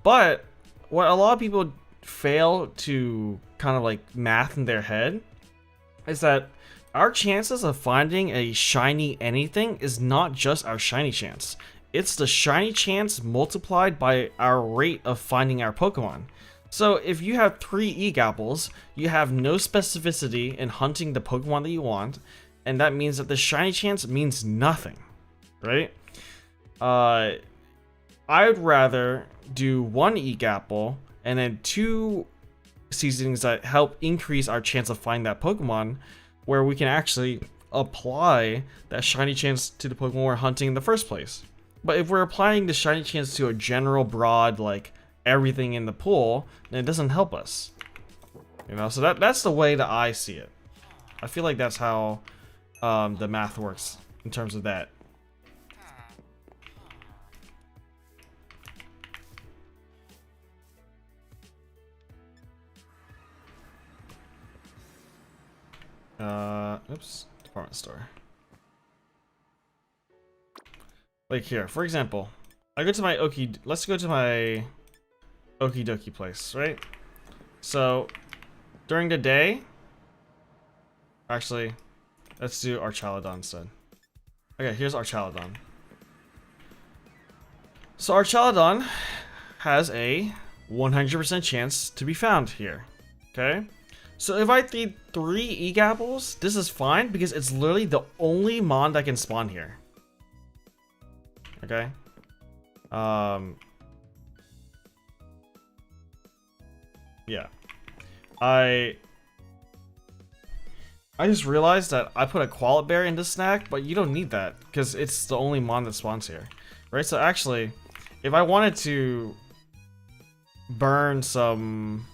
But what a lot of people fail to kind of like math in their head is that our chances of finding a shiny anything is not just our shiny chance. It's the shiny chance multiplied by our rate of finding our Pokemon. So if you have 3 EK apples, you have no specificity in hunting the Pokemon that you want, and that means that the shiny chance means nothing, right? I would rather do 1 EK apple and then 2 seasonings that help increase our chance of finding that Pokemon, where we can actually apply that shiny chance to the Pokemon we're hunting in the first place. But if we're applying the shiny chance to a general broad, like everything in the pool, then it doesn't help us. You know, so that's the way that I see it. I feel like that's how the math works in terms of that. Oops, department store. Like here, for example, I go to my let's go to my Okie dokie place, right? So, during the day, actually, let's do Archaludon instead. Okay, here's Archaludon. So Archaludon has a 100% chance to be found here, okay? So if I feed 3 EK apples, this is fine because it's literally the only mon that can spawn here. Okay? Yeah. I just realized that I put a Qualit Berry in this snack, but you don't need that because it's the only mon that spawns here. Right? So actually, if I wanted to burn some...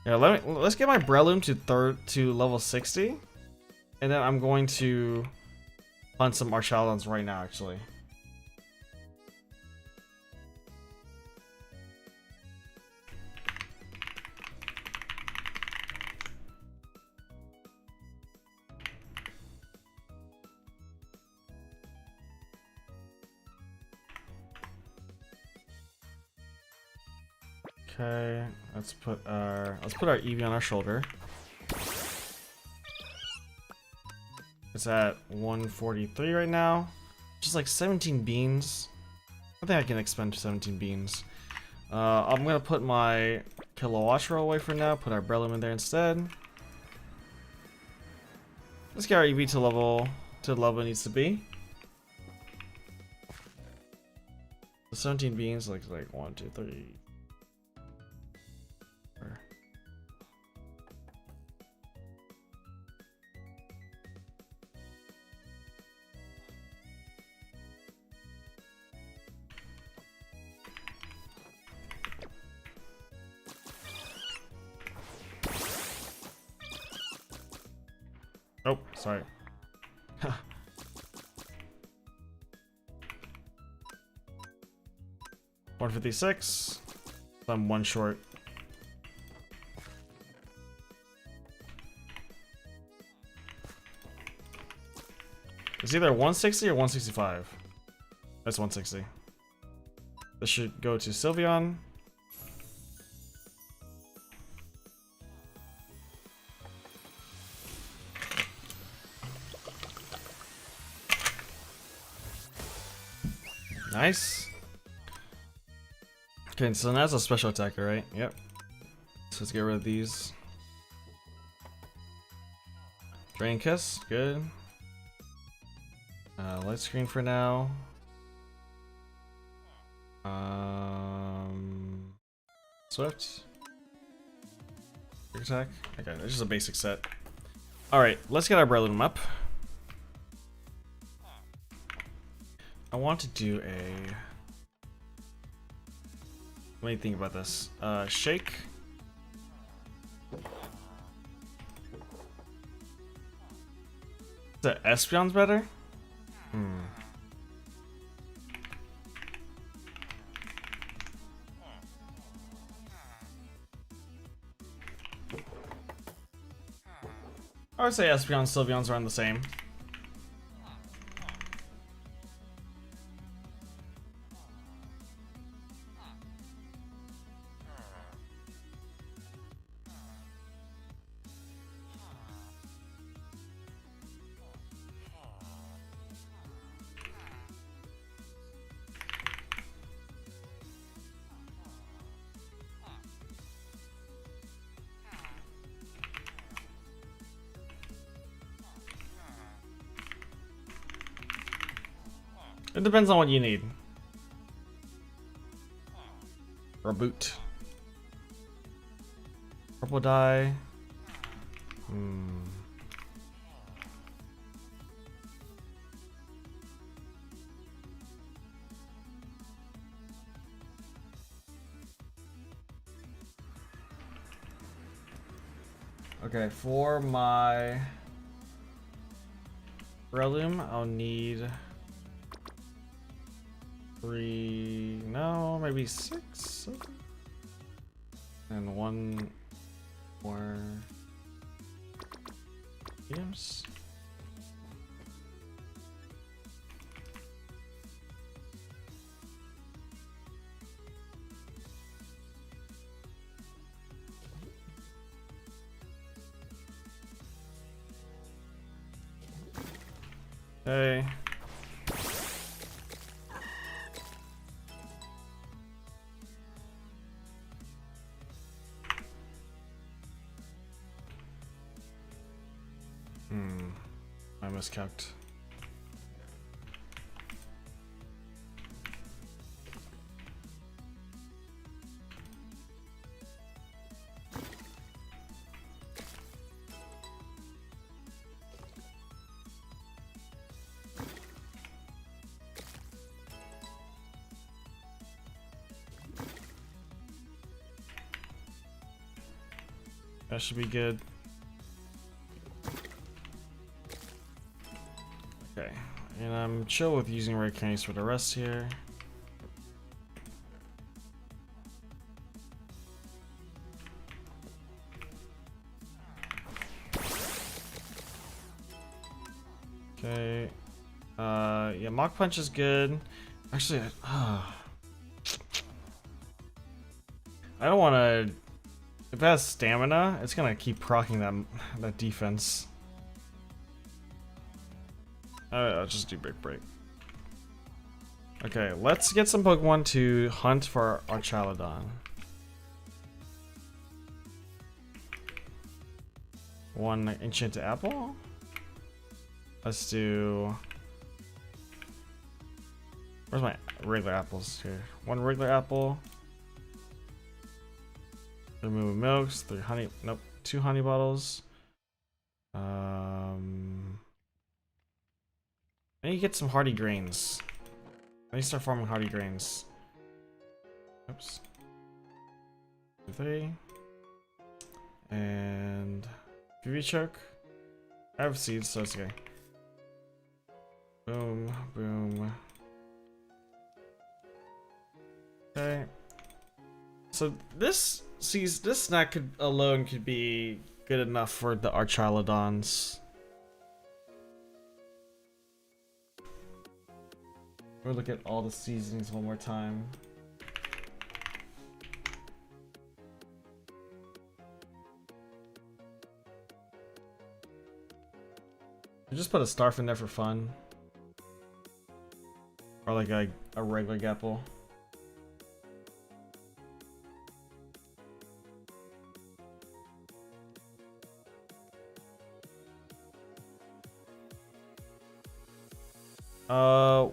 Yeah, let's get my Breloom to level 60, and then I'm going to hunt some Archaludons right now, actually. Okay, let's put our Eevee on our shoulder. It's at 143 right now. Just like 17 beans. I think I can expend 17 beans. I'm gonna put my Kilowattrel away for now. Put our Breloom in there instead. Let's get our Eevee to the level it needs to be. So 17 beans, like 1, 2, 3. Oh, sorry. 156. I'm 1 short. It's either 160 or 165. That's 160. This should go to Sylveon. Nice. Okay, so that's a special attacker, right? Yep. So let's get rid of these. Drain Kiss, good. Light Screen for now. Swift. Quick attack. Okay, this is a basic set. Alright, let's get our Breloom up. I want to do a... What do you think about this? Shake. Is that Espeon's better? I would say Espeon and Sylveon's around the same. It depends on what you need. Reboot. Purple dye. Okay, for my Breloom, I'll need 3, no, maybe 6, and 1 more items. Okay. I miscalced. That should be good. Okay, and I'm chill with using red candies for the rest here. Okay, yeah, Mach Punch is good. Actually, I don't want to. If it has stamina, it's gonna keep proccing that defense. I'll just do Big Break. Okay, let's get some Pokemon to hunt for our Archaludon. One Enchanted Apple. Let's do. Where's my regular apples here? 1 regular apple. Remove milks, 3 honey. Nope, 2 honey bottles. I need to get some hardy grains. I need to start farming hardy grains. Oops. 2, 3. And PV choke. I have seeds, so it's okay. Boom, boom. Okay. So this snack alone could be good enough for the Archaludons. We'll look at all the seasonings one more time. I just put a Starf in there for fun. Or like a regular Gapple.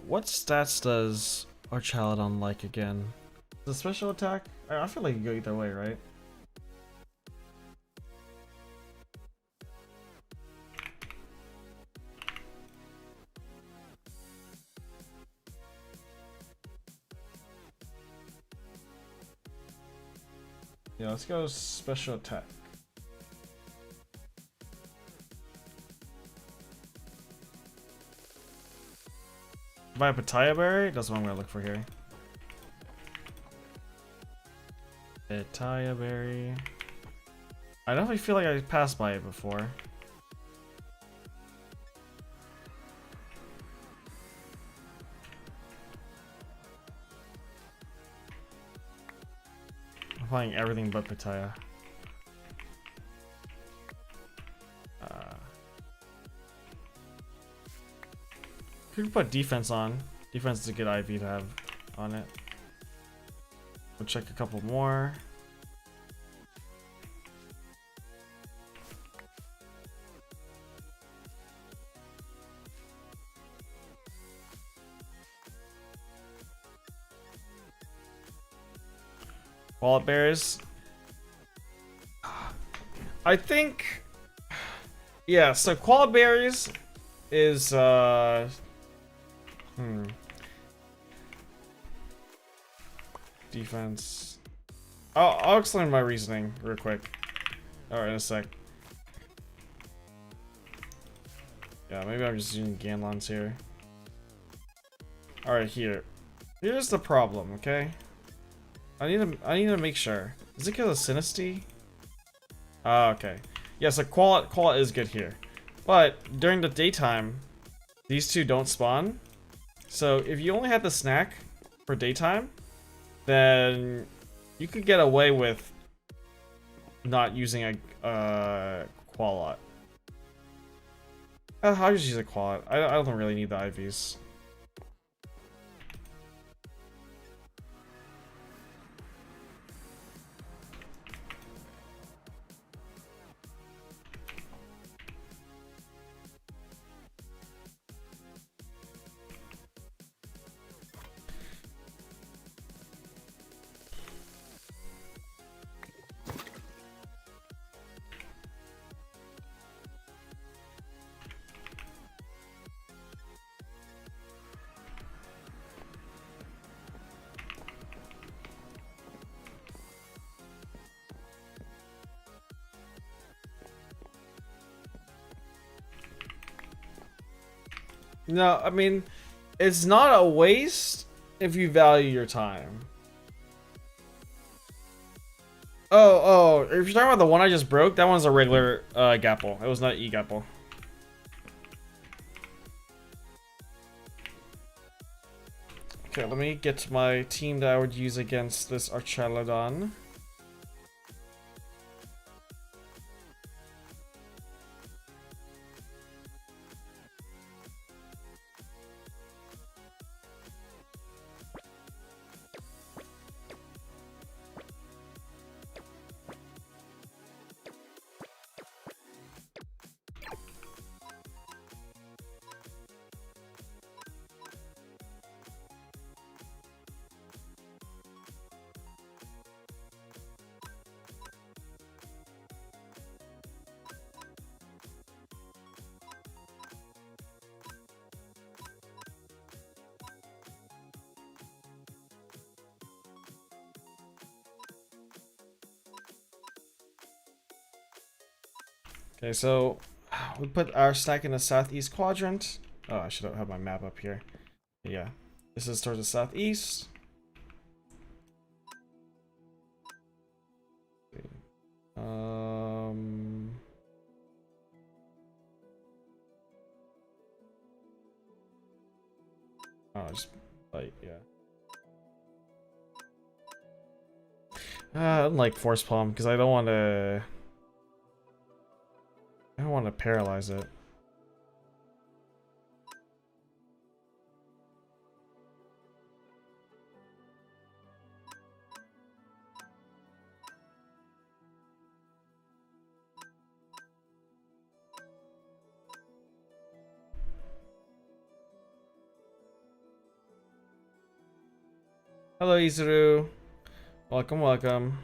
What stats does Archaludon like again? The special attack? I feel like you go either way, right? Yeah, let's go special attack. If I have Pitaya Berry, that's what I'm gonna look for here. Pitaya Berry. I definitely feel like I passed by it before. I'm playing everything but Pitaya. Could put defense on. Defense is a good IV to have on it. We'll check a couple more. Wallet bears. I think, yeah, so koala berries is defense. I'll explain my reasoning real quick. Alright, in a sec. Yeah, maybe I'm just using Ganlons here. Alright, here's the problem, okay? I need to make sure. Is it because of Sinisty? Okay. Yeah, so Koala is good here. But during the daytime, these two don't spawn. So if you only had the snack for daytime, then you could get away with not using a Qualot. I'll just use a Qualot. I don't really need the IVs. No, I mean, it's not a waste if you value your time. Oh, if you're talking about the one I just broke, that one's a regular Gapple. It was not E-Gapple. Okay, let me get to my team that I would use against this Archelodon. Okay, so we put our stack in the southeast quadrant. Oh, I should have my map up here. Yeah, this is towards the southeast. Oh, just like, yeah. I don't like Force Palm because I don't want to. I don't want to paralyze it. Hello, Izuru. Welcome, welcome.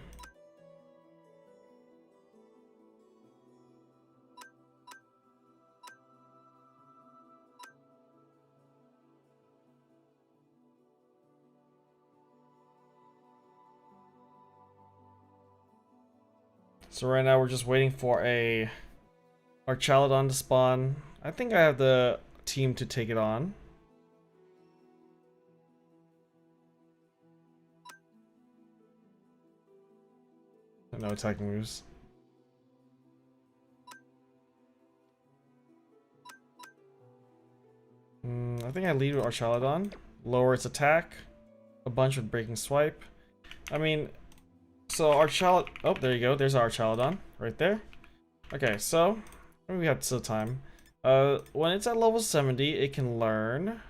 So right now we're just waiting for a Archelodon to spawn. I think I have the team to take it on. No attacking moves. I think I lead with Archelodon. Lower its attack. A bunch with Breaking Swipe. I mean, So our child. Oh, there you go. There's our Archaludon right there. Okay, so we have still time. When it's at level 70, it can learn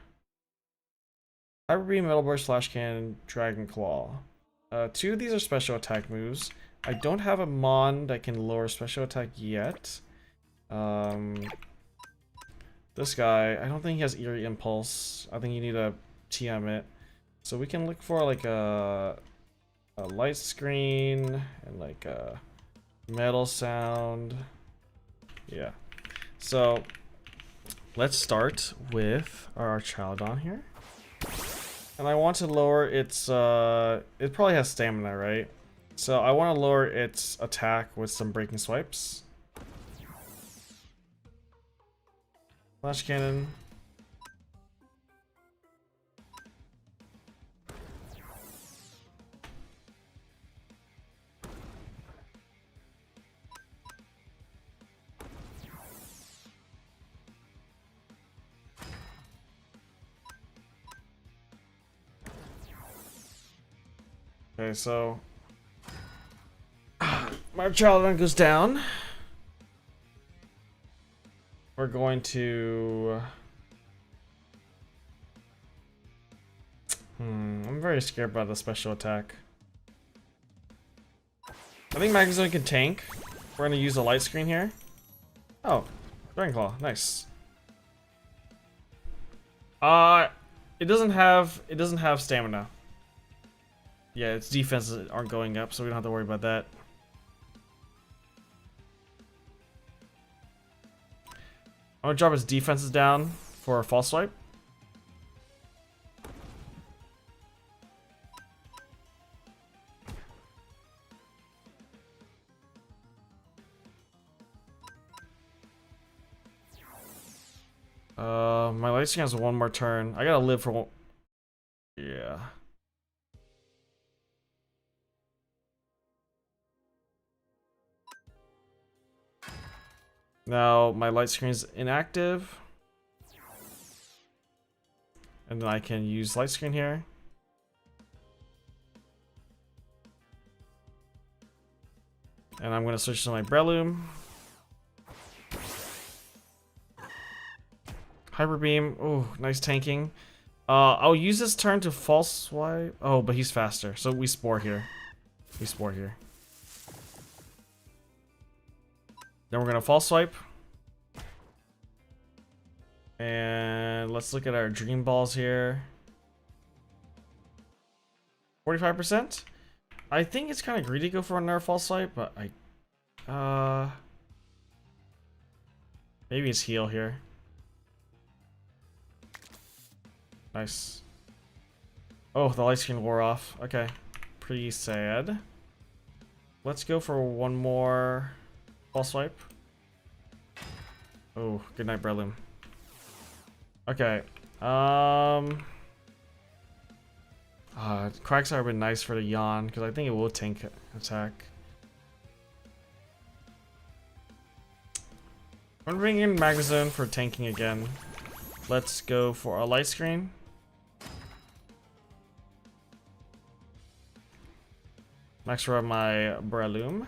Hyper Beam, Metal Burst, Flash Cannon, Dragon Claw. Two of these are special attack moves. I don't have a Mon that can lower special attack yet. This guy, I don't think he has Eerie Impulse. I think you need to TM it. So we can look for like a light screen and like a metal sound. Yeah. So let's start with our Archaludon here. And I want to lower its it probably has stamina, right? So I want to lower its attack with some breaking swipes. Flash cannon. Okay, so my Archaludon goes down. We're going to I'm very scared about the special attack. I think Magnezone can tank. We're gonna use a light screen here. Oh, Dragon Claw, nice. It doesn't have stamina. Yeah, its defenses aren't going up, so we don't have to worry about that. I'm gonna drop its defenses down for a false swipe. My light screen has one more turn. I gotta live for one. Yeah. Now my light screen is inactive. And then I can use light screen here. And I'm gonna switch to my Breloom. Hyper Beam. Oh, nice tanking. I'll use this turn to false swipe. Oh, but he's faster. So we Spore here. We Spore here. Then we're gonna false swipe. And let's look at our Dream Balls here. 45%? I think it's kind of greedy to go for another false swipe, but maybe it's heal here. Nice. Oh, the light screen wore off. Okay. Pretty sad. Let's go for one more false swipe. Oh, good night, Breloom. Okay. Quagsire would have been nice for the yawn, because I think it will tank attack. I'm bringing in Magnezone for tanking again. Let's go for a light screen. Next for my Breloom.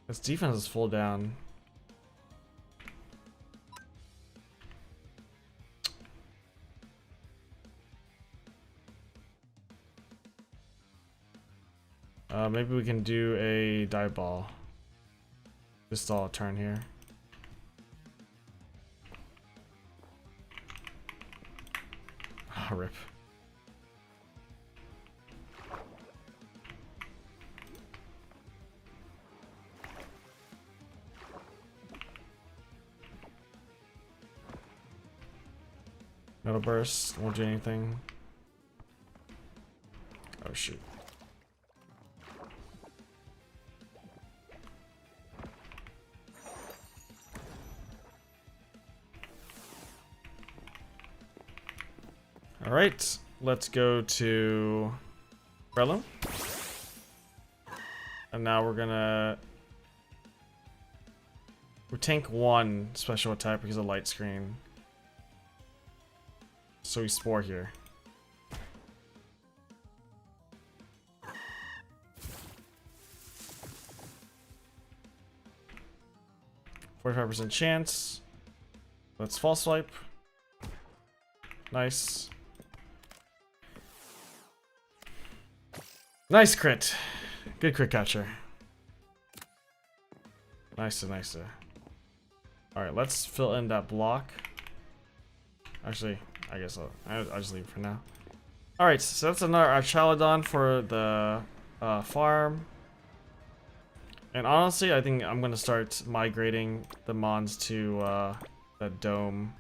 Its defense is full down. Maybe we can do a dive ball. Just stall a turn here. Ah, rip. Metal Burst, won't do anything. Oh shoot. Alright, let's go to Breloom. And now we're tank one special attack because of light screen. So we Spore here. 45% chance. Let's false swipe. Nice. Nice crit. Good crit catcher. Nice. Alright, let's fill in that block. Actually, I guess I'll just leave it for now. Alright, so that's another Archalodon for the farm. And honestly, I think I'm gonna start migrating the mons to the dome.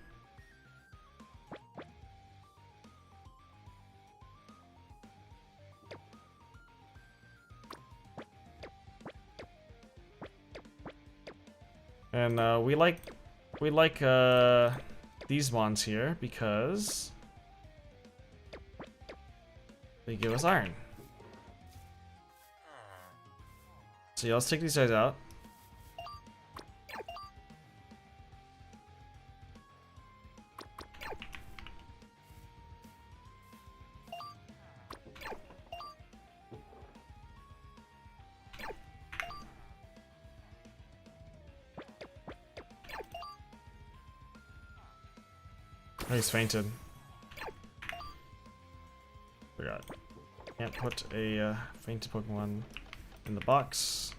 And we like these mons here because they give us iron. So yeah, let's take these guys out. Oh, he's fainted. Forgot. Can't put a fainted Pokemon in the box.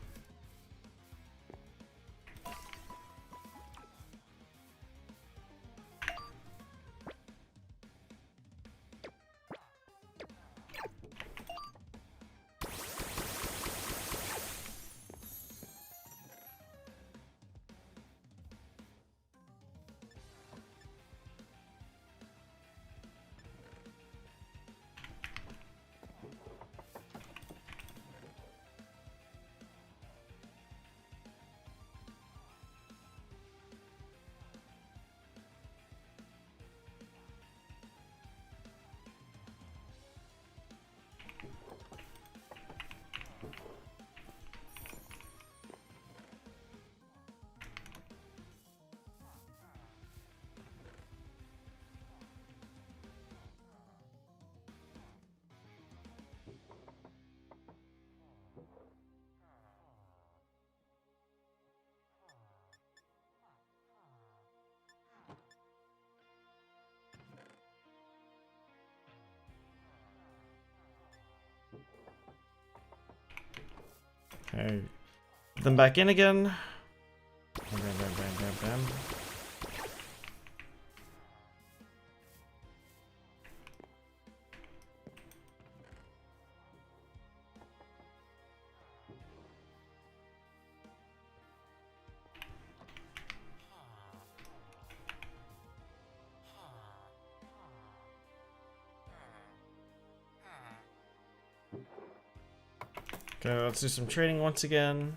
Okay, put them back in again. Bam, bam, bam, bam, bam. Okay, let's do some trading once again.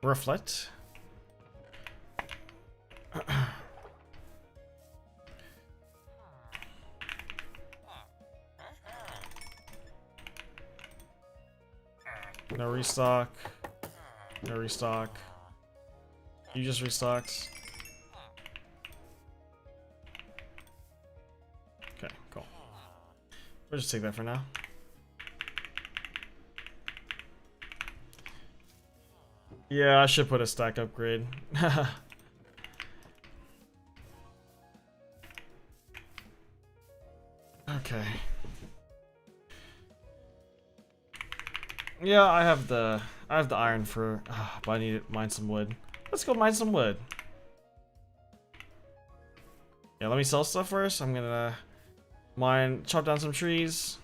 Reflect. No restock. No restock. You just restocked. Okay, cool. We'll just take that for now. Yeah, I should put a stack upgrade. Okay. Yeah, I have the iron for, but I need to mine some wood. Let's go mine some wood. Yeah, let me sell stuff first. I'm gonna chop down some trees.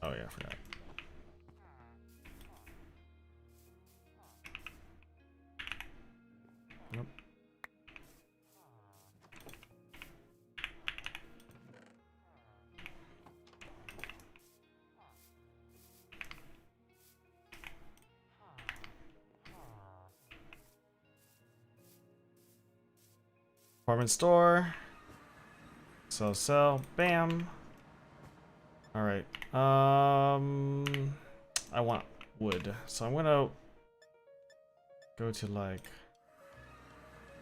Oh yeah, I forgot. Nope. Apartment store. Sell. Bam. All right. I want wood, so I'm gonna go to like.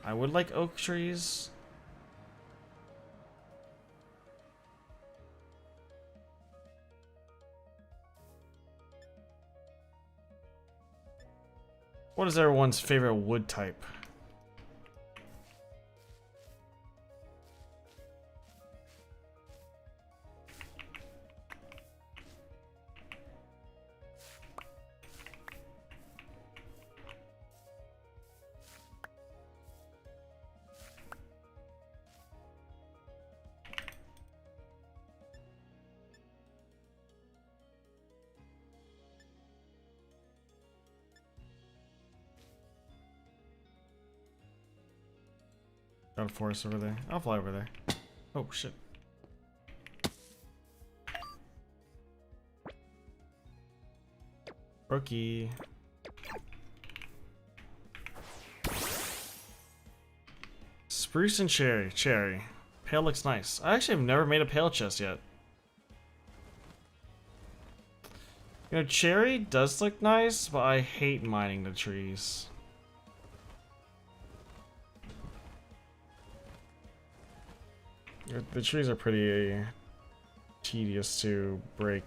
I would like oak trees. What is everyone's favorite wood type? Got a forest over there. I'll fly over there. Oh shit. Rookie. Spruce and cherry. Cherry. Pale looks nice. I actually have never made a pale chest yet. You know, cherry does look nice, but I hate mining the trees. The trees are pretty tedious to break.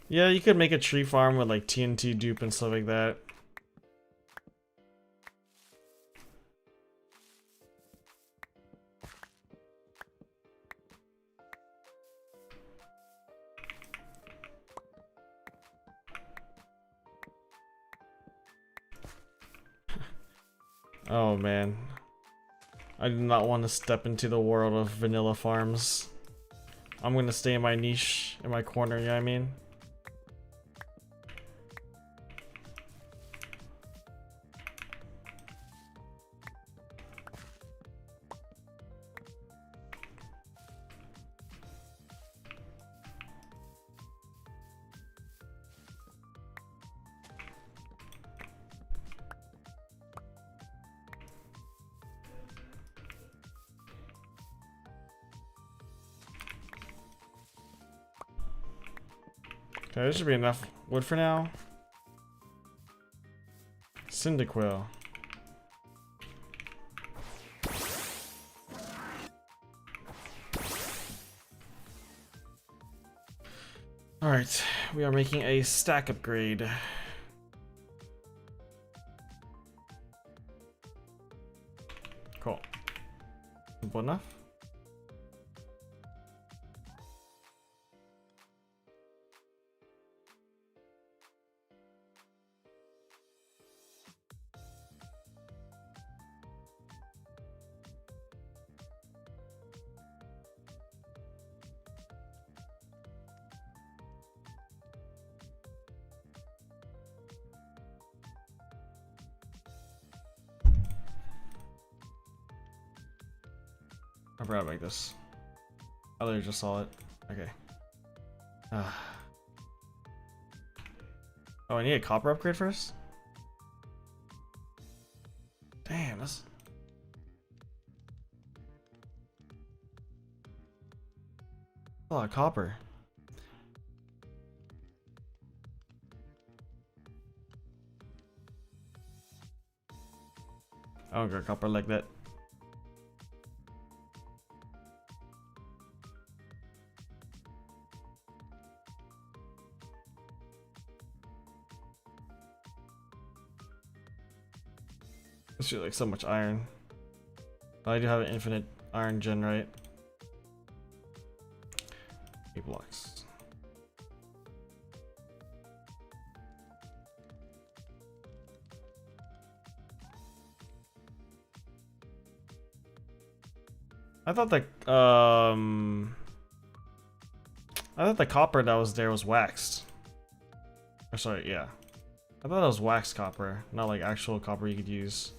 Yeah, you could make a tree farm with like TNT dupe and stuff like that. Oh man. I do not want to step into the world of vanilla farms. I'm gonna stay in my niche, in my corner, you know what I mean? Okay, there should be enough wood for now. Cyndaquil. Alright, we are making a stack upgrade. Cool. Simple enough. I forgot about this. I literally just saw it. Okay. Oh, I need a copper upgrade first? Damn, that's... a lot of copper. I don't got copper like that. It's just like so much iron. But I do have an infinite iron gen, right? 8 blocks. I thought the copper that was there was waxed. Or sorry, yeah. I thought it was waxed copper, not like actual copper you could use.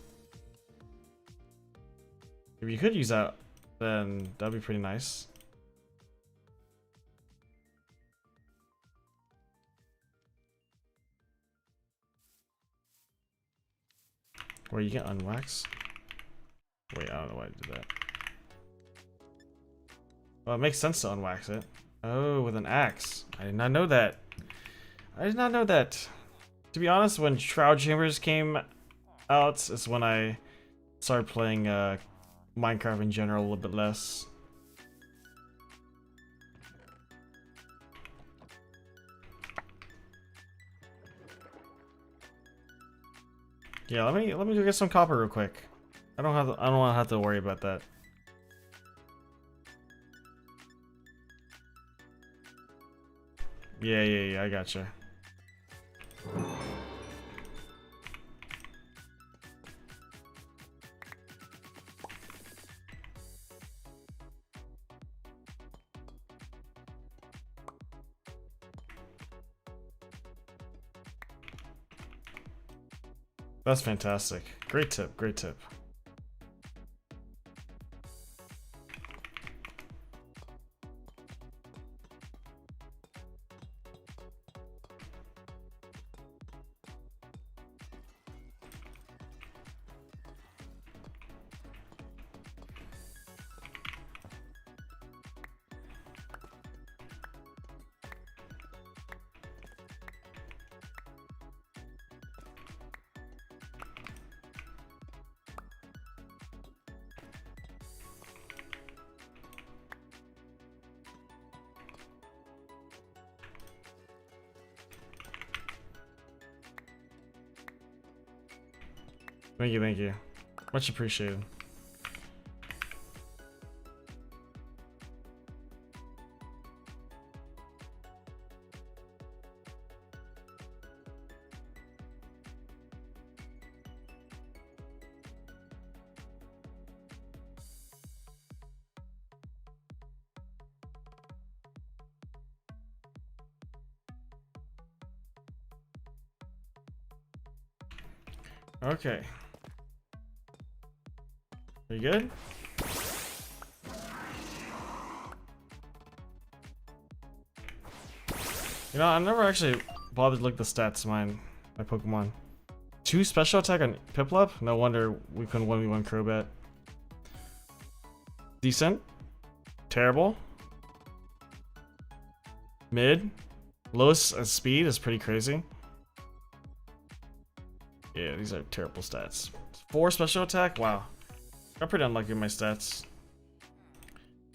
If you could use that, then that'd be pretty nice. Where you can unwax? Wait, I don't know why I did that. Well, it makes sense to unwax it. Oh, with an axe. I did not know that. I did not know that. To be honest, when Shroud Chambers came out, is when I started playing Minecraft in general a little bit less. Yeah, let me go get some copper real quick. I don't want to have to worry about that. Yeah, I gotcha. That's fantastic. Great tip, great tip. Thank you. Much appreciated. Okay. You good? You know, I never actually bothered to look at the stats of my Pokemon. 2 special attack on Piplup? No wonder we couldn't 1v1 Crobat. Decent. Terrible. Mid. Lowest speed is pretty crazy. Yeah, these are terrible stats. 4 special attack? Wow. I'm pretty unlucky with my stats.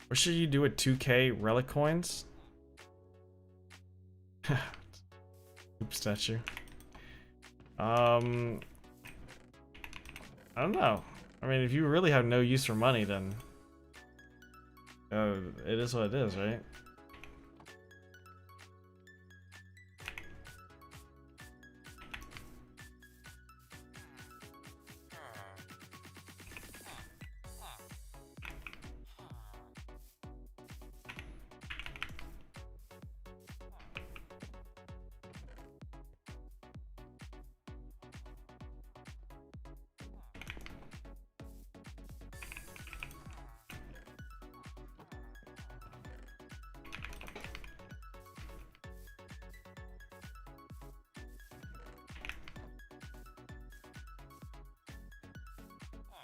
What should you do with 2k relic coins? Oops, statue. I don't know. I mean, if you really have no use for money, then it is what it is, right?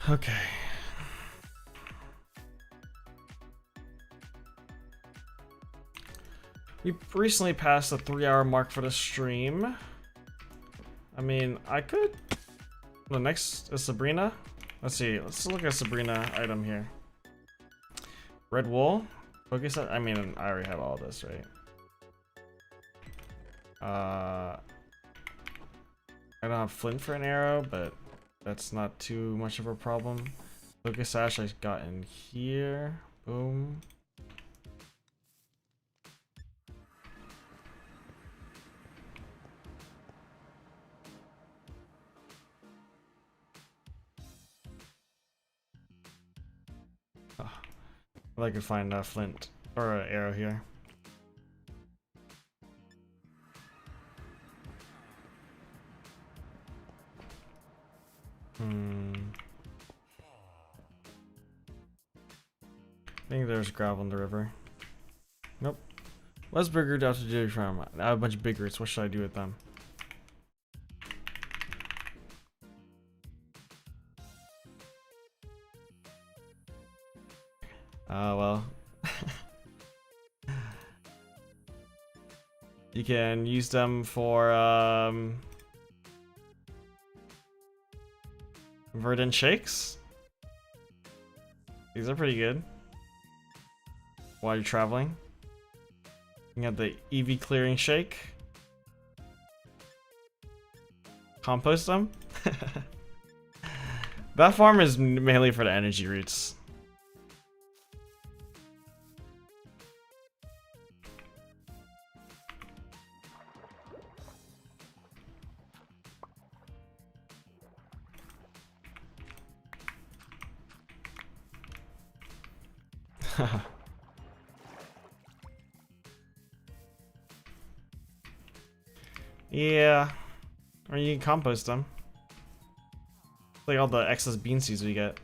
Okay. We recently passed the 3-hour mark for the stream. I mean, I could... The next is Sabrina. Let's see. Let's look at Sabrina item here. Red wool. Focus. I mean, I already have all this, right? I don't have flint for an arrow, but that's not too much of a problem. Focus sash I got in here. Boom. Oh, if I could find a flint or an arrow here. I think there's gravel in the river. Nope. What's bigger out to do from? I have a bunch of biggers. What should I do with them? Well. You can use them for verdant shakes. These are pretty good. While you're traveling. You got the EV clearing shake. Compost them. That farm is mainly for the energy roots. Yeah, or you can compost them. Like all the excess bean seeds we get.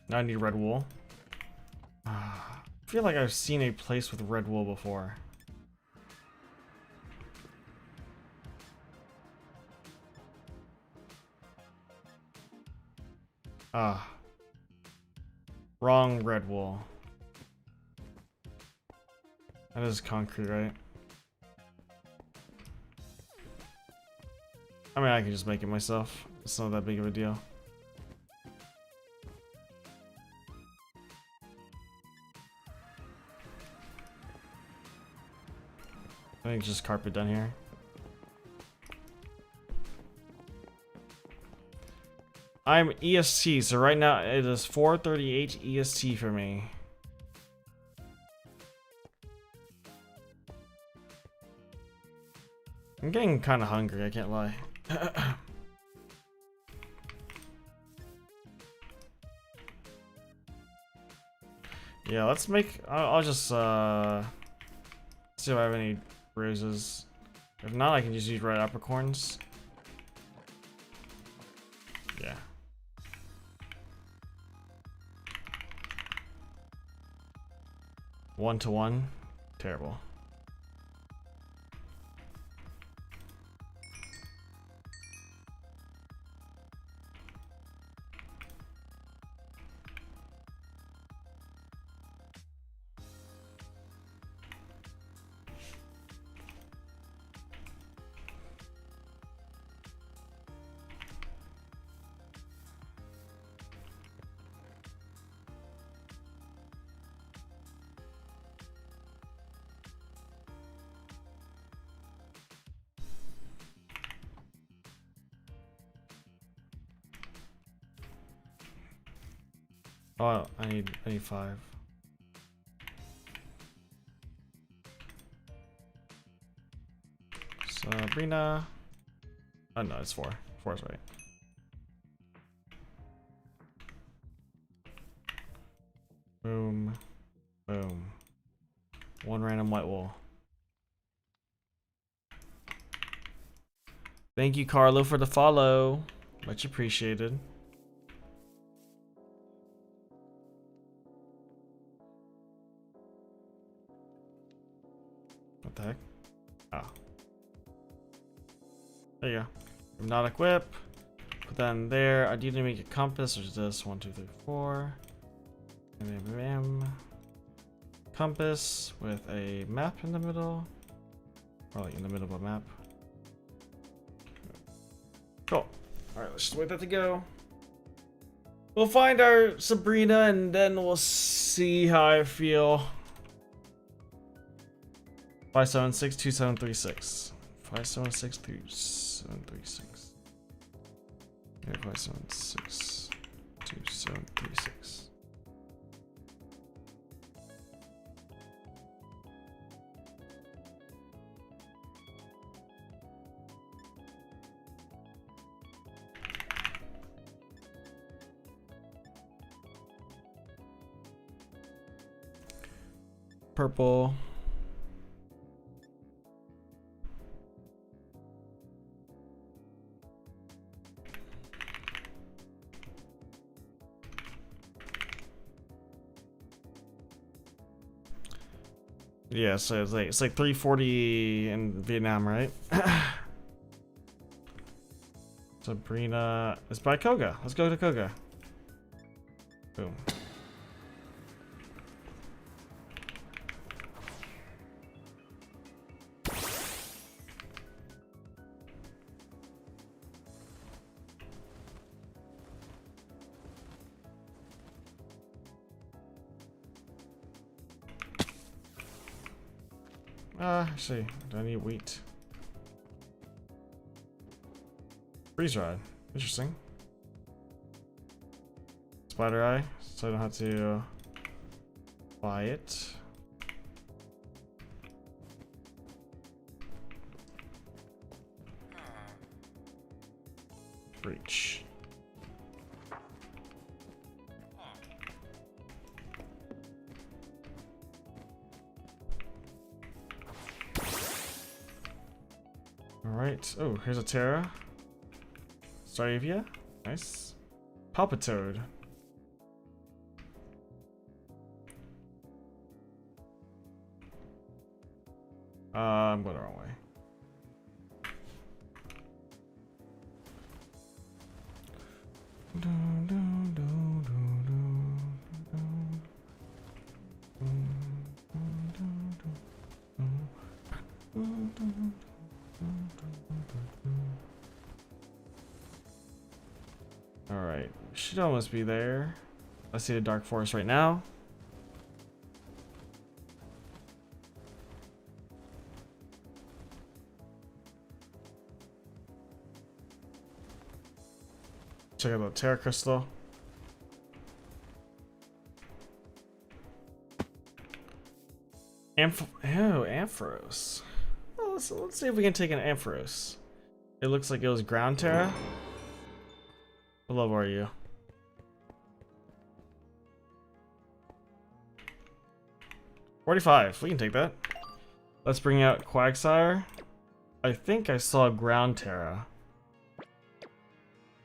Now I need red wool. I feel like I've seen a place with red wool before. Wrong red wool. That is concrete, right? I mean, I can just make it myself. It's not that big of a deal. I think it's just carpet done here. I'm EST, so right now it is 4:38 EST for me. I'm getting kind of hungry, I can't lie. Yeah, let's make. I'll just see if I have any roses. If not, I can just use red apricorns. Yeah. One to one. Terrible. Oh, I need 5. Sabrina. Oh no, it's 4. 4 is right. Boom. Boom. 1 random white wool. Thank you, Carlo, for the follow. Much appreciated. What the heck? Oh. There you go. Hypnotic whip. Put that in there. I need to make a compass, which is this 1, 2, 3, 4. And then bam. Compass with a map in the middle. Or like in the middle of a map. Cool. Alright, let's just wait that to go. We'll find our Sabrina and then we'll see how I feel. 5762736. 5762736. Yeah, 5762736. Purple. Yeah, so it's like 340 in Vietnam, right? Sabrina. It's by Koga. Let's go to Koga. Boom. Actually, do I need wheat? Freeze rod. Interesting. Spider eye, so I don't have to buy it. Breach. Alright. Oh, here's a Terra. Staravia. Nice. Palpitoad. I'm going the wrong way. Alright, should almost be there. I see the Dark Forest right now. Check out the Terra Crystal. Ampharos. Well, let's see if we can take an Ampharos. It looks like it was ground Terra. What level are you? $45. We can take that. Let's bring out Quagsire. I think I saw ground Terra.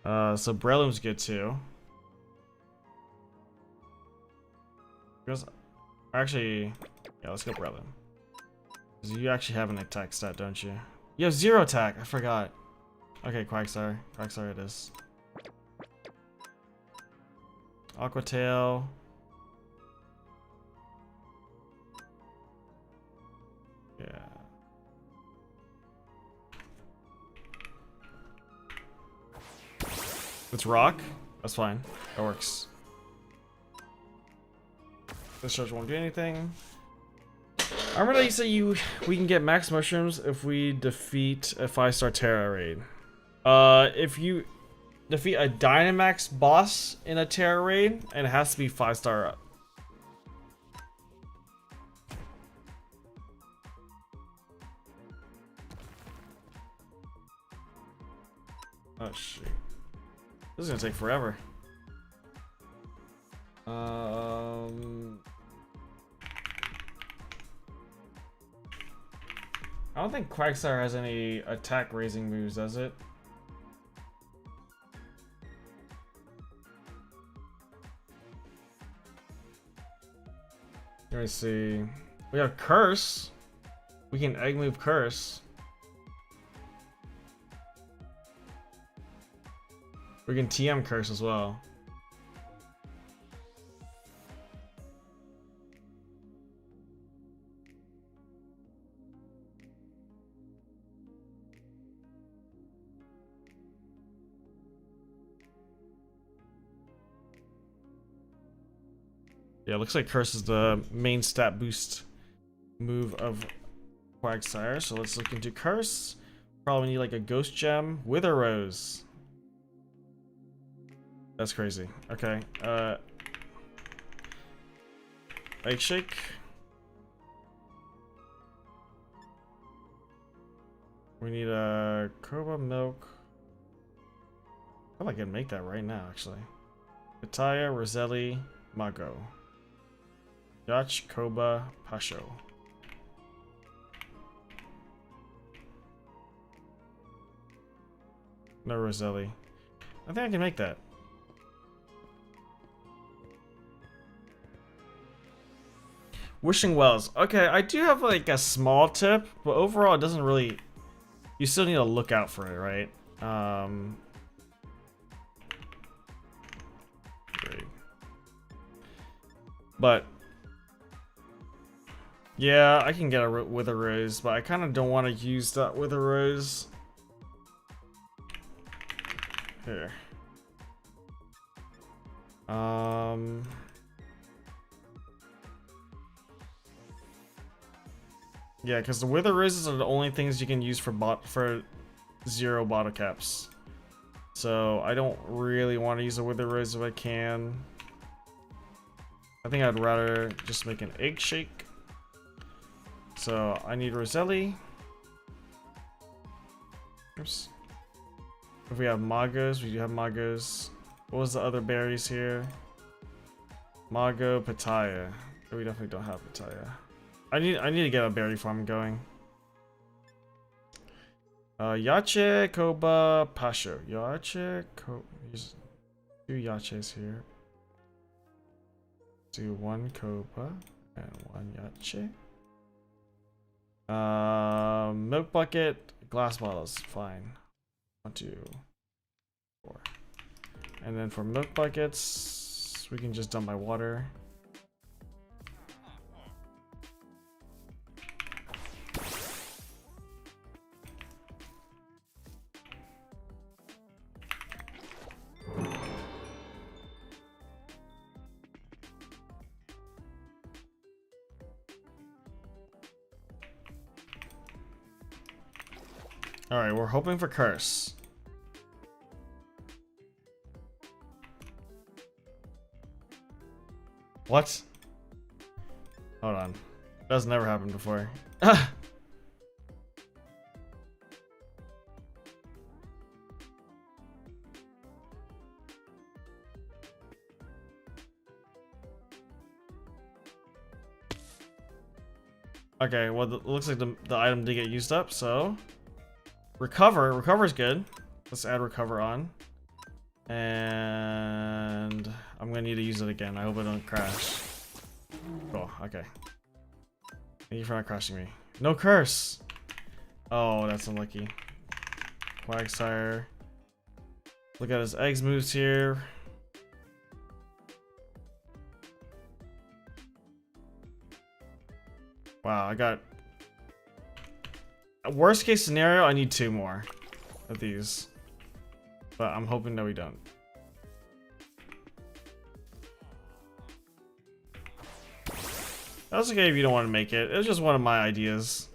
So Breloom's good too. Because actually, yeah, let's go Breloom. Because you actually have an attack stat, don't you? You have 0 attack. I forgot. Okay, Quagsire. Quagsire it is. Aqua Tail. Yeah. It's rock. That's fine. That works. This charge won't do anything. I remember you said we can get max mushrooms if we defeat a 5-star Terra raid. If you defeat a Dynamax boss in a Terra raid, and it has to be 5-star up. Oh shit. This is gonna take forever. I don't think Quagsire has any attack raising moves, does it? Let me see. We have Curse. We can egg move Curse. We can TM Curse as well. Yeah, looks like Curse is the main stat boost move of Quagsire. So let's look into Curse. Probably need like a Ghost Gem, Wither Rose. That's crazy. Okay. Egg Shake. We need a Cobra Milk. I think I can make that right now, actually. Pitaya, Roselli, Mago. Yacht, Koba, Pasho. No Roselli. I think I can make that. Wishing Wells. Okay, I do have like a small tip, but overall it doesn't really... You still need to look out for it, right? Great. But... Yeah, I can get a Wither Rose, but I kind of don't want to use that Wither Rose. Here. Yeah, because the Wither Roses are the only things you can use for 0 bottle caps. So I don't really want to use a Wither Rose if I can. I think I'd rather just make an Egg Shake. So I need Roselli. Oops. If we have Magos, we do have Magos. What was the other berries here? Mago, Pitaya. We definitely don't have Pitaya. I need to get a berry farm going. Yache, Koba, Pasho. Yache, Koba. Use 2 Yaches here. Do 1 Koba and 1 Yache. Milk bucket, glass bottles, fine. 1, 2, 4. And then for milk buckets, we can just dump my water. Alright, we're hoping for Curse. What? Hold on. That's never happened before. Okay, well, it looks like the item did get used up, so... Recover's good. Let's add Recover on. And... I'm gonna need to use it again. I hope it don't crash. Cool, okay. Thank you for not crashing me. No Curse! Oh, that's unlucky. Quagsire. Look at his eggs moves here. Wow, I got... Worst case scenario, I need 2 more of these. But I'm hoping that we don't. That's okay if you don't want to make it. It was just one of my ideas.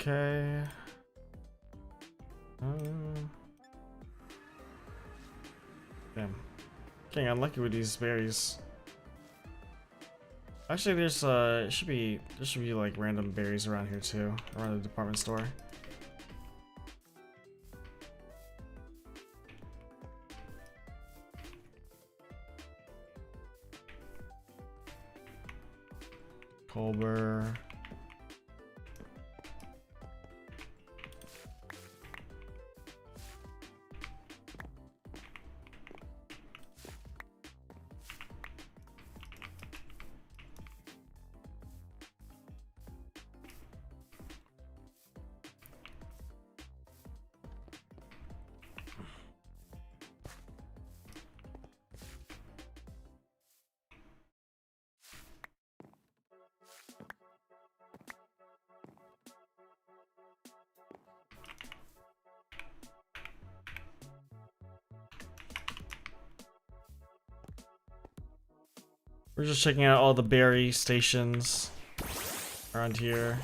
Okay. Damn. Getting unlucky with these berries. Actually, there's there should be like random berries around here too, around the department store. Culber. We're just checking out all the berry stations around here.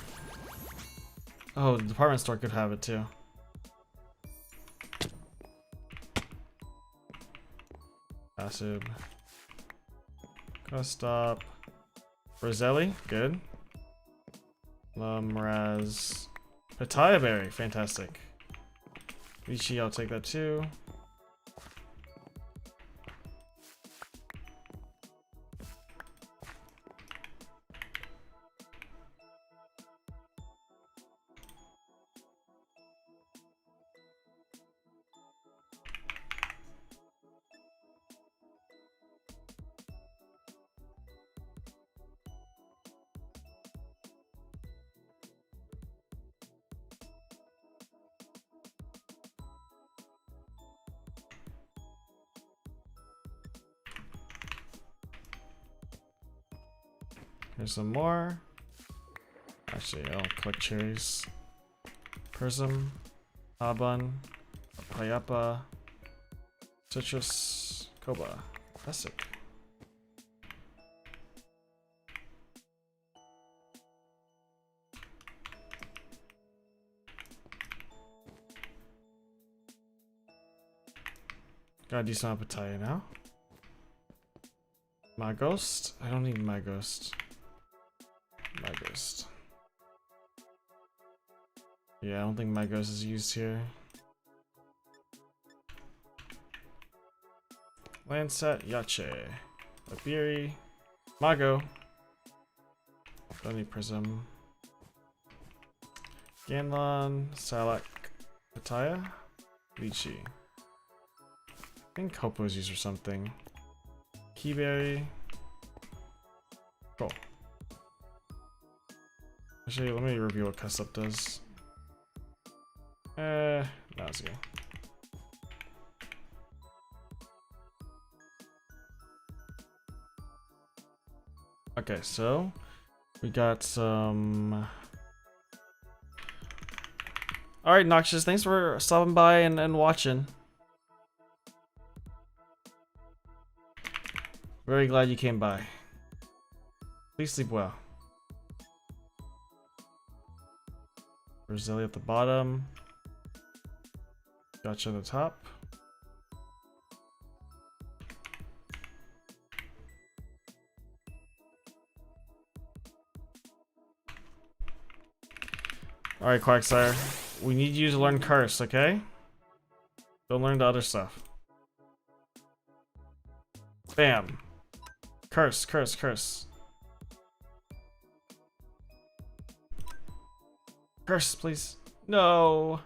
Oh, the department store could have it too. Acid. Gotta stop. Roselli, good. Raz. Papaya berry, fantastic. Lychee, I'll take that too. Here's some more. Actually, I'll collect cherries. Prism, Abun, Payapa, Citrus, Koba. Classic. Got a decent appetite now. My ghost? I don't need my ghost. My ghost. Yeah, I don't think my ghost is used here. Lancet, Yache, Labiri, Mago. Don't need Prism. Ganlon, Salak, Pataya, Lychee. I think Kopo is used for something. Keyberry. Cool. Actually, let me review what Cusup does. No, it's okay. Okay, so we got some. All right, Noxious, thanks for stopping by and watching. Very glad you came by. Please sleep well. Roselli at the bottom. Gotcha at the top. Alright, Quagsire. We need you to learn Curse, okay? Don't learn the other stuff. Bam. Curse, curse, curse. Curse, please. No.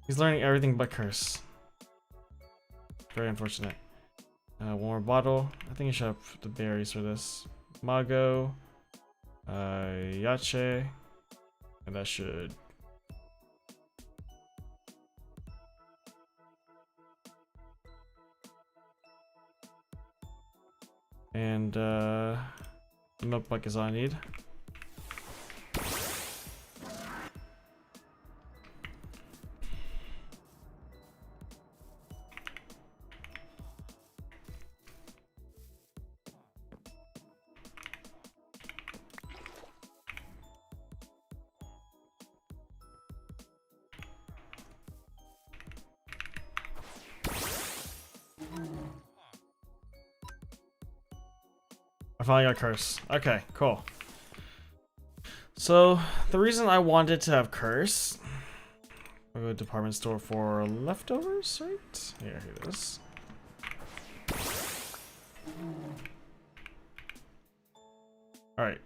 He's learning everything but curse. Very unfortunate. One more bottle. I think I should have the berries for this. Mago. Yache. And that should... And the milk bucket is all I need. I finally got Curse. Okay, cool. So, the reason I wanted to have Curse... I'll go to department store for leftovers, right? Here it is. Alright.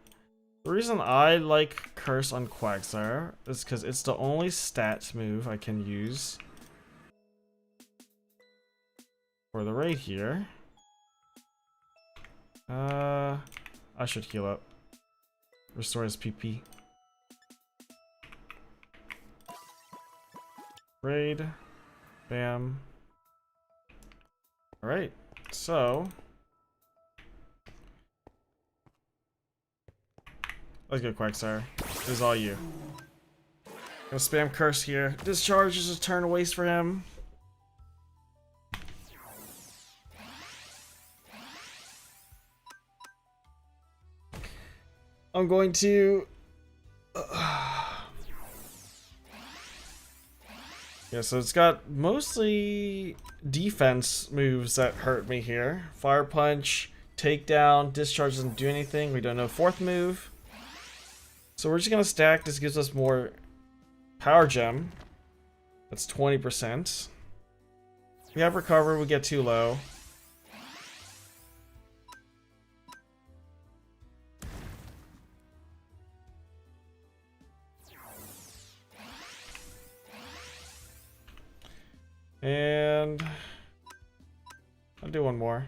The reason I like Curse on Quagsire is because it's the only stat move I can use for the raid here. I should heal up. Restore his PP. Raid. Bam. Alright, so let's go, Quagsire. This is all you. Gonna spam Curse here. Discharge is a turn waste for him. I'm going to yeah, so it's got mostly defense moves that hurt me here. Fire Punch, Takedown, Discharge doesn't do anything. We don't know fourth move. So we're just gonna stack. This gives us more Power Gem. That's 20%. We have Recover, we get too low. And I'll do one more.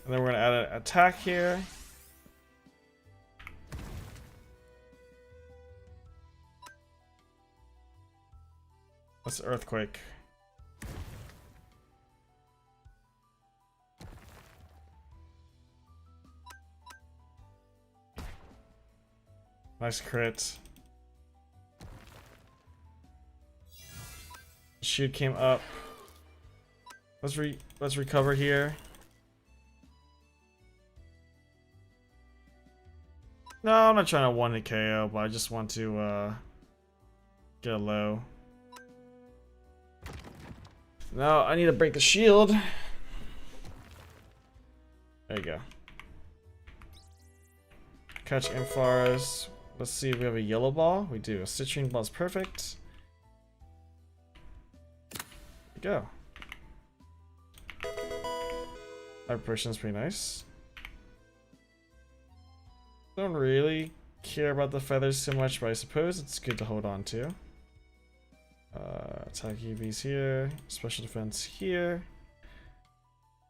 And then we're gonna add an attack here. That's Earthquake. Nice crit. Shoot came up. Let's recover here. No, I'm not trying to one-hit KO, but I just want to get a low. No, I need to break the shield. There you go. Catch Ampharos. Let's see if we have a yellow ball. We do. A citrine ball is perfect. There you go. Our person is pretty nice. Don't really care about the feathers so much, but I suppose it's good to hold on to. Attack EVs here. Special defense here.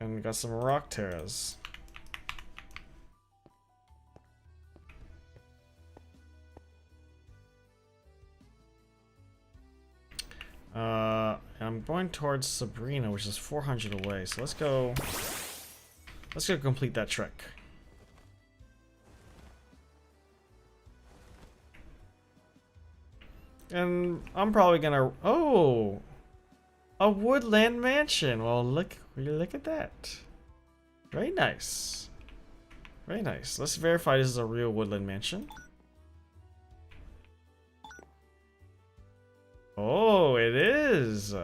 And we got some rock terras. I'm going towards Sabrina, which is 400 away. So let's go complete that trick. And I'm probably gonna a woodland mansion. Well, look at that. Very nice. Very nice. Let's verify this is a real woodland mansion. Oh, it is.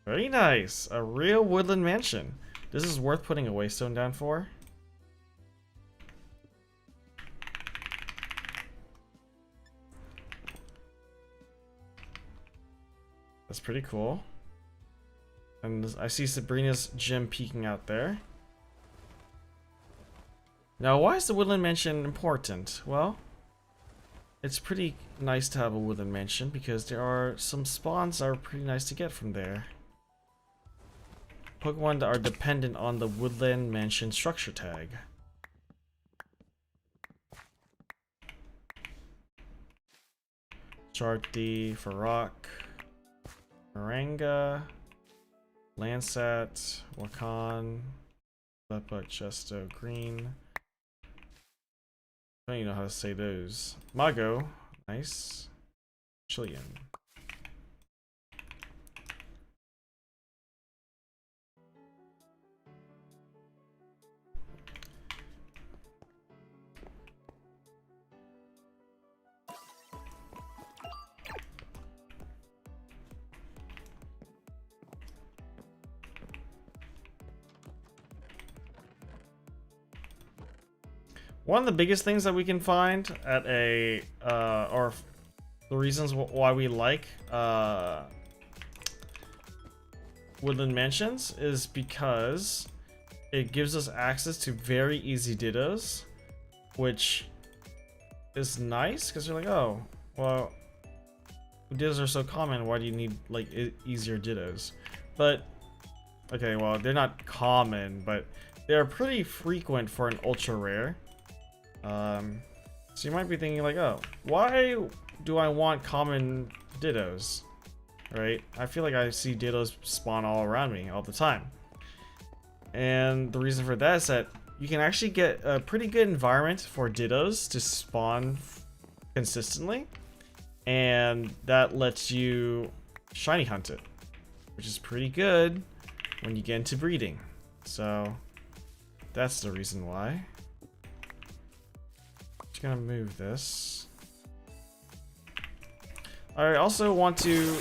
Very nice. A real woodland mansion. This is worth putting a waystone down for. That's pretty cool. And I see Sabrina's gym peeking out there. Now, why is the woodland mansion important? Well, it's pretty nice to have a woodland mansion because there are some spawns that are pretty nice to get from there. Pokemon that are dependent on the woodland mansion structure tag. Charty for rock. Maranga. Landsat. Wakan. Lepa Chesto Green. I don't even know how to say those. Mago. Nice. Chilean. One of the biggest things that we can find at a, or the reasons why we like Woodland Mansions is because it gives us access to very easy dittos, which is nice because you're like, oh, well, dittos are so common. Why do you need like easier dittos? But okay, well, they're not common, but they're pretty frequent for an ultra rare. So you might be thinking like, oh, why do I want common dittos? Right? I feel like I see dittos spawn all around me all the time. And the reason for that is that you can actually get a pretty good environment for dittos to spawn consistently. And that lets you shiny hunt it, which is pretty good when you get into breeding. So that's the reason why. Just gonna move this. I also want to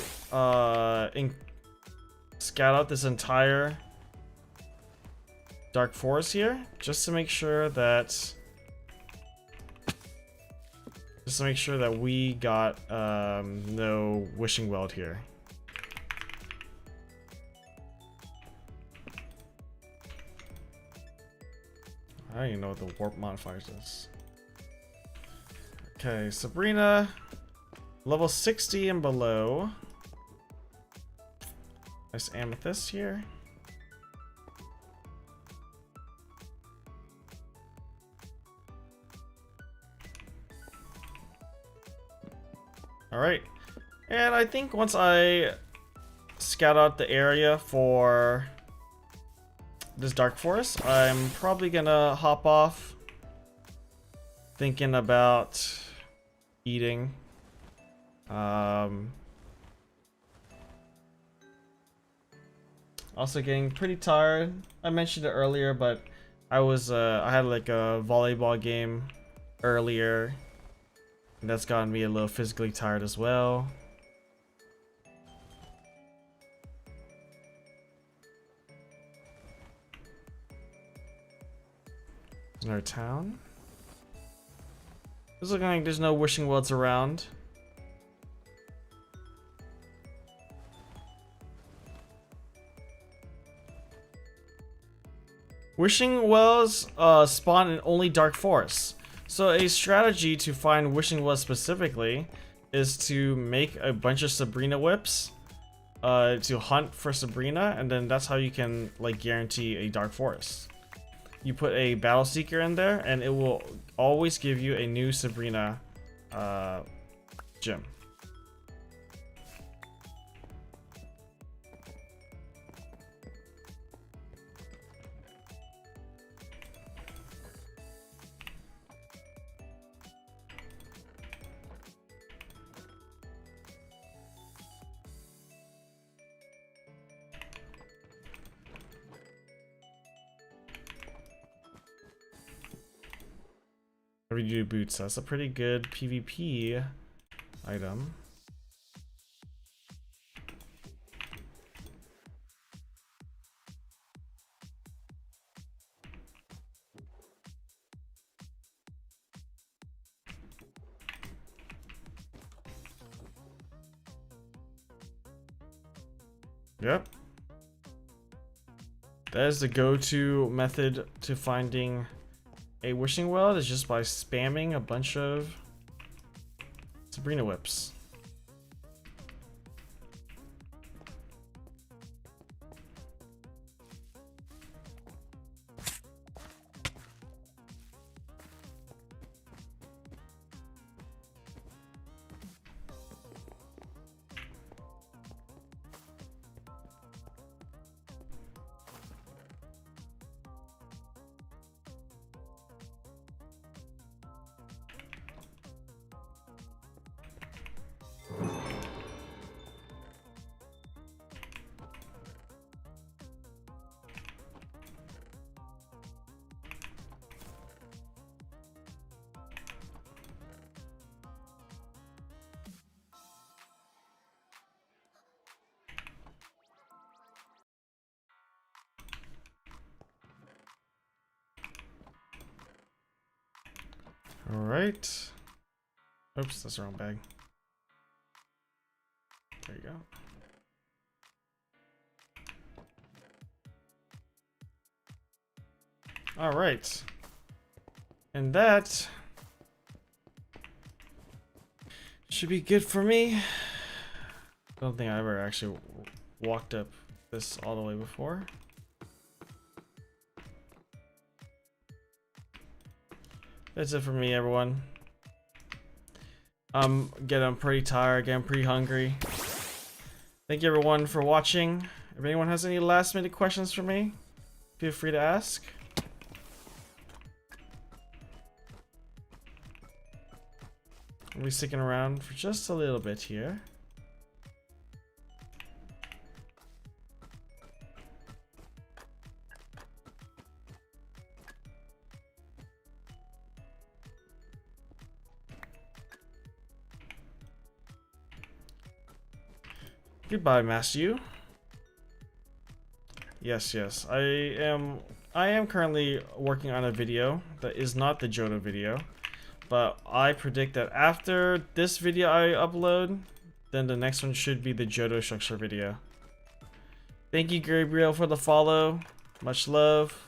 scout out this entire dark forest here, just to make sure that we got no wishing weld here. I don't even know what the warp modifiers is. Okay, Sabrina, level 60 and below. Nice amethyst here. Alright, and I think once I scout out the area for this dark forest, I'm probably gonna hop off, thinking about eating. Also getting pretty tired. I mentioned it earlier, but I had like a volleyball game earlier, and that's gotten me a little physically tired as well. There's another town. It's looking like there's no wishing wells around. Wishing wells spawn in only dark forests. So a strategy to find wishing wells specifically is to make a bunch of Sabrina whips to hunt for Sabrina, and then that's how you can like guarantee a dark forest. You put a battle seeker in there and it will always give you a new Sabrina gem. Heavy-duty boots. That's a pretty good PvP item. Yep. That is the go-to method to finding a wishing well, is just by spamming a bunch of Sabrina whips. All right. Oops, that's the wrong bag. There you go. All right. And that should be good for me. I don't think I ever actually walked up this all the way before. That's it for me, everyone. I'm pretty tired, getting pretty hungry. Thank you everyone for watching. If anyone has any last minute questions for me, feel free to ask. I'll be sticking around for just a little bit here. Goodbye, Matthew. Yes, I am currently working on a video that is not the Jodo video, but I predict that after this video I upload, then the next one should be the Jodo structure video. Thank you, Gabriel, for the follow. Much love.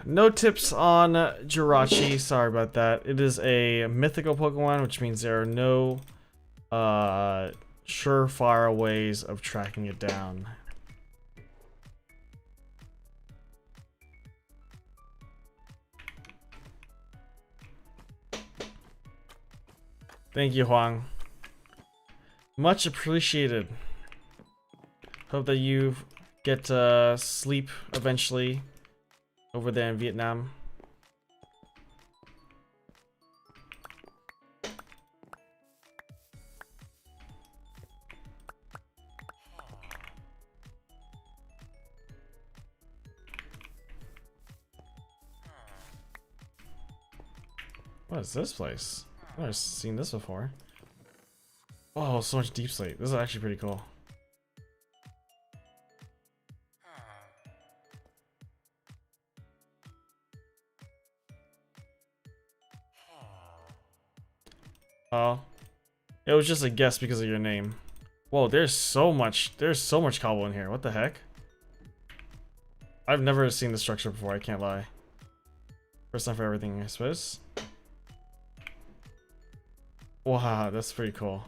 No tips on Jirachi, sorry about that. It is a mythical Pokemon, which means there are no surefire ways of tracking it down. Thank you, Huang. Much appreciated. Hope that you get sleep eventually over there in Vietnam. What is this place? I've never seen this before. Oh, so much deep slate. This is actually pretty cool. Oh, it was just a guess because of your name. Whoa, there's so much cobble in here. What the heck? I've never seen this structure before, I can't lie. First time for everything, I suppose. Wow, that's pretty cool.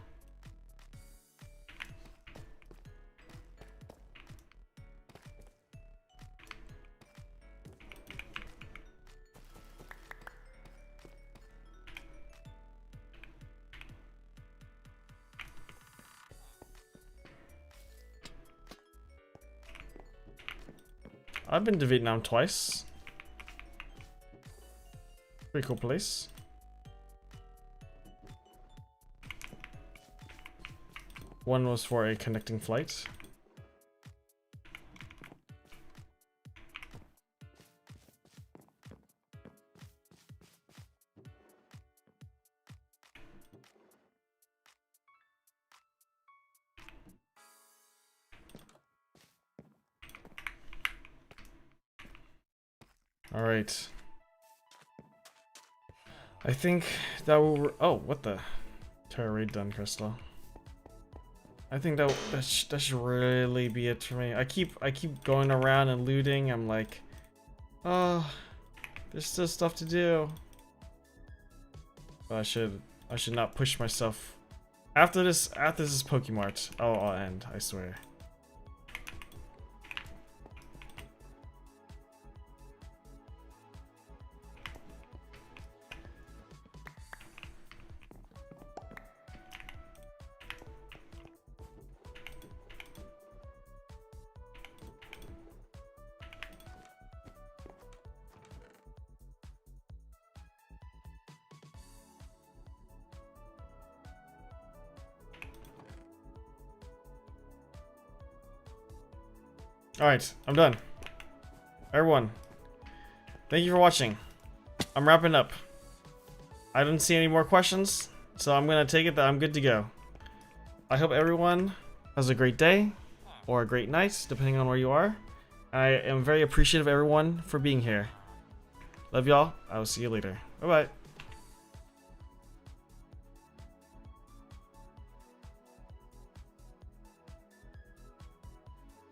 I've been to Vietnam twice. Pretty cool place. One was for a connecting flight. All right. I think that will. Oh, what the? Terra raid done, Crystal. I think that should really be it for me. I keep going around and looting. I'm like, oh, there's still stuff to do. But I should not push myself. After this Pokemart, I'll end. I swear. Alright, I'm done. Everyone, thank you for watching. I'm wrapping up. I didn't see any more questions, so I'm gonna take it that I'm good to go. I hope everyone has a great day or a great night, depending on where you are. I am very appreciative of everyone for being here. Love y'all. I will see you later. Bye bye.